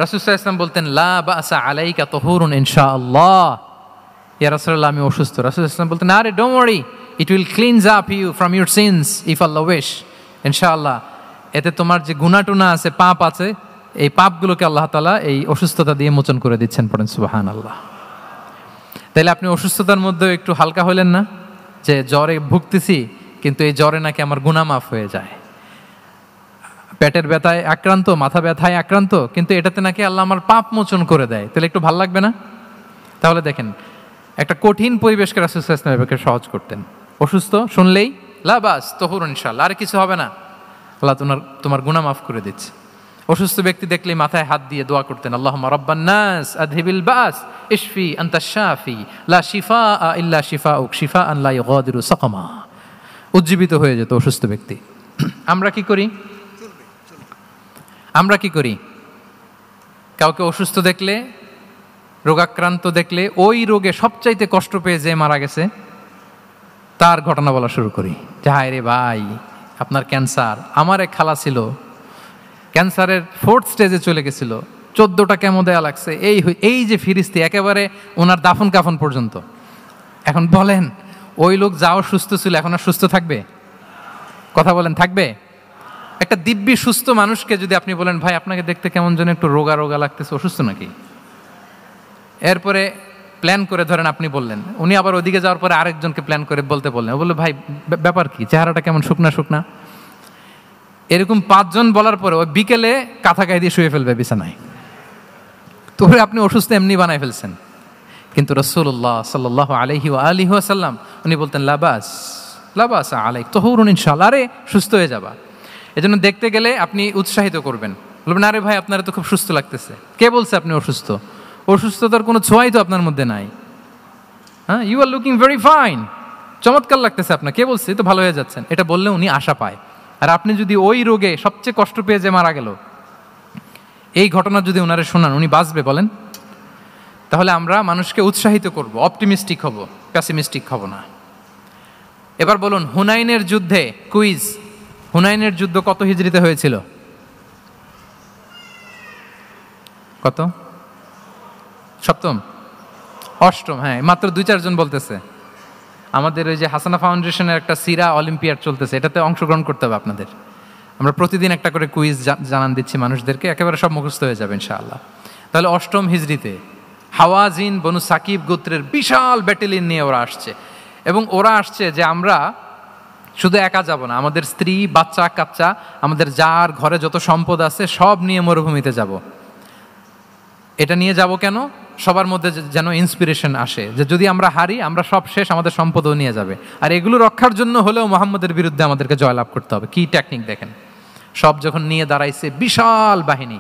রাসূল সাল্লাল্লাহু আলাইহি ওয়াসাল্লাম বলতেন লা বাসা আলাইকা তাহুরুন ইনশাআল্লাহ। ইয়া রাসূলুল্লাহ আমি অসুস্থ। রাসূল সাল্লাল্লাহু আলাইহি ওয়াসাল্লাম বলতেন আরে don't worry, it will cleanse up you from your sins if আল্লাহ উইশ, ইনশাআল্লাহ এতে তোমার যে গুনাহ-টুনা আছে, পাপ আছে, এই পাপগুলোকে আল্লাহ তাআলা এই অসুস্থতা দিয়ে মোচন করে দিচ্ছেন। পড়েন সুবহানাল্লাহ। তাইলে আপনি অসুস্থতার মধ্যে একটু হালকা হইলেন না, যে জ্বরে ভুগতেছি কিন্তু এই জ্বরে নাকি আমার গুনাহ মাফ হয়ে যায়। পেটের ব্যথায় আক্রান্ত, মাথা ব্যথায় আক্রান্ত, কিন্তু এটাতে নাকি আল্লাহ আমার পাপ মোচন করে দেয়, তাহলে একটু ভাল লাগবে না? তাহলে দেখেন, একটা কঠিন পরিবেশকে রাসূল সাল্লাল্লাহু আলাইহি ওয়াসাল্লাম সহজ করতেন। অসুস্থ শুনলেই লা বাস তাহুরুন ইনশাআল্লাহ, আর কিছু হবে না, আল্লাহ তোমার গুনাহ মাফ করে দিচ্ছে। অসুস্থ ব্যক্তি দেখলেই মাথায় হাত দিয়ে দোয়া করতেন, আল্লাহুম্মা রাব্বান নাস আযহিবিল বাস ইশফি আনতাশ শাফি লা শিফাআ ইল্লা শিফাউক শিফাআন লা ইউগাদিরু সাকামা। উজ্জীবিত হয়ে যেত অসুস্থ ব্যক্তি। আমরা কি করি? কাউকে অসুস্থ দেখলে, রোগাক্রান্ত দেখলে, ওই রোগে সবচাইতে কষ্ট পেয়ে যে মারা গেছে তার ঘটনা বলা শুরু করি, যে হায় রে ভাই আপনার ক্যান্সার, আমার এক খালা ছিল ক্যান্সারের 4th স্টেজে চলে গেছিল, 14টা কেমো দেয়া লাগছে, এই যে ফিরিস্তি একেবারে ওনার দাফন কাফন পর্যন্ত। এখন বলেন ওই লোক যাও সুস্থ ছিল, এখন আর সুস্থ থাকবে? কথা বলেন, থাকবে? একটা দিব্যি সুস্থ মানুষকে যদি আপনি বলেন ভাই আপনাকে দেখতে কেমন যেন একটু রোগা রোগা লাগতেছে, অসুস্থ নাকি? এরপরে প্ল্যান করে ধরেন আপনি বললেন, উনি আবার ওদিকে যাওয়ার পরে আরেকজনকে প্ল্যান করে বলতে বললেন, ও বললো ভাই ব্যাপার কি, চেহারাটা কেমন শুকনা শুকনা। এরকম 5 জন বলার পরে ওই বিকেলে কাঁথা গায়ে দিয়ে শুয়ে ফেলবে বিছানায়। তো আপনি অসুস্থ এমনি বানায় ফেলছেন। কিন্তু রাসূলুল্লাহ সাল্লাল্লাহু আলাইহি ওয়া আলিহি ওয়াসাল্লাম উনি বলতেন লাবাস আলাইক তাহুরুন ইনশাআল্লাহ, আরে সুস্থ হয়ে যাবা। এজন্য দেখতে গেলে আপনি উৎসাহিত করবেন, বলবেন আরে ভাই আপনারা তো খুব সুস্থ লাগতেছে। কে বলছে আপনি অসুস্থ? অসুস্থতার কোনো ছোঁয়াই তো আপনার মধ্যে নাই। হ্যাঁ, you are looking very fine, চমৎকার লাগতেছে আপনার, কে বলছে? তো ভালো হয়ে যাচ্ছেন। এটা বললে উনি আশা পায়। আর আপনি যদি ওই রোগে সবচেয়ে কষ্ট পেয়ে যে মারা গেল, এই ঘটনা যদি ওনারে শোনান, উনি বাঁচবে বলেন? তাহলে আমরা মানুষকে উৎসাহিত করব, অপটিমিস্টিক হব, প্যাসিমিস্টিক হব না। এবার বলুন, হুনাইনের যুদ্ধে, কুইজ, হুনাইনের যুদ্ধ কত হিজরিতে হয়েছিল? কত? 7ম, 8ম? হ্যাঁ, মাত্র 2-4 জন বলতেছে। আমাদের ওই যে হাসানা ফাউন্ডেশনের একটা সিরা অলিম্পিয়াড চলতেছে, এটাতে অংশগ্রহণ করতে হবে আপনাদের। আমরা প্রতিদিন একটা করে কুইজ জানান দিচ্ছি মানুষদেরকে, একেবারে সব মুখস্থ হয়ে যাবে ইনশাআল্লাহ। তাহলে 8ম হিজরিতে হাওয়াজিন বনু সাকিব গোত্রের বিশাল ব্যাটালিয়ন নিয়ে ওরা আসছে, এবং ওরা আসছে যে আমরা শুধু একা যাব না, আমাদের স্ত্রী বাচ্চা কাচ্চা, আমাদের যার ঘরে যত সম্পদ আছে সব নিয়ে মরুভূমিতে যাব। এটা নিয়ে যাব কেন? সবার মধ্যে যেন ইন্সপিরেশন আসে যে যদি আমরা হারি, আমরা সব শেষ, আমাদের সম্পদও নিয়ে যাবে। আর এগুলো রক্ষার জন্য হলেও মুহাম্মদের বিরুদ্ধে আমাদেরকে জয়লাভ করতে হবে। কি টেকনিক দেখেন! সব যখন নিয়ে দাঁড়াইছে বিশাল বাহিনী,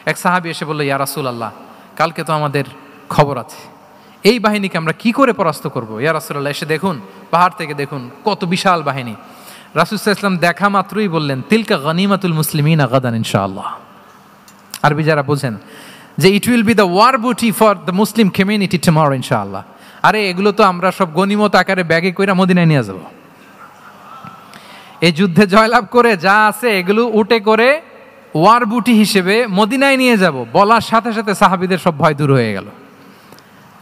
এক সাহাবী এসে বলল, ইয়া রাসূলুল্লাহ কালকে তো আমাদের খবর আছে, এই বাহিনীকে আমরা কি করে পরাস্ত করবো? ইয়া রাসূলুল্লাহ এসে দেখুন, পাহাড় থেকে দেখুন কত বিশাল বাহিনী। রাসূল সাল্লাল্লাহু আলাইহি ওয়াসাল্লাম দেখা মাত্রই বললেন, তিলকা গনিমাতুল মুসলিমিনা গাদান ইনশাআল্লাহ। আরবি যারা বোঝেন, যে it will be the war booty for the Muslim community tomorrow ইনশাআল্লাহ। আরে এগুলো তো আমরা সব গনিমত আকারে ব্যাগে কইরা মদিনায় নিয়ে যাব। এই যুদ্ধে জয়লাভ করে যা আছে এগুলো উটে করে ওয়ার বুটি হিসেবে মদিনায় নিয়ে যাব। বলার সাথে সাথে সাহাবীদের সব ভয় দূর হয়ে গেল,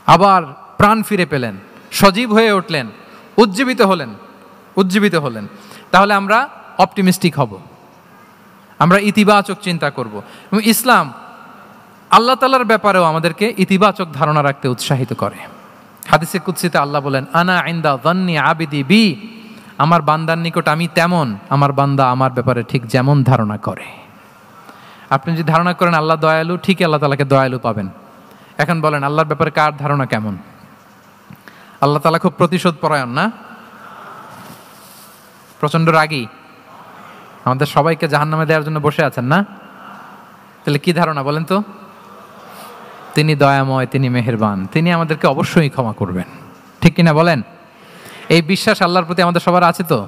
আবার প্রাণ ফিরে পেলেন, সজীব হয়ে উঠলেন, উজ্জীবিত হলেন। তাহলে আমরা অপটিমিস্টিক হব, আমরা ইতিবাচক চিন্তা করব। এবং ইসলাম আল্লাহ তাআলার ব্যাপারেও আমাদেরকে ইতিবাচক ধারণা রাখতে উৎসাহিত করে। হাদিসে কুদসিতে আল্লাহ বলেন, আনা ইনদা যান্নি আবিদি বি, আমার বান্দার নিকট আমি তেমন, আমার বান্দা আমার ব্যাপারে ঠিক যেমন ধারণা করে। আপনি যদি ধারণা করেন আল্লাহ দয়ালু, ঠিকই আল্লাহ তাআলাকে দয়ালু পাবেন। এখন বলেন আল্লাহর ব্যাপারে কার ধারণা কেমন? আল্লাহ তাআলা খুব প্রতিশোধ পরায়ণ না? প্রচন্ড রাগী, আমাদের সবাইকে জাহান্নামে দেওয়ার জন্য বসে আছেন না? তাহলে কি ধারণা বলেন তো? তিনি দয়াময়, তিনি মেহেরবান, তিনি আমাদেরকে অবশ্যই ক্ষমা করবেন, ঠিক কিনা বলেন? এই বিশ্বাস আল্লাহর প্রতি আমাদের সবার আছে তো?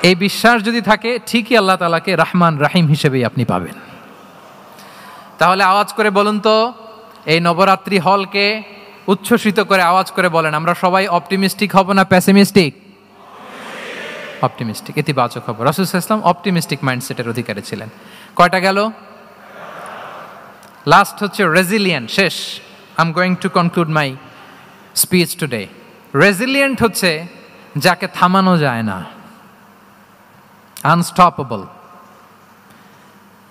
এই বিশ্বাস যদি থাকে, ঠিকই আল্লাহ তাআলাকে রহমান রাহিম হিসেবেই আপনি পাবেন। তাহলে আওয়াজ করে বলুন তো, এই নবরাত্রি হলকে উচ্ছ্বসিত করে আওয়াজ করে বলেন, আমরা সবাই অপটিমিস্টিক হব না প্যাসিমিস্টিক? অপটিমিস্টিক, ইতিবাচক হব। রাসূল সাল্লাল্লাহু আলাইহি ওয়াসাল্লাম অপটিমিস্টিক মাইন্ডসেটের অধিকারী ছিলেন। কয়টা গেল? লাস্ট হচ্ছে রেজিলিয়েন্ট। শেষ। I am going to conclude my speech today. Resilient হচ্ছে যাকে থামানো যায় না, আনস্টপেবল।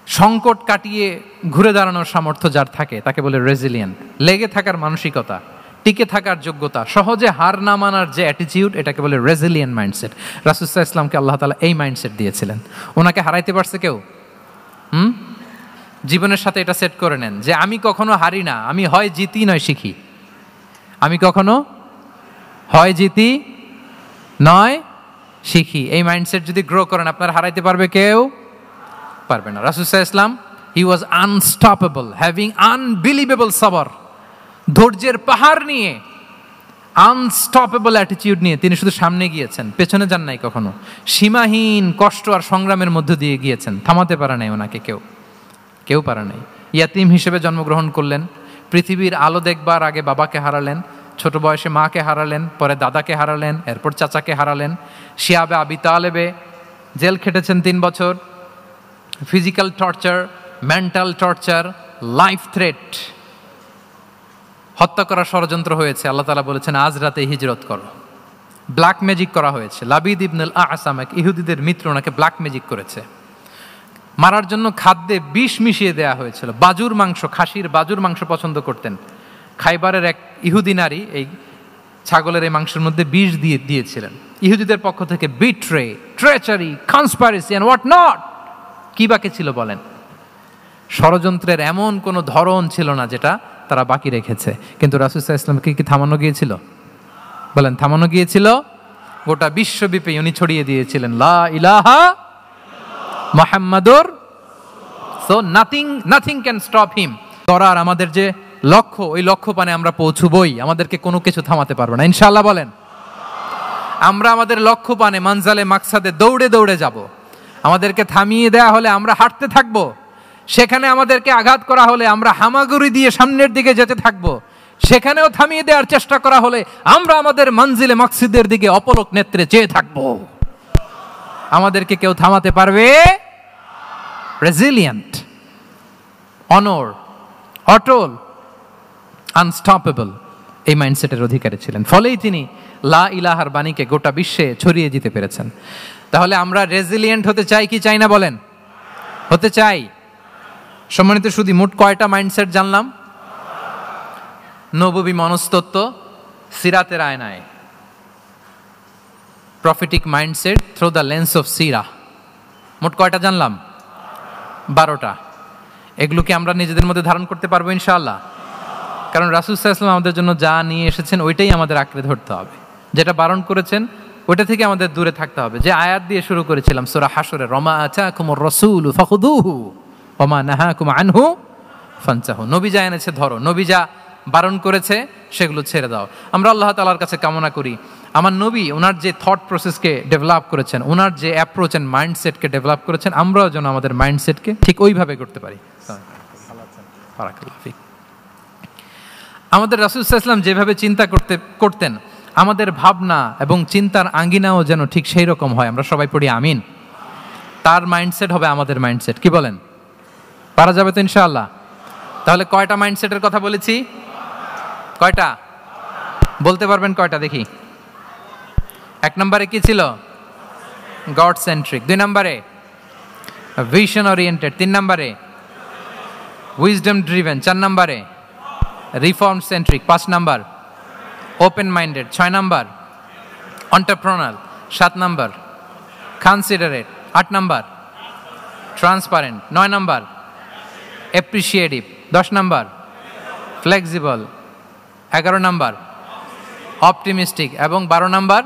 সংকট কাটিয়ে ঘুরে দাঁড়ানোর সামর্থ্য যার থাকে তাকে বলে রেজিলিয়েন্ট। লেগে থাকার মানসিকতা, টিকে থাকার যোগ্যতা, সহজে হার না মানার যে অ্যাটিটিউড, এটাকে বলে রেজিলিয়েন্ট মাইন্ডসেট। রাসূল সাল্লাল্লাহু আলাইহি ওয়াসাল্লামকে আল্লাহ তাআলা এই মাইন্ডসেট দিয়েছিলেন। ওনাকে হারাইতে পারছে কেউ? জীবনের সাথে এটা সেট করে নেন যে আমি কখনো হারি না, আমি হয় জিতি নয় শিখি। আমি কখনো হয় জিতি নয় শিখি। এই মাইন্ডসেট যদি গ্রো করেন, আপনার হারাইতে পারবে কেউ? পারবে না। রাসূল সাল্লাল্লাহু আলাইহি ওয়াসাল্লাম he was unstoppable, having unbelievable সবর। ধৈর্যের পাহাড় নিয়ে, আনস্টপেবল অ্যাটিটিউড নিয়ে তিনি শুধু সামনে গিয়েছেন, পেছনে যান নাই কখনো। সীমাহীন কষ্ট আর সংগ্রামের মধ্য দিয়ে গিয়েছেন, থামাতে পারে নাই ওনাকে কেউ পারে নাই। ইয়াতিম হিসেবে জন্মগ্রহণ করলেন, পৃথিবীর আলো দেখবার আগে বাবাকে হারালেন, ছোট বয়সে মাকে হারালেন, পরে দাদাকে হারালেন, এরপর চাচাকে হারালেন। শিয়াবে আবি তালেবে জেল খেটেছেন 3 বছর। Physical torture, mental torture, life threat, হত্যা করার ষড়যন্ত্র হয়েছে। আল্লাহ তাআলা বলেছেন আজ রাতে হিজরত করো। ব্ল্যাক ম্যাজিক করা হয়েছে। লাবিদ ইবনুল আসাম, এক ইহুদিদের মিত্র, ওনাকে ব্ল্যাক ম্যাজিক করেছে। মারার জন্য খাদ্যে বিষ মিশিয়ে দেওয়া হয়েছিল। বাজুর মাংস, খাসির বাজুর মাংস পছন্দ করতেন। খাইবারের এক ইহুদি নারী এই ছাগলের এই মাংসের মধ্যে বিষ দিয়েছিলেন। ইহুদিদের পক্ষ থেকে betray, treachery, conspiracy and what not, কি বাকি ছিল বলেন? ষড়যন্ত্রের এমন কোনো ধরন ছিল না যেটা তারা বাকি রেখেছে। কিন্তু রাসূল সাল্লাল্লাহু আলাইহি ওয়াসাল্লামকে কি থামানো গিয়েছিল? বলেন, থামানো গিয়েছিল? গোটা বিশ্বব্যাপী উনি ছড়িয়ে দিয়েছিলেন লা ইলাহা মুহাম্মাদুর। So nothing can stop him. করার আমাদের যে লক্ষ্য, ওই লক্ষ্য পানে আমরা পৌঁছবই, আমাদেরকে কোনো কিছু থামাতে পারবে না, ইনশাআল্লাহ বলেন। আমরা আমাদের লক্ষ্য পানে, মানজালে মাকসাদে দৌড়ে দৌড়ে যাব। আমাদেরকে থামিয়ে দেয়া হলে আমরা হাঁটতে থাকবো, সেখানে আমাদেরকে আঘাত করা হলে আমরা হামাগুড়ি দিয়ে সামনের দিকে যেতে থাকবো, সেখানেও থামিয়ে দেওয়ার চেষ্টা করা হলে আমরা আমাদের মঞ্জিলে মাকসিদের দিকে অপলক নেত্রে চেয়ে থাকবো। আমাদেরকে কেউ থামাতে পারবে? রেজিলিয়েন্ট, অনর, অটল, আনস্টপেবল, এই মাইন্ডসেটের অধিকারী ছিলেন। ফলেই তিনি লা ইলাহার বাণীকে গোটা বিশ্বে ছড়িয়ে দিতে পেরেছেন। তাহলে আমরা রেজিলিয়েন্ট হতে চাই কি চাই না বলেন? হতে চাই। সম্মানিত সুধী, মোট কয়টা মাইন্ডসেট জানলাম? নববী মনস্তত্ত্ব সিরাতের আয়নায়, prophetic mindset through the lens of সিরা। মোট কয়টা জানলাম? 12টা। এগুলোকে আমরা নিজেদের মধ্যে ধারণ করতে পারবো ইনশাআল্লাহ। কারণ রাসূল সাল্লাল্লাহু আলাইহি ওয়াসাল্লাম আমাদের জন্য যা নিয়ে এসেছেন ওইটাই আমাদের আঁকড়ে ধরতে হবে। যেটা বারণ করেছেন ওইটা থেকে আমাদের দূরে থাকতে হবে। যে আয়াত দিয়ে শুরু করেছিলাম সূরা হাশরে, ওমা আতাকুমুর রাসূলু ফাখুযুহু ওমা নাহাকুম আনহু ফানতাহু। নবী যা এনেছে ধরো, নবী যা বারণ করেছে সেগুলো ছেড়ে দাও। আমরা আল্লাহ তাআলার কাছে কামনা করি আমার নবী ওনার যে থট প্রসেসকে ডেভেলপ করেছেন, ওনার যে অ্যাপ্রোচ অ্যান্ড মাইন্ডসেটকে ডেভেলপ করেছেন, আমরাও যেন আমাদের মাইন্ডসেটকে ঠিক ওইভাবে করতে পারি। আমাদের রাসূল সাল্লাল্লাহু আলাইহি ওয়াসাল্লাম যেভাবে চিন্তা করতেন, আমাদের ভাবনা এবং চিন্তার আঙ্গিনাও যেন ঠিক সেই রকম হয়। আমরা সবাই পড়ি আমিন। তার মাইন্ডসেট হবে আমাদের মাইন্ডসেট। কি বলেন? পারা যাবে তো ইনশাআল্লাহ? তাহলে কয়টা মাইন্ডসেটের কথা বলেছি? কয়টা বলতে পারবেন? কয়টা দেখি। 1 নম্বরে কি ছিল? God centric. 2 নম্বরে ভিশন ওরিয়েন্টেড। 3 নম্বরে wisdom driven. 4 number reform centric. 5 number open minded. 6 number entrepreneur. 7 number considerate. 8 number transparent. 9 number appreciative, 10 number flexible, 11 number optimistic এবং 12 নাম্বার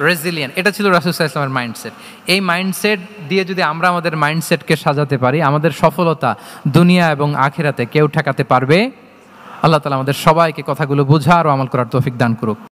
রেজিলিয়েন্ট। এটা ছিল রাসূল সাল্লাল্লাহু আলাইহি ওয়াসাল্লামের মাইন্ডসেট। এই মাইন্ডসেট দিয়ে যদি আমরা আমাদের মাইন্ডসেটকে সাজাতে পারি, আমাদের সফলতা দুনিয়া এবং আখিরাতে কেউ ঠেকাতে পারবে। আল্লাহ তাআলা আমাদের সবাইকে কথাগুলো বোঝার ও আমল করার তৌফিক দান করুক।